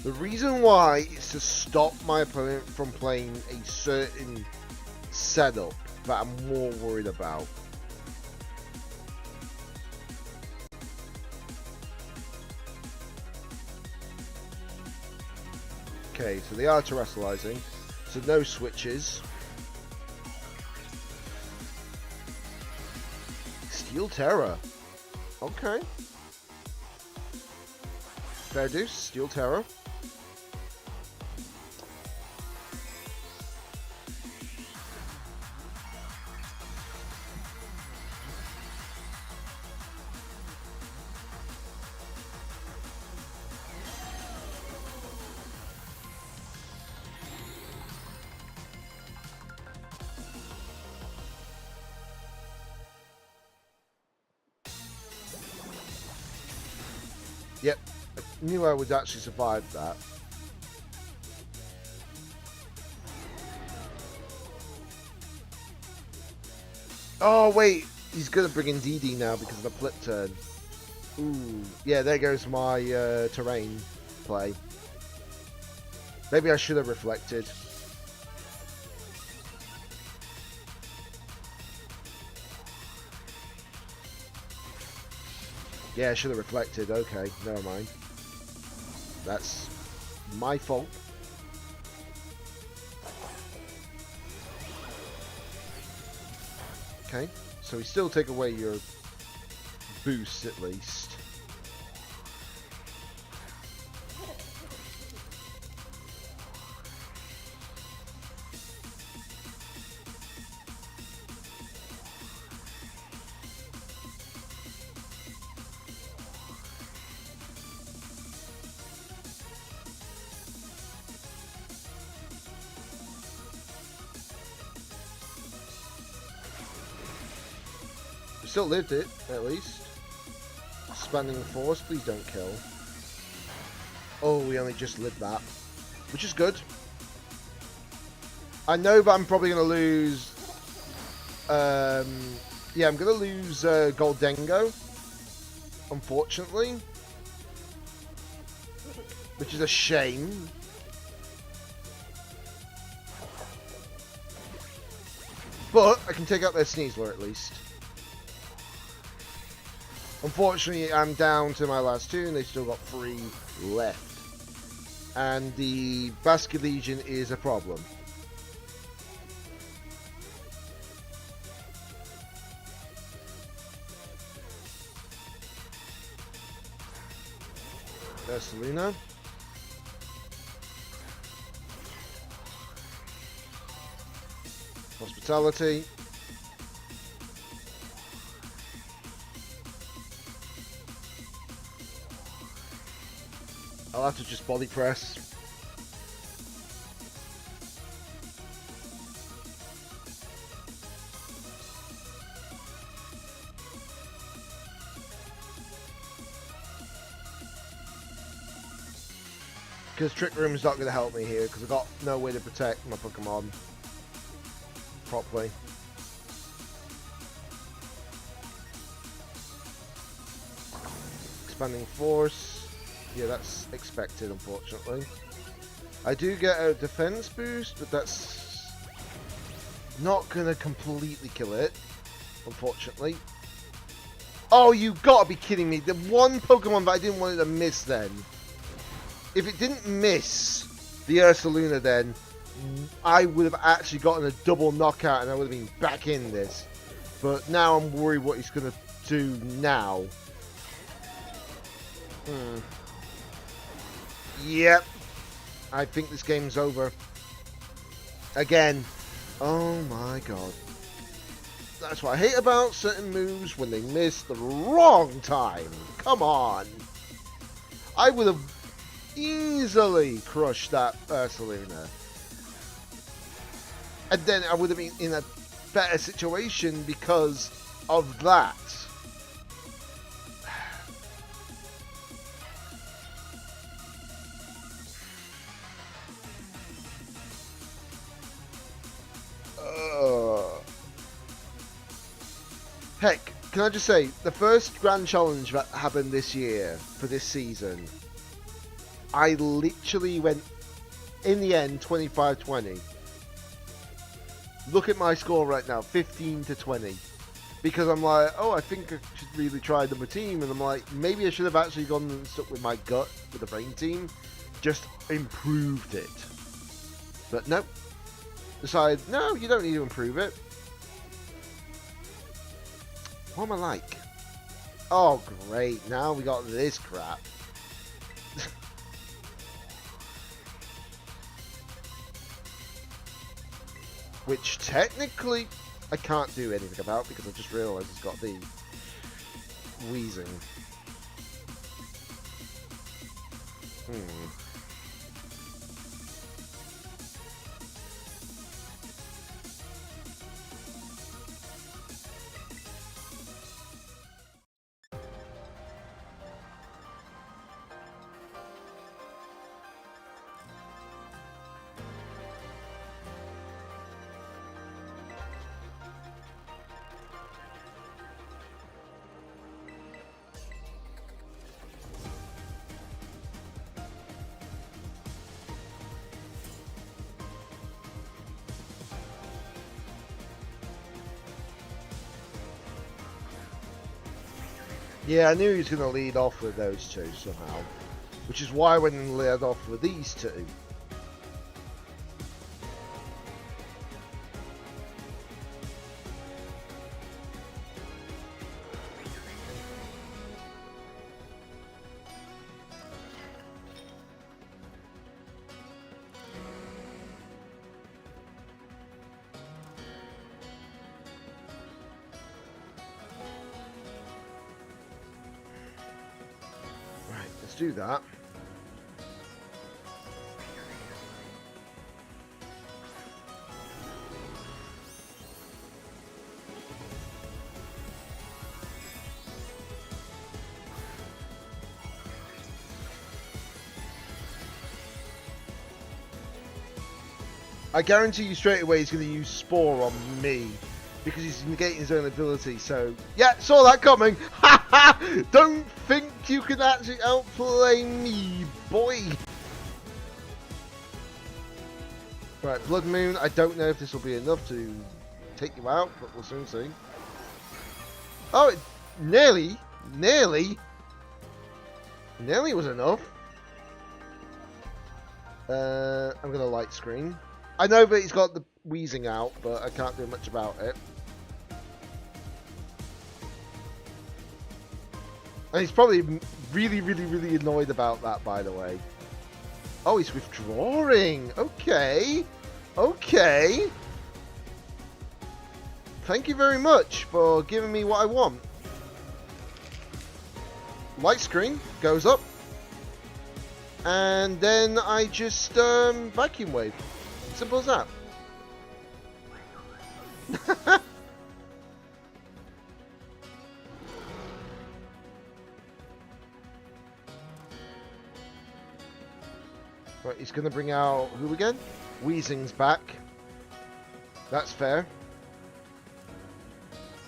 The reason why is to stop my opponent from playing a certain setup that I'm more worried about. Okay, so they are terrestrializing, so no switches. Steel Terror. Okay. Fair deuce, Steel Terror. Yep, I knew I would actually survive that. Oh wait, he's gonna bring in DD now because of the flip turn. Ooh, yeah, there goes my terrain play. Maybe I should have reflected. Yeah, I should have reflected. Okay, never mind. That's my fault. Okay, so we still take away your boost at least. Still lived it, at least. Expanding force, please don't kill. Oh, we only just lived that. Which is good. I know, but I'm probably going to lose... yeah, I'm going to lose Goldengo. Unfortunately. Which is a shame. But I can take out their Sneasler at least. Unfortunately, I'm down to my last two, and they've still got 3 left. And the Basket Legion is a problem. There's Selena. Hospitality. I'll have to just body press. Because Trick Room is not going to help me here because I've got no way to protect my Pokemon properly. Expanding Force. Yeah, that's expected, unfortunately. I do get a defense boost, but that's not going to completely kill it, unfortunately. Oh, you gotta be kidding me. The one Pokemon that I didn't want it to miss then. If it didn't miss the Ursaluna then, I would have actually gotten a double knockout and I would have been back in this. But now I'm worried what he's going to do now. Yep. I think this game's over. Again. Oh my god. That's what I hate about certain moves, when they miss the wrong time. Come on. I would have easily crushed that Ursaluna. And then I would have been in a better situation because of that. Heck, can I just say, the first Grand Challenge that happened this year, for this season, I literally went, in the end, 25-20. Look at my score right now, 15-20. Because I'm like, oh, I think I should really try number team. And I'm like, maybe I should have actually gone and stuck with my gut, with the brain team. Just improved it. But no. Decided, no, you don't need to improve it. What am I like? Oh, great. Now we got this crap. Which technically I can't do anything about because I just realised it's got the wheezing. Yeah, I knew he was going to lead off with those two somehow. Which is why I went and led off with these two. Let's do that. I guarantee you straight away he's going to use Spore on me. Because he's negating his own ability, so... Yeah, saw that coming! Ha ha! Don't think you can actually outplay me, boy! Right, Blood Moon, I don't know if this will be enough to take you out, but we'll soon see. Oh, it nearly was enough. I'm going to light screen. I know that he's got the wheezing out, but I can't do much about it. And he's probably really annoyed about that, by the way. Oh, he's withdrawing. Okay. Okay. Thank you very much for giving me what I want. Light screen goes up. And then I just vacuum wave. Simple as that. Right, he's going to bring out who again? Wheezing's back. That's fair.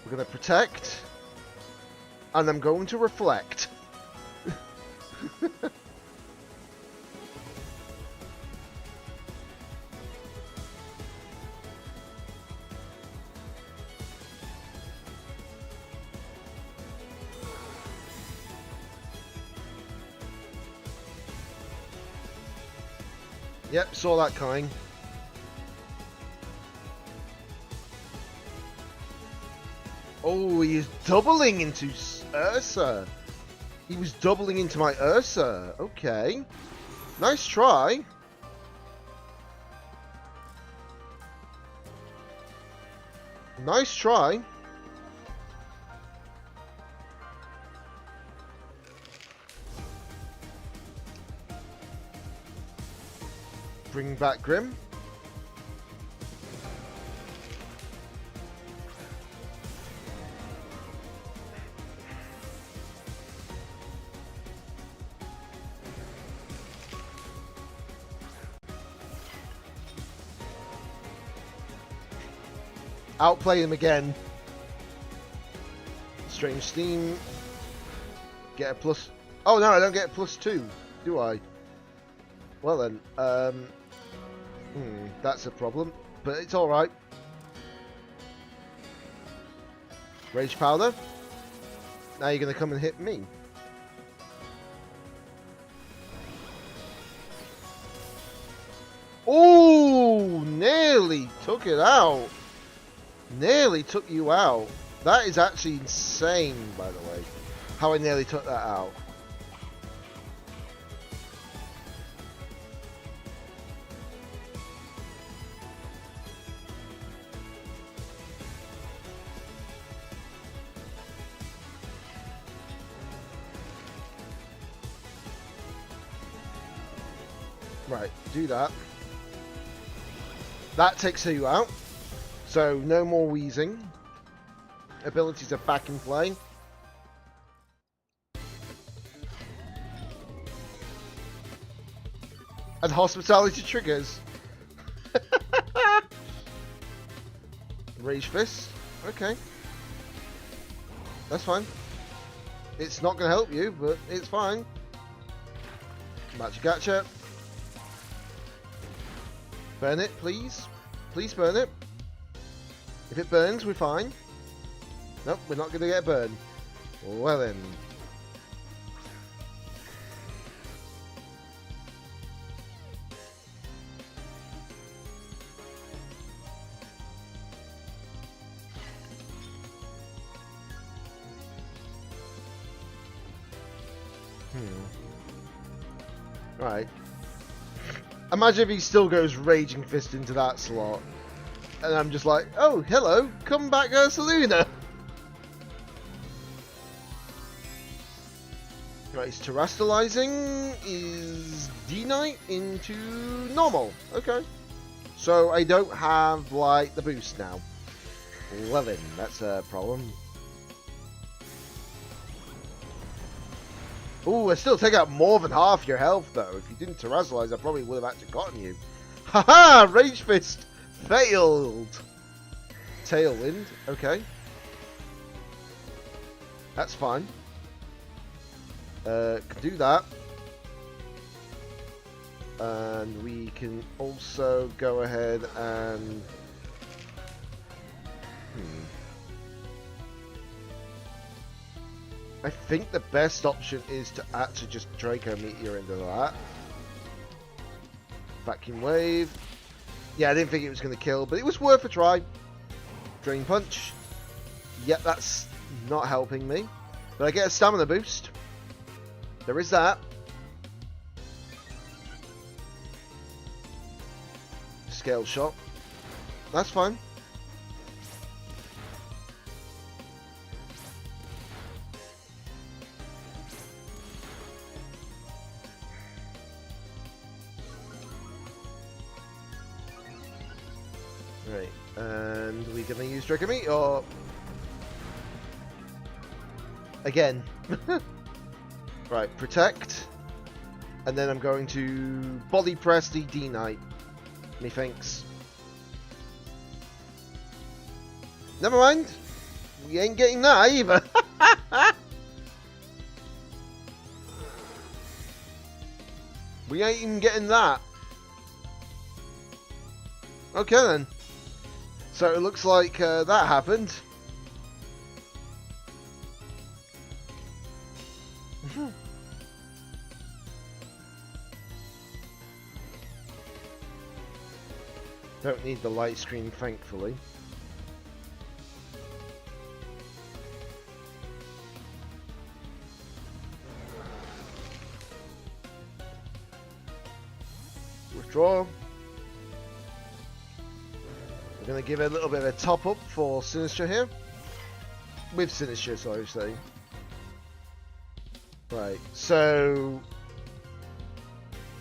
We're going to protect. And I'm going to reflect. Yep, saw that coming. Oh, he is doubling into Ursa. He was doubling into my Ursa. Okay. Nice try. Nice try. Bring back Grim. Outplay him again. Strange Steam. Get a plus. Oh no, I don't get a +2, do I? Well then, that's a problem, but it's alright. Rage Powder. Now you're going to come and hit me. Oh, nearly took it out. Nearly took you out. That is actually insane, by the way, how I nearly took that out. Right, do that. That takes you out. So, no more wheezing. Abilities are back in play. And hospitality triggers. Rage Fist. Okay. That's fine. It's not going to help you, but it's fine. Matcha Gotcha. Burn it, please. Please burn it. If it burns, we're fine. Nope, we're not going to get burned. Well then. Right. Imagine if he still goes Raging Fist into that slot. And I'm just like, oh, hello, come back, Ursaluna. Right, he's terrestrializing is D-Knight into normal. Okay. So I don't have, like, the boost now. 11, that's a problem. Ooh, I still take out more than half your health, though. If you didn't terrestrialize, I probably would have actually gotten you. Haha! Rage Fist! Failed! Tailwind, okay. That's fine. Can do that. And we can also go ahead and... I think the best option is to actually just Draco Meteor into that. Vacuum Wave. Yeah, I didn't think it was going to kill, but it was worth a try. Drain Punch. Yep, that's not helping me. But I get a stamina boost. There is that. Scale Shot. That's fine. Right, and we're gonna use Draco Meat or again. Right, protect, and then I'm going to body press the D-Knight. Methinks. Never mind, we ain't getting that either. We ain't even getting that. Okay then. So it looks like that happened. Don't need the light screen, thankfully. withdraw. We're going to give it a little bit of a top up for Sinister here. With Sinister, sorry to say. Right, so...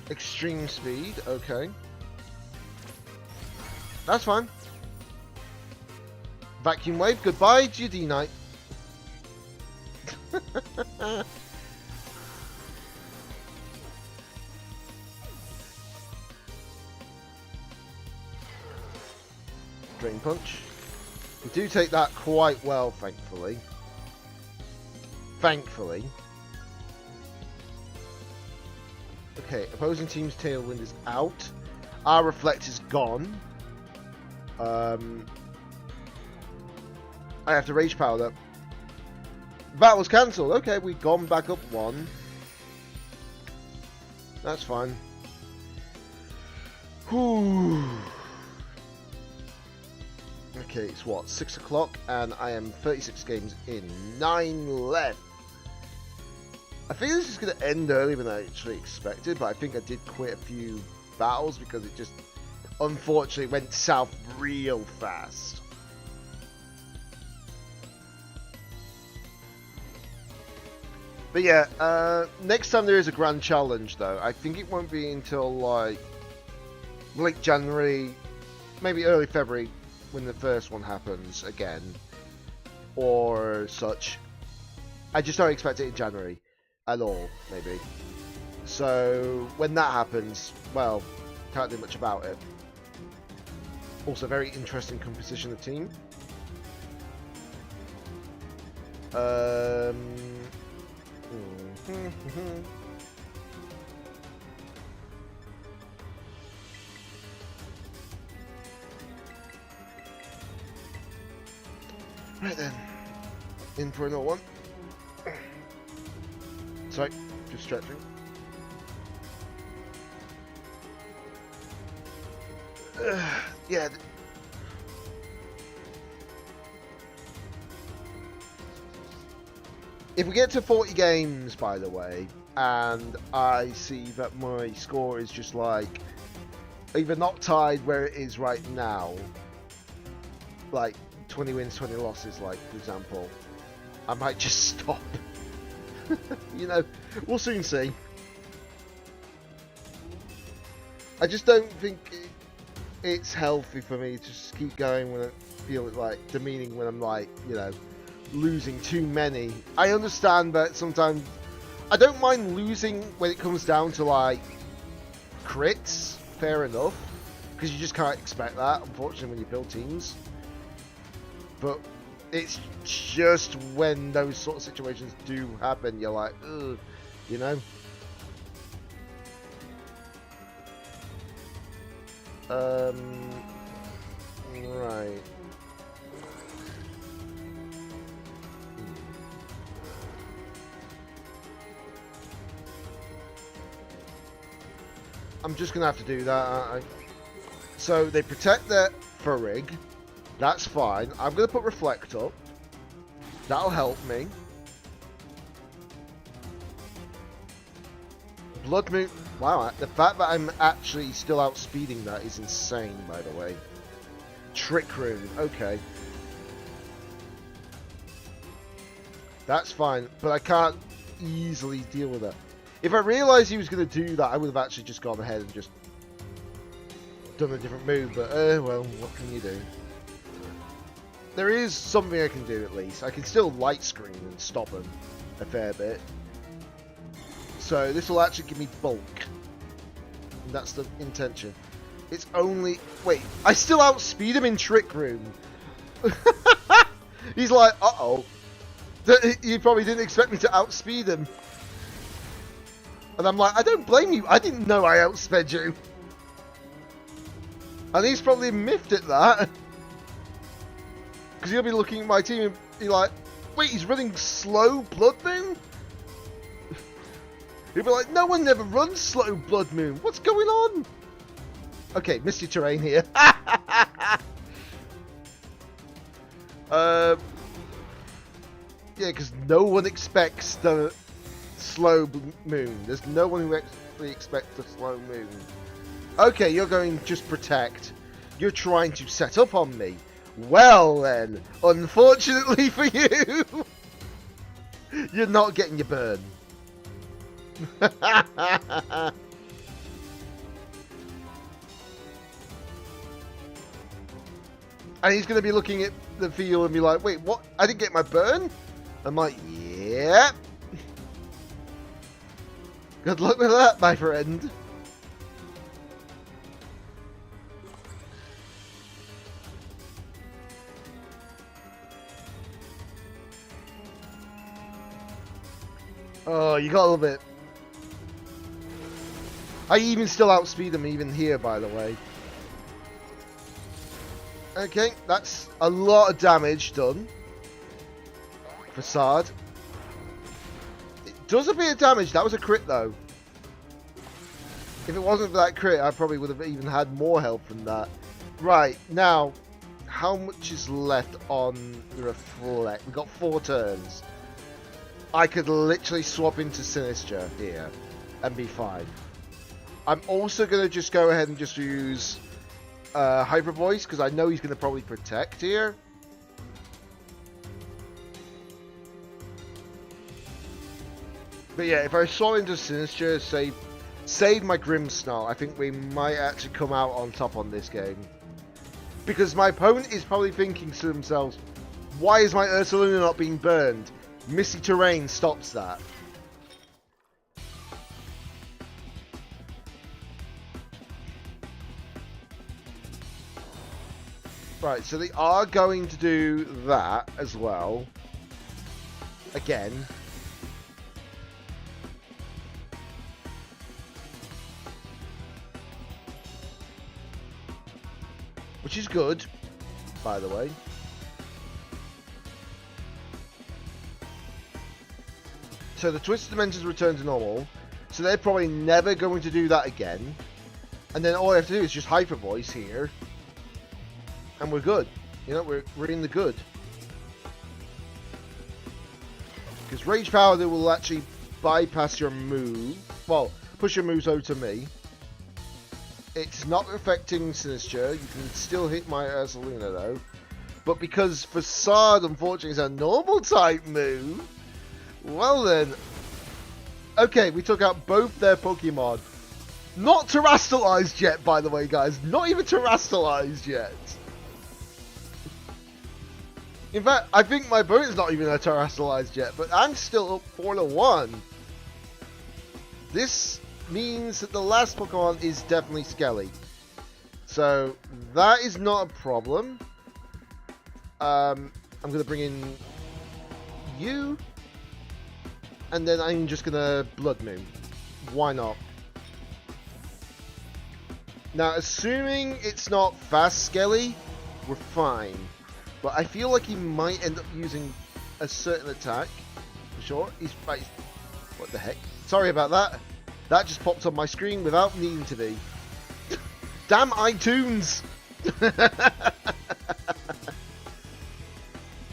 Extreme speed, okay. That's fine. Vacuum wave, goodbye to your D-Knight. Drain punch. We do take that quite well, thankfully. Thankfully. Okay, opposing team's Tailwind is out. Our Reflect is gone. I have to Rage Powder. Battle's cancelled. Okay, we've gone back up one. That's fine. Whew. Okay, it's what, 6 o'clock, and I am 36 games in, 9 left. I think this is going to end earlier than I actually expected, but I think I did quit a few battles because it just, unfortunately, went south real fast. But yeah, next time there is a grand challenge, though, I think it won't be until, like, late January, maybe early February, when the first one happens again, or such. I just don't expect it in January at all, maybe. So when that happens, well, can't do much about it. Also, very interesting composition of team. Right then, in for another one. Sorry, just stretching. Yeah. If we get to 40 games, by the way, and I see that my score is just like either not tied where it is right now, like 20 wins, 20 losses, like, for example, I might just stop. You know, we'll soon see. I just don't think it's healthy for me to just keep going when I feel it, like, demeaning when I'm, like, you know, losing too many. I understand that sometimes I don't mind losing when it comes down to, like, crits, fair enough, because you just can't expect that, unfortunately, when you build teams. But it's just when those sort of situations do happen, you're like, ugh, you know? Right. I'm just gonna have to do that, aren't I? So they protect their Furig. That's fine. I'm going to put Reflect up. That'll help me. Blood Moon. Wow, the fact that I'm actually still outspeeding that is insane, by the way. Trick Room. Okay. That's fine, but I can't easily deal with that. If I realised he was going to do that, I would have actually just gone ahead and just done a different move, but, well, what can you do? There is something I can do, at least. I can still light screen and stop him a fair bit. So this will actually give me bulk. And that's the intention. It's only... Wait, I still outspeed him in Trick Room. He's like, uh-oh. You probably didn't expect me to outspeed him. And I'm like, I don't blame you. I didn't know I outsped you. And he's probably miffed at that. Because he'll be looking at my team and be like, wait, he's running slow Blood Moon? He'll be like, no one never runs slow Blood Moon. What's going on? Okay, misty terrain here. Yeah, because no one expects the slow moon. There's no one who actually expects the slow moon. Okay, you're going just protect. You're trying to set up on me. Well then, unfortunately for you, you're not getting your burn. And he's going to be looking at the field and be like, wait, what? I didn't get my burn? I'm like, yeah. Good luck with that, my friend. Oh, you got a little bit. I even still outspeed him even here, by the way. Okay, that's a lot of damage done. Facade. It does a bit of damage. That was a crit, though. If it wasn't for that crit, I probably would have even had more help from that. Right, now, how much is left on the Reflect? We've got 4 turns. I could literally swap into Sinister here and be fine. I'm also going to just go ahead and just use Hyper Voice, because I know he's going to probably protect here. But yeah, if I swap into Sinister, save my Grimmsnarl, I think we might actually come out on top on this game. Because my opponent is probably thinking to themselves, why is my Ursaluna not being burned? Misty Terrain stops that. Right, so they are going to do that as well. Again. Which is good, by the way. So the Twisted Dimensions return to normal. So they're probably never going to do that again. And then all I have to do is just Hyper Voice here. And we're good. You know, we're in the good. Because Rage Powder will actually bypass your move. Well, push your moves over to me. It's not affecting Sinister. You can still hit my Ursaluna though. But because Facade, unfortunately, is a normal type move. Well then. Okay, we took out both their Pokemon. Not terastallized yet, by the way, guys. Not even terastallized yet. In fact, I think my opponent's not even terastallized yet, but I'm still up 4-1. This means that the last Pokemon is definitely Skelly. So, that is not a problem. I'm going to bring in you. And then I'm just going to Blood Moon. Why not? Now, assuming it's not fast Skelly, we're fine. But I feel like he might end up using a certain attack. For sure. He's... What the heck? Sorry about that. That just popped on my screen without needing to be. Damn iTunes!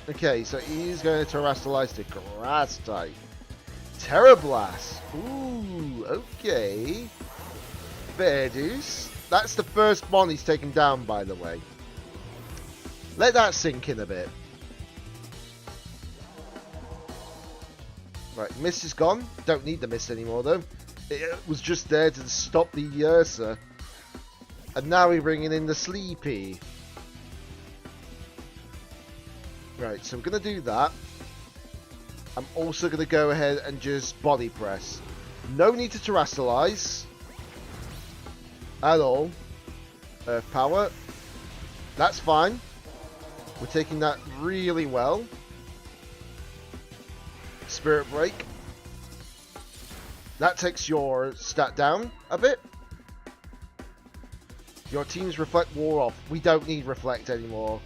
Okay, so he's going to terastallize to Grass type. Terra Blast. Ooh, okay. Fair dues. That's the first one he's taken down, by the way. Let that sink in a bit. Right, Mist is gone. Don't need the Mist anymore, though. It was just there to stop the Ursa. And now we're bringing in the Sleepy. Right, so I'm going to do that. I'm also going to go ahead and just Body Press. No need to Terastallize. At all. Earth Power. That's fine. We're taking that really well. Spirit Break. That takes your stat down a bit. Your team's Reflect wore off. We don't need Reflect anymore.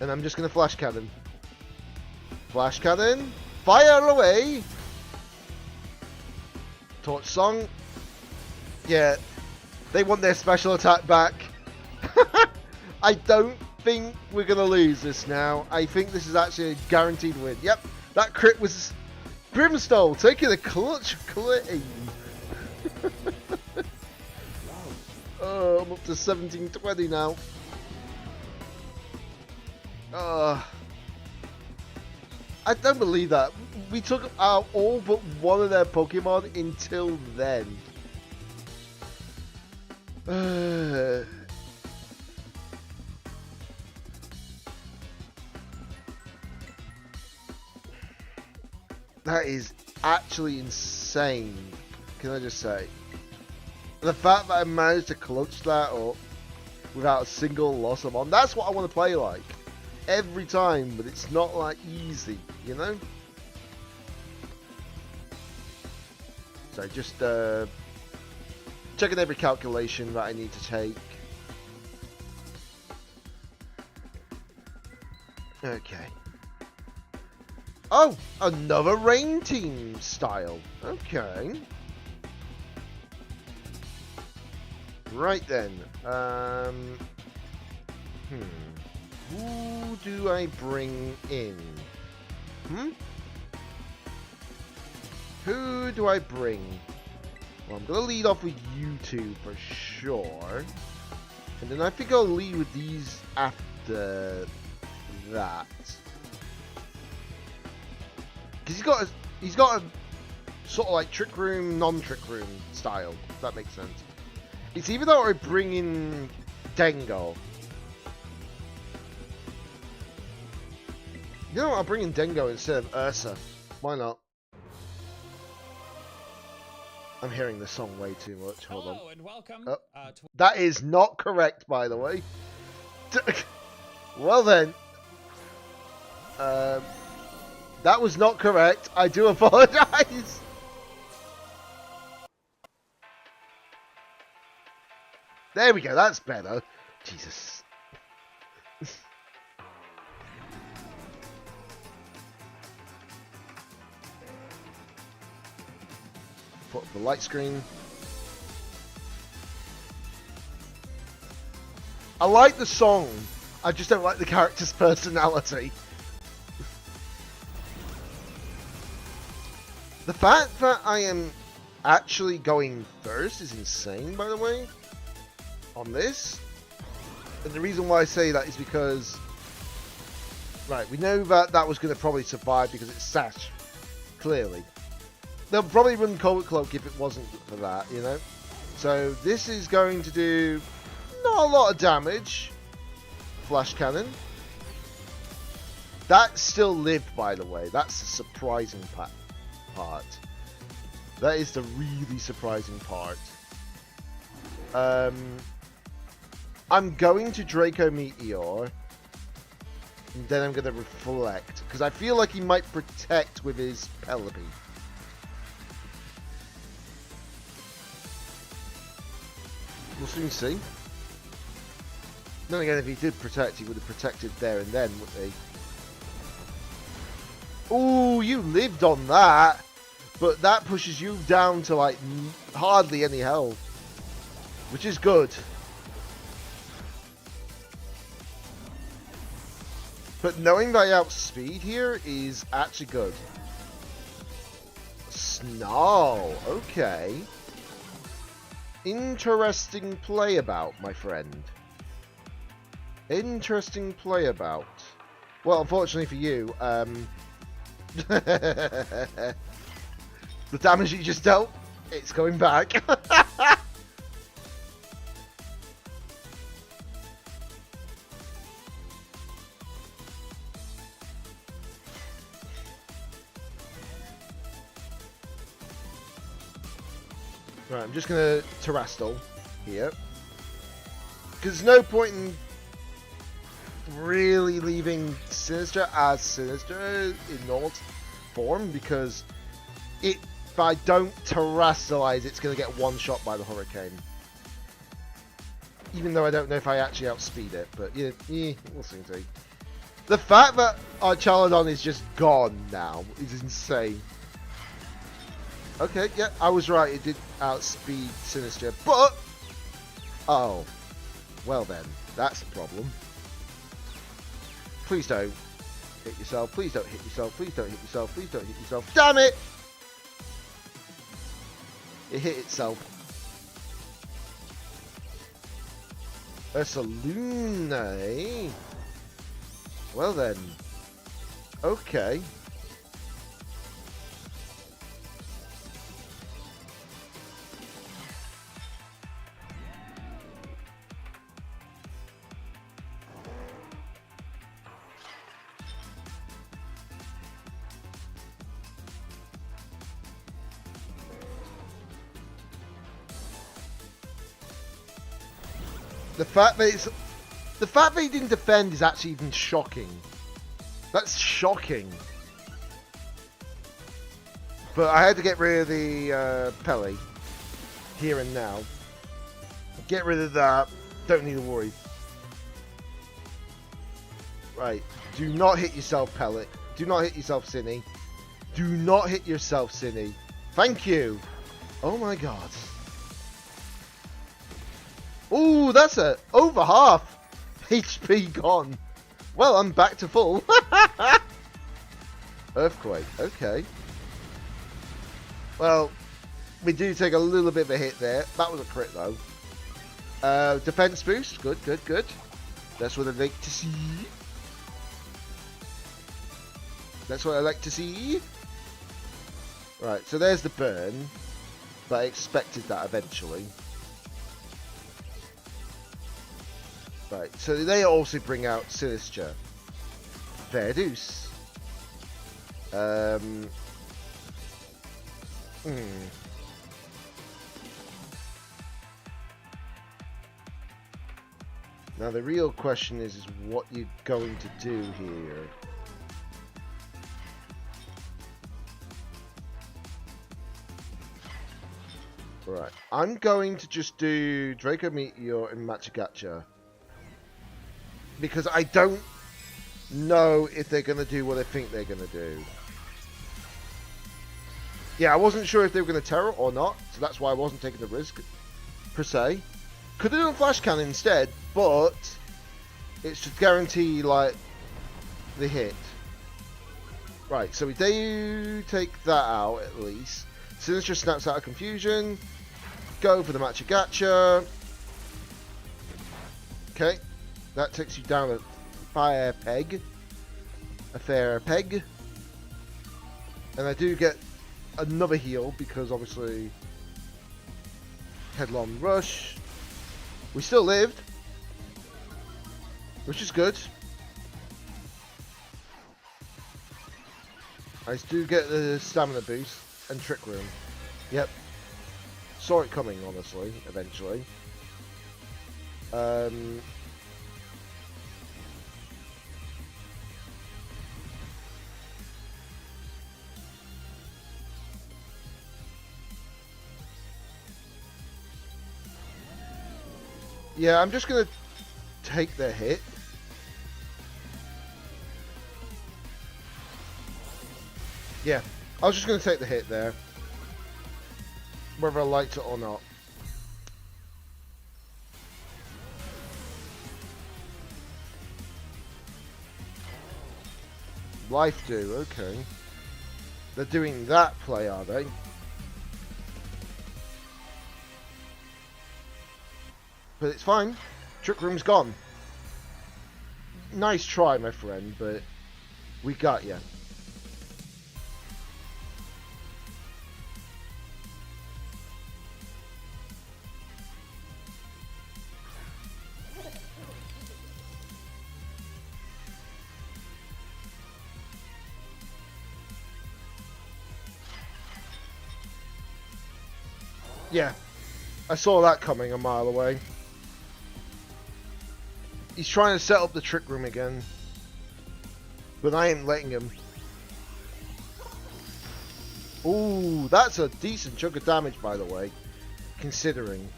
And I'm just going to Flash Cannon. Flash Cannon. Fire away! Torch Song. Yeah. They want their special attack back. I don't think we're going to lose this now. I think this is actually a guaranteed win. Yep. That crit was Grimmsnarl taking a clutch clean. Oh, I'm up to 1720 now. I don't believe that. We took out all but one of their Pokemon until then. That is actually insane. Can I just say? The fact that I managed to clutch that up without a single loss of on, that's what I want to play like. Every time, but it's not like easy, you know? So just checking every calculation that I need to take. Okay. Oh, another rain team style. Okay. Right then. Who do I bring in? Who do I bring? Well, I'm going to lead off with you two for sure. And then I think I'll lead with these after that. Because he's got a sort of like Trick Room, non-Trick Room style, if that makes sense. It's either that or I bring in Dengo. You know what, I'll bring in Dengo instead of Ursa. Why not? I'm hearing the song way too much. Hold on. And welcome. That is not correct, by the way. Well then. That was not correct. I do apologize. There we go. That's better. Jesus. Put up the light screen. I like the song. I just don't like the character's personality. The fact that I am actually going first is insane, by the way, on this. And the reason why I say that is because, right, we know that that was going to probably survive because it's Sash, clearly. They'll probably run Cold Cloak if it wasn't for that, you know? So this is going to do not a lot of damage. Flash Cannon. That still lived, by the way. That's the surprising part. That is the really surprising part. I'm going to Draco Meteor, and then I'm going to Reflect, because I feel like he might protect with his Pellaby. We'll soon see. Then again, if he did protect, he would have protected there and then, wouldn't he? Ooh, you lived on that! But that pushes you down to, like, hardly any health. Which is good. But knowing that I outspeed here is actually good. Snarl, okay. Interesting play about, my friend. Interesting play about. Well, unfortunately for you, the damage you just dealt, it's going back. Right, I'm just going to Terrastal here. Because there's no point in really leaving Sinistra as Sinistra in normal form, because if I don't Terrastalize, it's going to get one shot by the Hurricane. Even though I don't know if I actually outspeed it, but yeah, we'll soon see. The fact that our Chaladon is just gone now is insane. Okay, yeah, I was right, it did outspeed Sinistra, but... Oh. Well then, that's a problem. Please don't hit yourself, please don't hit yourself, please don't hit yourself, please don't hit yourself. Damn it! It hit itself. A saloon, eh? Well then. Okay. The fact that he didn't defend is actually even shocking. That's shocking. But I had to get rid of the Pele here and now. Get rid of that. Don't need to worry. Right. Do not hit yourself, Pellet. Do not hit yourself, Cinny. Do not hit yourself, Cinny. Thank you. Oh my god. Ooh, that's a over half HP gone. Well, I'm back to full. Earthquake. Okay. Well, we do take a little bit of a hit there. That was a crit, though. Defense boost. Good, good, good. That's what I like to see. That's what I like to see. Right, so there's the burn. But I expected that eventually. Right, so they also bring out Sinister. Fair deuce. Now the real question is what you're going to do here. Right, I'm going to just do Draco Meteor and Machagacha. Because I don't know if they're going to do what I think they're going to do. Yeah, I wasn't sure if they were going to Terror or not, so that's why I wasn't taking the risk, per se. Could have done Flash Cannon instead, but it's to guarantee, like, the hit. Right, so we do take that out, at least. Sinister snaps out of confusion. Go for the Machagacha. Okay. That takes you down a fire peg. A fair peg. And I do get another heal because obviously Headlong Rush. We still lived, which is good. I do get the stamina boost and Trick Room. Yep. Saw it coming, honestly, eventually. Yeah, I'm just going to take the hit. Yeah, I was just going to take the hit there. Whether I liked it or not. Life do, okay. They're doing that play, are they? But it's fine. Trick Room's gone. Nice try, my friend, but we got you. Yeah, I saw that coming a mile away. He's trying to set up the Trick Room again. But I ain't letting him. Ooh, that's a decent chunk of damage, by the way. Considering.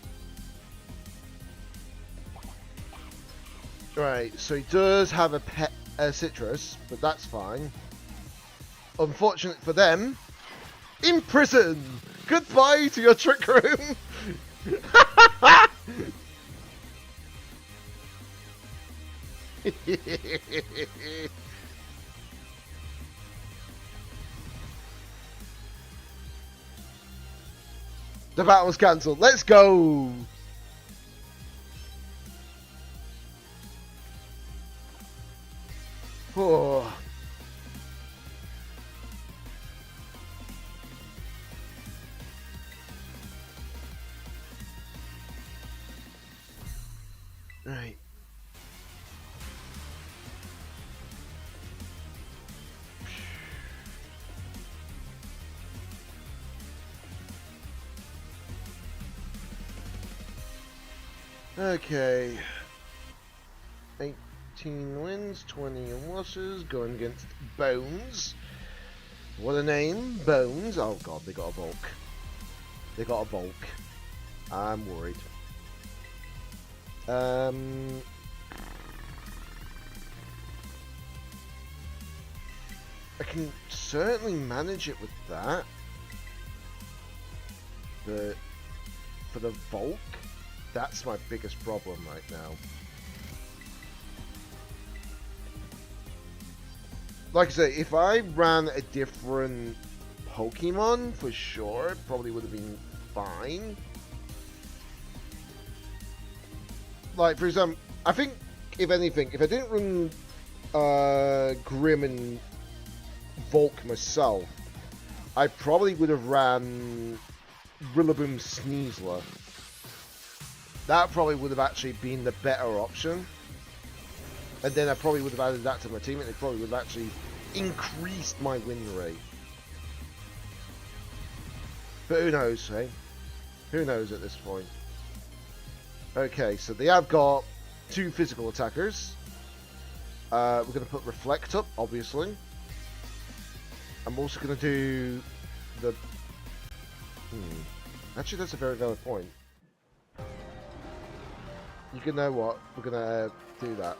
Right, so he does have a citrus, but that's fine. Unfortunate for them. In prison! Goodbye to your Trick Room! The battle's cancelled. Let's go! Right. Okay. 18 wins, 20 losses, going against Bones. What a name, Bones. Oh god, they got a bulk. They got a bulk. I'm worried. I can certainly manage it with that. But for the bulk, that's my biggest problem right now. Like I say, if I ran a different Pokemon, for sure, it probably would have been fine. Like, for example, I think, if anything, if I didn't run Grim and Volk myself, I probably would have ran Rillaboom Sneasler. That probably would have actually been the better option. And then I probably would have added that to my team, and it probably would have actually increased my win rate. But who knows, hey? Who knows at this point? Okay, so they have got 2 physical attackers. We're going to put Reflect up, obviously. I'm also going to do the... Actually, that's a very valid point. You can know what? We're going to do that.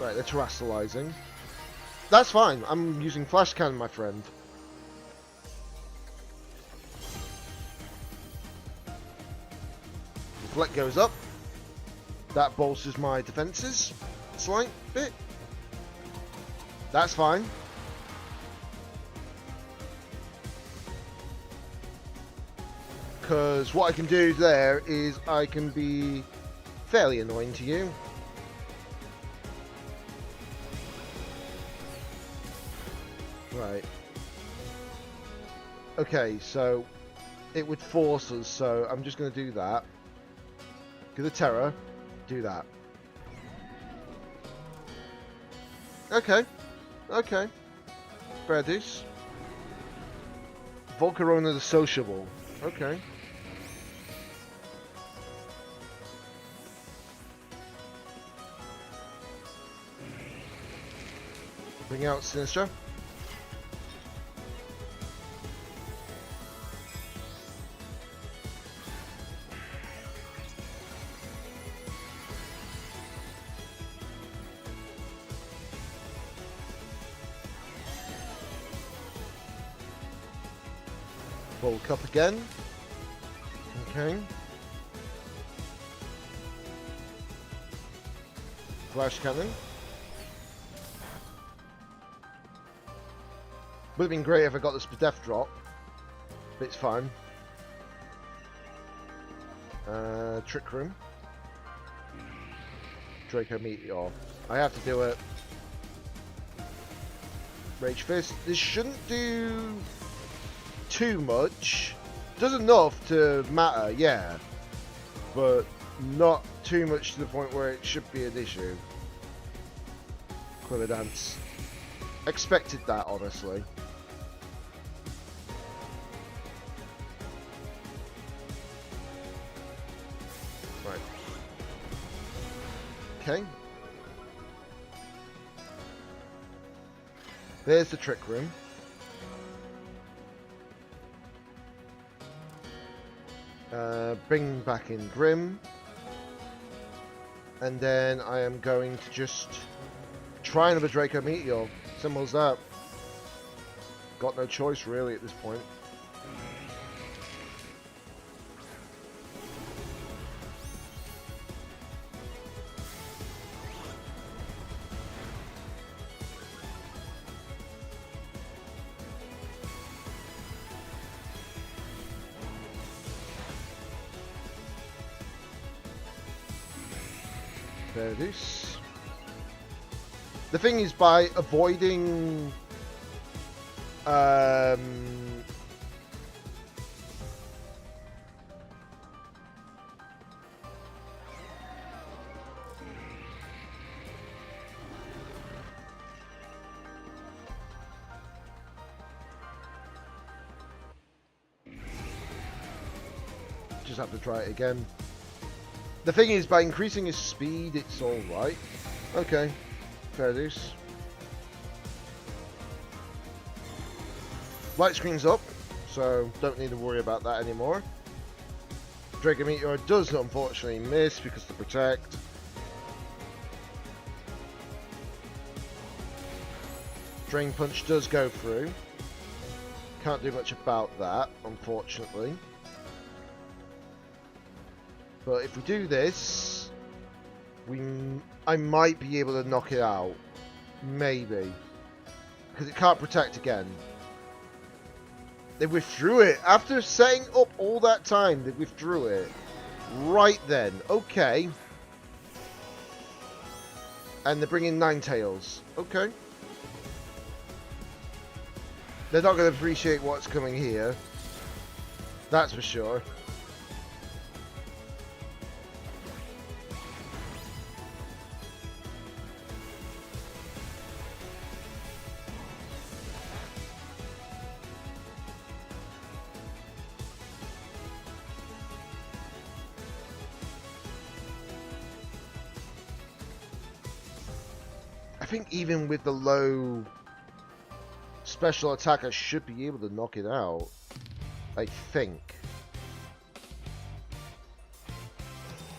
Right, they're terrestrializing. That's fine. I'm using Flash Cannon, my friend. Reflect goes up. That bolsters my defenses a slight bit. That's fine. Because what I can do there is I can be fairly annoying to you. Right. Okay, so it would force us, so I'm just going to do that. Do the Terror. Do that. Okay. Okay. Fair dues. Volcarona the Sociable. Okay. Bring out Sinistra. Bulk up again. Okay. Flash Cannon. Would have been great if I got this Death Drop. But it's fine. Trick Room. Draco Meteor. I have to do it. Rage Fist. This shouldn't do too much. Does enough to matter, yeah. But not too much to the point where it should be an issue. Quiver Dance. Expected that, honestly. Right. Okay. There's the Trick Room. Bring back in Grim. And then I am going to just try another Draco Meteor. Simple as that. Got no choice really at this point. There it is. The thing is, by avoiding just have to try it again. The thing is, by increasing his speed, it's alright. Okay, fair dues. Light screen's up, so don't need to worry about that anymore. Dragon Meteor does unfortunately miss because of the Protect. Drain Punch does go through. Can't do much about that, unfortunately. But if we do this, I might be able to knock it out. Maybe. Because it can't protect again. They withdrew it. After setting up all that time, they withdrew it. Right then. Okay. And they're bringing Ninetales. Okay. They're not going to appreciate what's coming here. That's for sure. I think even with the low special attack, I should be able to knock it out. I think.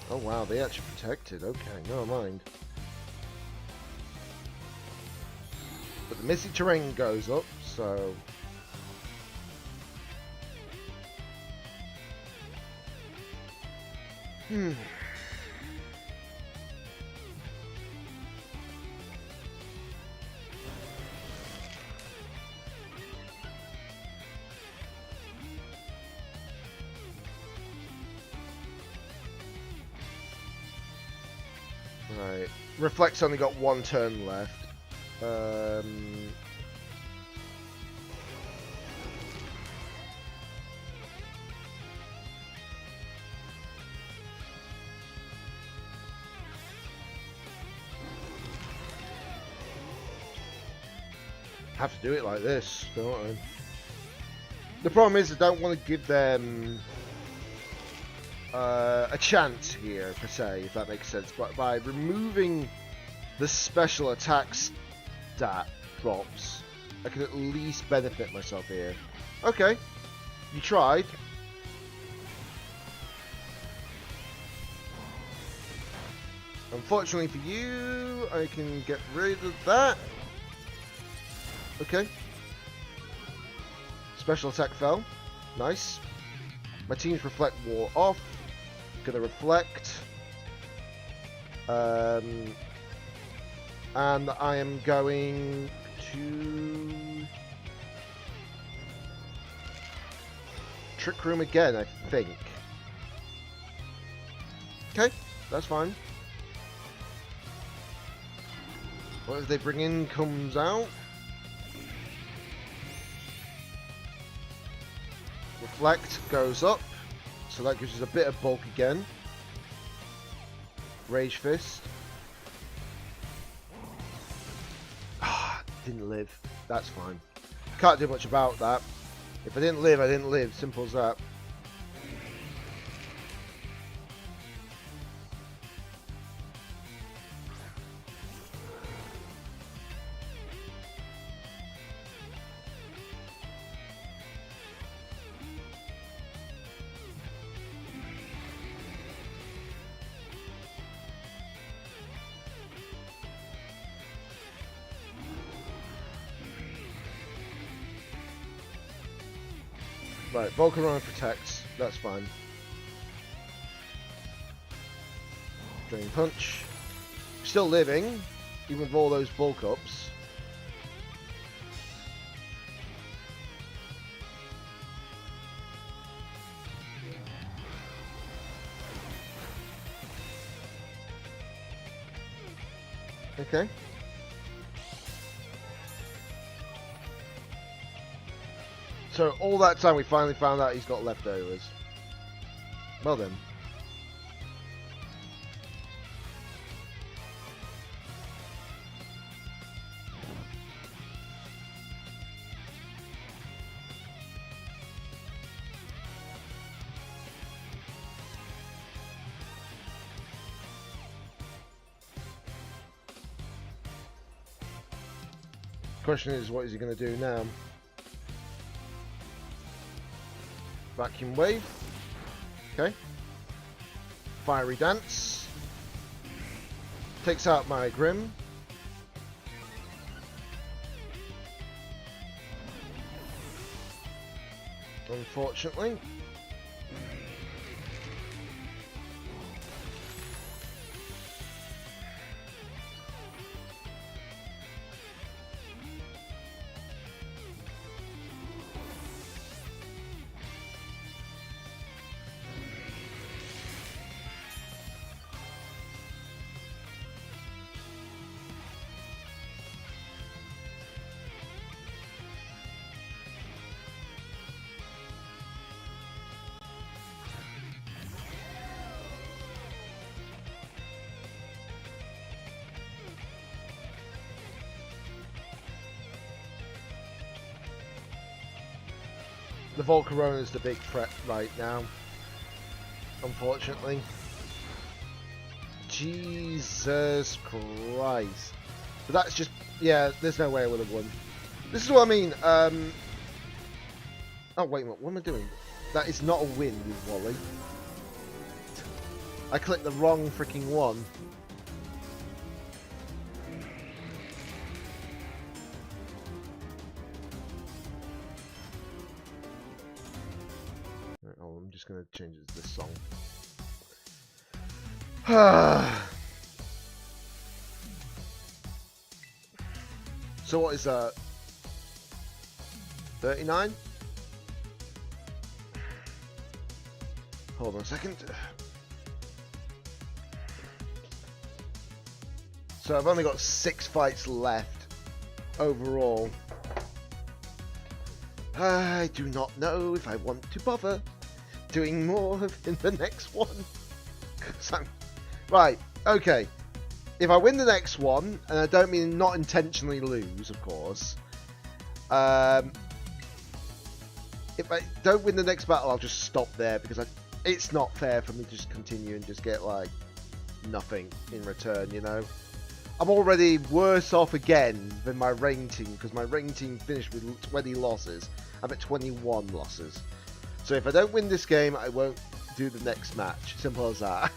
Oh wow, they actually protected. Okay, never mind. But the Misty Terrain goes up, so... Right. Reflect's only got one turn left. Have to do it like this, don't I? The problem is I don't want to give them a chance here, per se, if that makes sense. But by removing the special attack stat drops, I can at least benefit myself here. Okay, you tried. Unfortunately for you, I can get rid of that. Okay. Special attack fell. Nice. My team's Reflect wore off. Gonna Reflect. And I am going to Trick Room again, I think. Okay, that's fine. Whatever they bring in comes out. Reflect goes up, so that gives us a bit of bulk again. Rage Fist. Ah, didn't live. That's fine. Can't do much about that. If I didn't live, I didn't live. Simple as that. Right, Volcarona protects. That's fine. Drain Punch. Still living, even with all those bulk ups. Okay. So all that time we finally found out he's got leftovers. Well then. Question is, what is he going to do now? Vacuum wave. Okay. Fiery dance. Takes out my Grim. Unfortunately. The Volcarona is the big threat right now, unfortunately. Jesus Christ. But that's just, yeah, there's no way I would have won. This is what I mean. Oh, wait a minute, what am I doing? That is not a win, you Wally. I clicked the wrong freaking one. Oh, I'm just going to change it to this song. So what is that? 39? Hold on a second. So I've only got 6 fights left overall. I do not know if I want to bother doing more in the next one. Right, okay. If I win the next one, and I don't mean not intentionally lose, of course. If I don't win the next battle, I'll just stop there, because it's not fair for me to just continue and just get, like, nothing in return, you know? I'm already worse off again than my rain team, because my rain team finished with 20 losses. I'm at 21 losses. So if I don't win this game, I won't do the next match. Simple as that.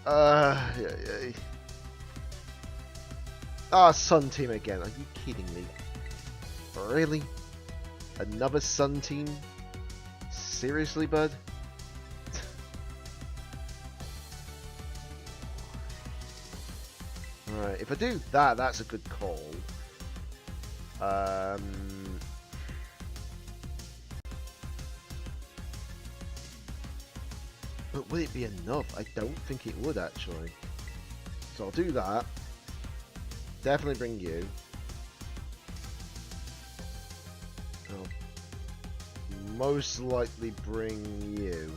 Yeah. Ah, Sun Team again. Are you kidding me? Really? Another Sun Team? Seriously, bud? Alright, if I do that, that's a good call. But would it be enough? I don't think it would, actually. So I'll do that. Definitely bring you. I'll most likely bring you.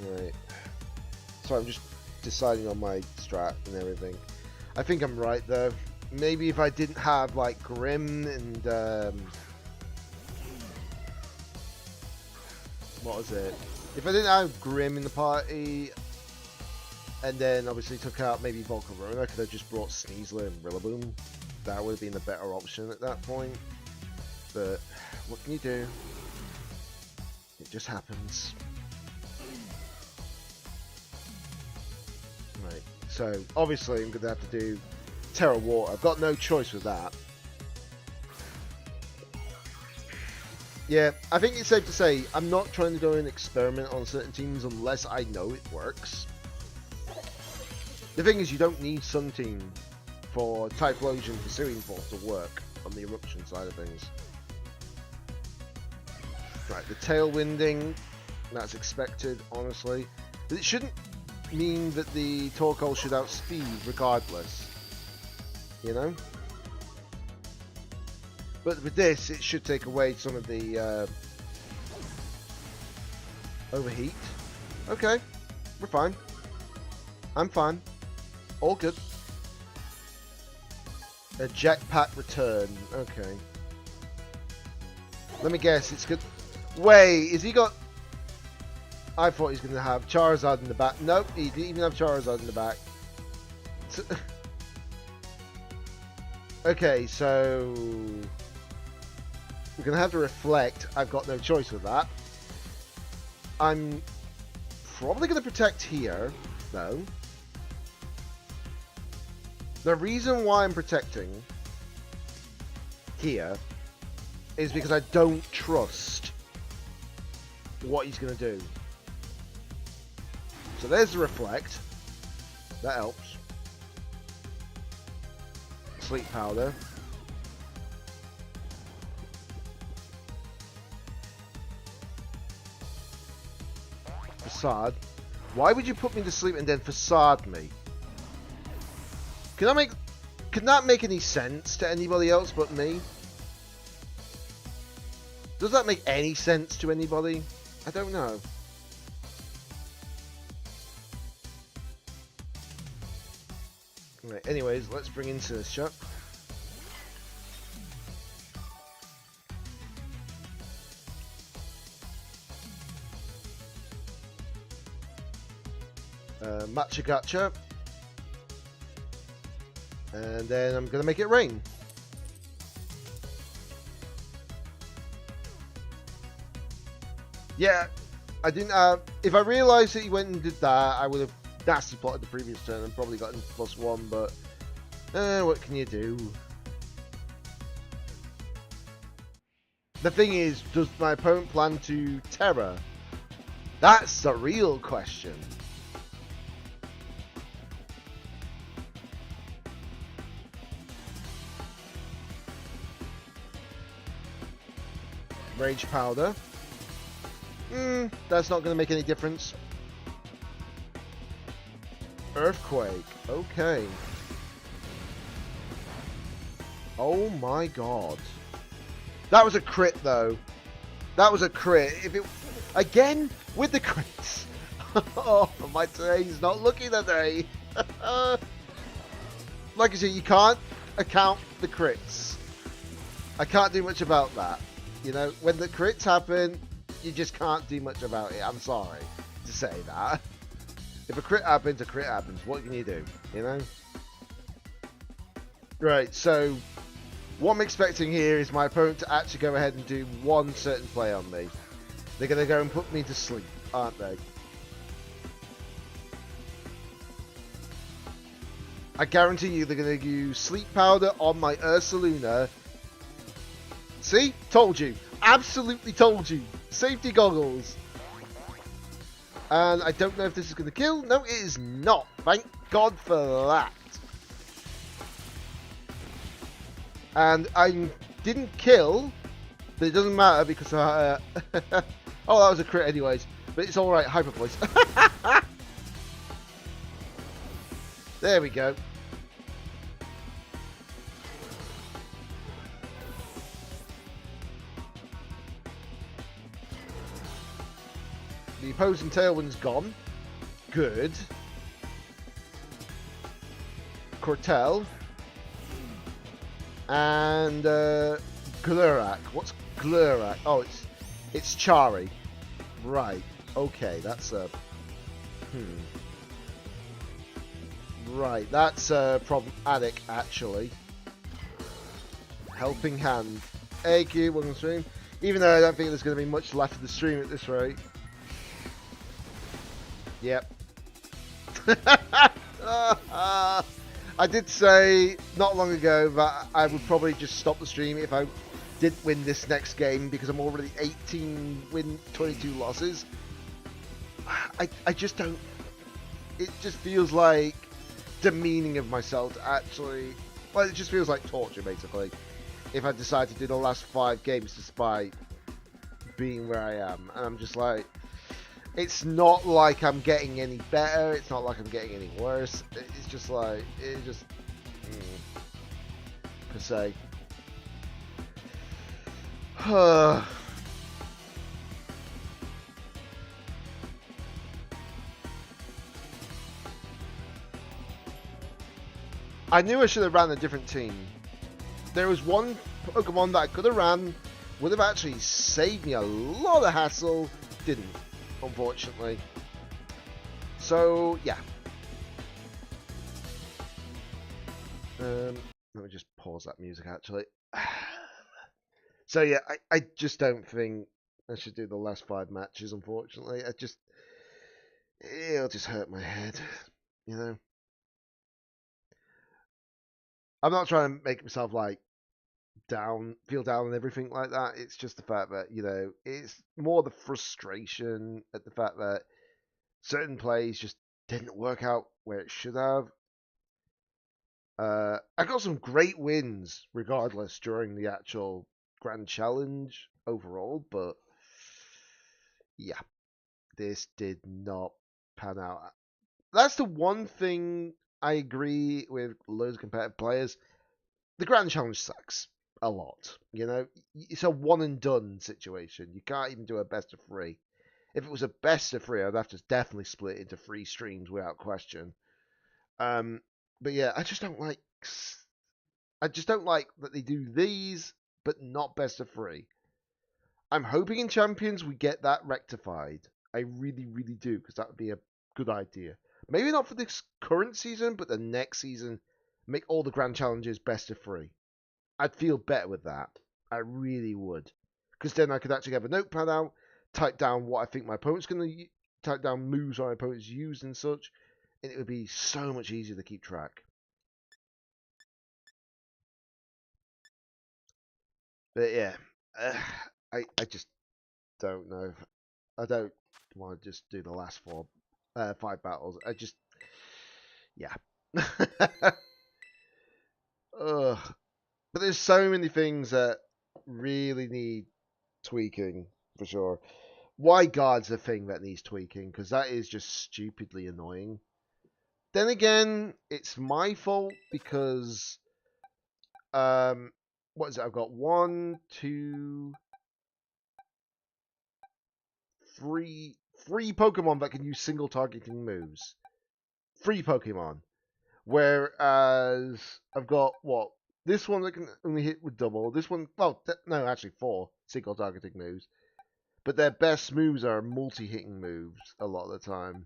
Right. Sorry, I'm just deciding on my strat and everything. I think I'm right, though. Maybe if I didn't have, like, Grim and, what was it? If I didn't have Grim in the party, and then obviously took out maybe Volcarona, I could have just brought Sneasler and Rillaboom. That would have been the better option at that point. But, what can you do? It just happens. Right, so obviously I'm going to have to do Terra Water. I've got no choice with that. Yeah, I think it's safe to say I'm not trying to go and experiment on certain teams unless I know it works. The thing is, you don't need Sun Team for Typhlosion Pursuing Force to work on the Eruption side of things. Right, the Tailwinding, that's expected, honestly. But it shouldn't mean that the Torkoal should outspeed regardless. You know? But with this, it should take away some of the overheat. Okay, we're fine. I'm fine. All good. A jetpack return. Okay. Let me guess, it's good. Wait, is he got... I thought he was going to have Charizard in the back. Nope, he didn't even have Charizard in the back. Okay, so we're gonna have to reflect. I've got no choice with that. I'm probably gonna protect here, though. The reason why I'm protecting here is because I don't trust what he's gonna do. So there's the reflect. That helps. Sleep powder. Facade. Why would you put me to sleep and then facade me? Can that make any sense to anybody else but me? Does that make any sense to anybody? I don't know. Right, anyways, let's bring in Sinister. Matcha Gotcha. And then I'm going to make it rain. Yeah, I didn't. If I realised that he went and did that, I would have nasty plotted the previous turn and probably gotten +1, but what can you do? The thing is, does my opponent plan to Terror? That's the real question. Rage Powder. That's not going to make any difference. Earthquake. Okay. Oh my god. That was a crit though. That was a crit. If it again with the crits. Oh, my today's not looking that day. Like I said, you can't account the crits. I can't do much about that. You know, when the crits happen, you just can't do much about it. I'm sorry to say that. If a crit happens, a crit happens. What can you do? You know? Right, so what I'm expecting here is my opponent to actually go ahead and do one certain play on me. They're going to go and put me to sleep, aren't they? I guarantee you they're going to use Sleep Powder on my Ursaluna. See? Told you. Absolutely told you. Safety goggles. And I don't know if this is going to kill. No, it is not. Thank God for that. And I didn't kill, but it doesn't matter because I... oh, that was a crit anyways. But it's alright, Hyper Voice. There we go. The opposing Tailwind's gone. Good. Cortel. And Glurak. What's Glurak? Oh, it's Chari. Right. Okay, that's a... Right, that's problematic, actually. Helping Hand. AQ, welcome stream. Even though I don't think there's going to be much left of the stream at this rate. Yep. I did say not long ago that I would probably just stop the stream if I didn't win this next game because I'm already 18 win, 22 losses. I just don't... It just feels like demeaning of myself to actually... Well, it just feels like torture, basically. If I decide to do the last 5 games despite being where I am. And I'm just like... It's not like I'm getting any better. It's not like I'm getting any worse. It's just like... It just... per se. I knew I should have ran a different team. There was one Pokemon that I could have ran, would have actually saved me a lot of hassle, didn't, unfortunately. So, yeah. Let me just pause that music actually. So yeah, I just don't think I should do the last 5 matches, unfortunately. It'll just hurt my head, you know. I'm not trying to make myself like feel down and everything like that. It's just the fact that, you know, it's more the frustration at the fact that certain plays just didn't work out where it should have. I got some great wins regardless during the actual Grand Challenge overall, but yeah, this did not pan out. That's the one thing I agree with loads of competitive players. The Grand Challenge sucks a lot. You know, it's a one and done situation. You can't even do a best of 3. If it was a best of 3, I'd have to definitely split it into 3 streams without question. But yeah, I just don't like that they do these, but not best of 3. I'm hoping in Champions we get that rectified. I really, really do, because that would be a good idea. Maybe not for this current season, but the next season, make all the Grand Challenges best of 3. I'd feel better with that. I really would. Because then I could actually have a notepad out, type down what I think my opponent's going to type down moves my opponent's used and such, and it would be so much easier to keep track. But yeah, I just don't know. I don't want to just do the last 5 battles. Yeah. Ugh. But there's so many things that really need tweaking for sure. Why guard's a thing that needs tweaking, because that is just stupidly annoying. Then again, it's my fault because what is it? I've got 1, 2, 3 Pokemon that can use single targeting moves. 3 Pokemon. Whereas I've got what? This one that can only hit with double. This one, well, no, actually 4 single targeting moves. But their best moves are multi-hitting moves a lot of the time.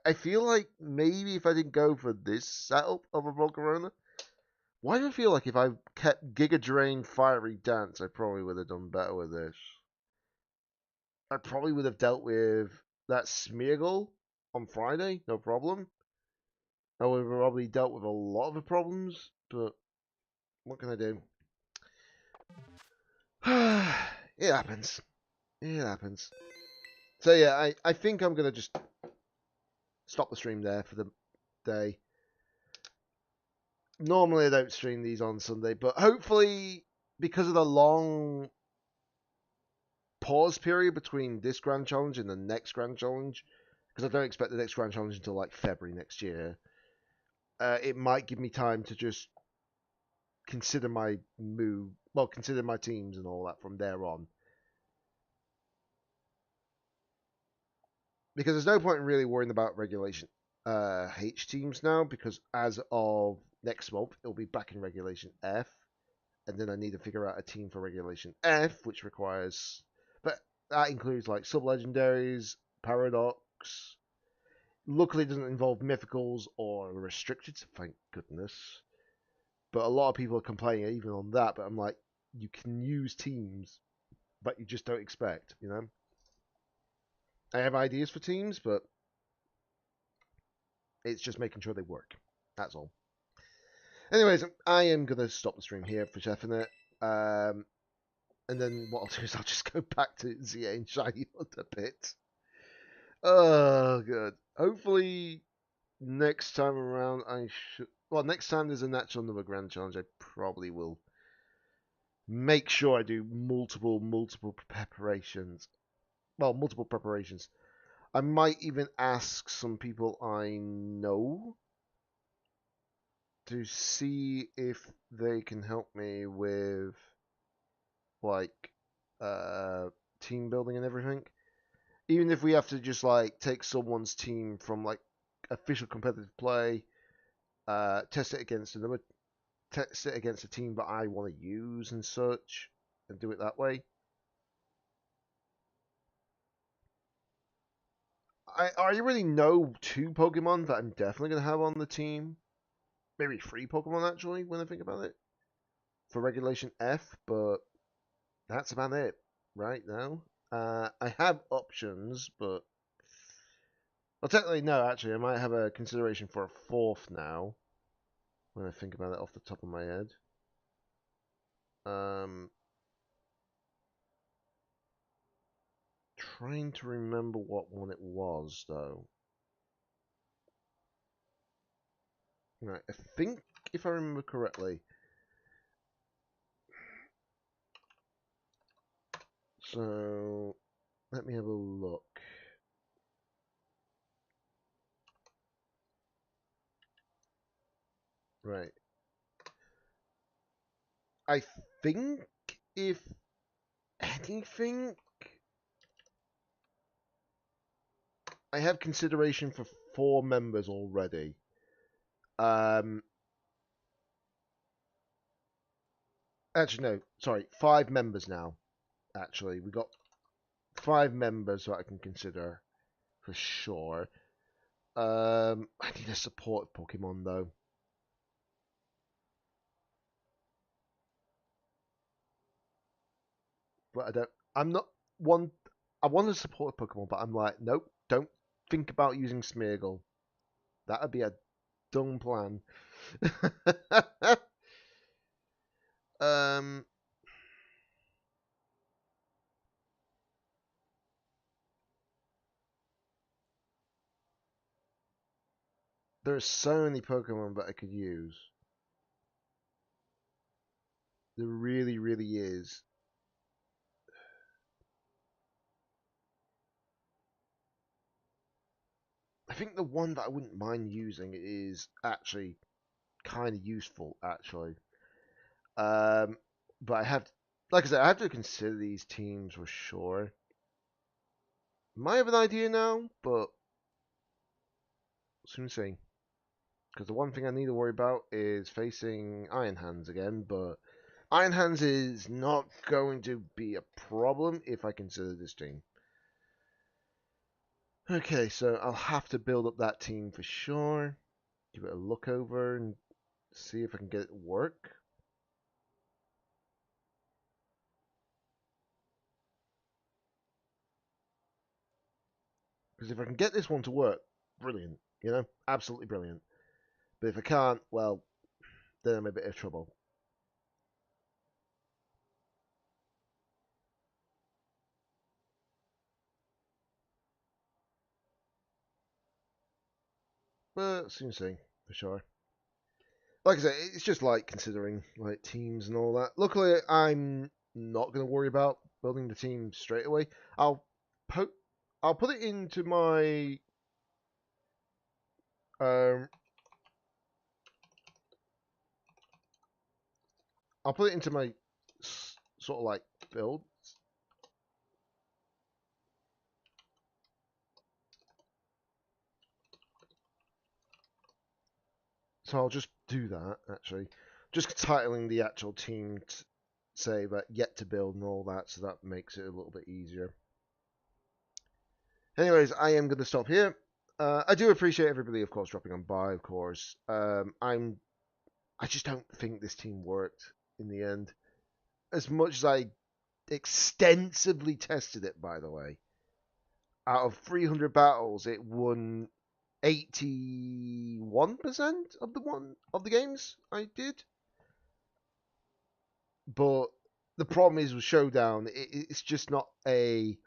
I feel like maybe if I didn't go for this setup of a Volcarona, why do I feel like if I kept Giga Drain Fiery Dance, I probably would have done better with this. I probably would have dealt with that Smeargle on Friday, no problem. I would have probably dealt with a lot of the problems, but what can I do? It happens. It happens. So yeah, I think I'm going to just stop the stream there for the day. Normally I don't stream these on Sunday, but hopefully because of the long pause period between this Grand Challenge and the next Grand Challenge, because I don't expect the next Grand Challenge until like February next year, it might give me time to just consider my consider my teams and all that from there on. Because there's no point in really worrying about regulation H teams now, because as of next month, it'll be back in regulation F, and then I need to figure out a team for regulation F, which requires, but that includes like sub-legendaries, paradox. Luckily, it doesn't involve mythicals or restricted, so thank goodness. But a lot of people are complaining even on that, but I'm like, you can use teams, but you just don't expect, you know? I have ideas for teams, but it's just making sure they work. That's all. Anyways, I am going to stop the stream here for definite. And then what I'll do is I'll just go back to ZA and Shiny Hunt a bit. Oh, good. Hopefully, next time around, next time there's an actual another Grand Challenge, I probably will make sure I do multiple preparations. Well, multiple preparations. I might even ask some people I know to see if they can help me with like team building and everything. Even if we have to just like take someone's team from like official competitive play, test it against a team that I want to use and such, and do it that way. I already know 2 Pokemon that I'm definitely going to have on the team. Maybe 3 Pokemon, actually, when I think about it. For Regulation F, but that's about it right now. I have options, but... Well, technically, no, actually, I might have a consideration for a 4th now. When I think about it off the top of my head. Trying to remember what one it was, though. Right, I think, if I remember correctly... So, let me have a look. Right. I think, if anything, I have consideration for 4 members already. Actually, no, sorry, 5 members now. Actually, we got 5 members that I can consider for sure. I need a support Pokemon though. But I don't. I'm not one. I want to support Pokemon, but I'm like, nope. Don't think about using Smeargle. That would be a dumb plan. um. There are so many Pokemon that I could use. There really, really is. I think the one that I wouldn't mind using is actually kind of useful, actually. But I have, like I said, I have to consider these teams for sure. Might have an idea now, but soon see. Because the one thing I need to worry about is facing Iron Hands again, but Iron Hands is not going to be a problem if I consider this team. Okay, so I'll have to build up that team for sure. Give it a look over and see if I can get it to work. Because if I can get this one to work, brilliant. You know, absolutely brilliant. But if I can't, well, then I'm in a bit of trouble. But soon see, for sure. Like I say, it's just like considering like teams and all that. Luckily, I'm not going to worry about building the team straight away. Put I'll put it into my um I'll put it into my sort of like build. So I'll just do that actually. Just titling the actual team, say that yet to build and all that, so that makes it a little bit easier. Anyways, I am going to stop here. I do appreciate everybody, of course, dropping on by. Of course, I just don't think this team worked in the end. As much as I extensively tested it, by the way, out of 300 battles, it won 81% of the games I did. But the problem is with Showdown, it's just not a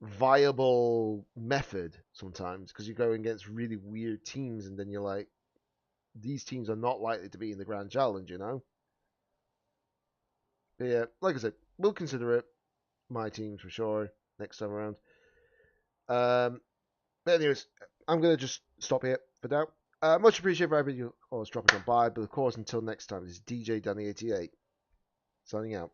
viable method sometimes, because you're going against really weird teams, and then you're like, these teams are not likely to be in the Grand Challenge, you know? But yeah, like I said, we'll consider it my teams for sure next time around. But anyways, I'm going to just stop here for now. Much appreciated for everybody who's dropping on by, but of course, until next time, this is DJ Danny88 signing out.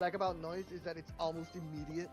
like about noise is that it's almost immediate.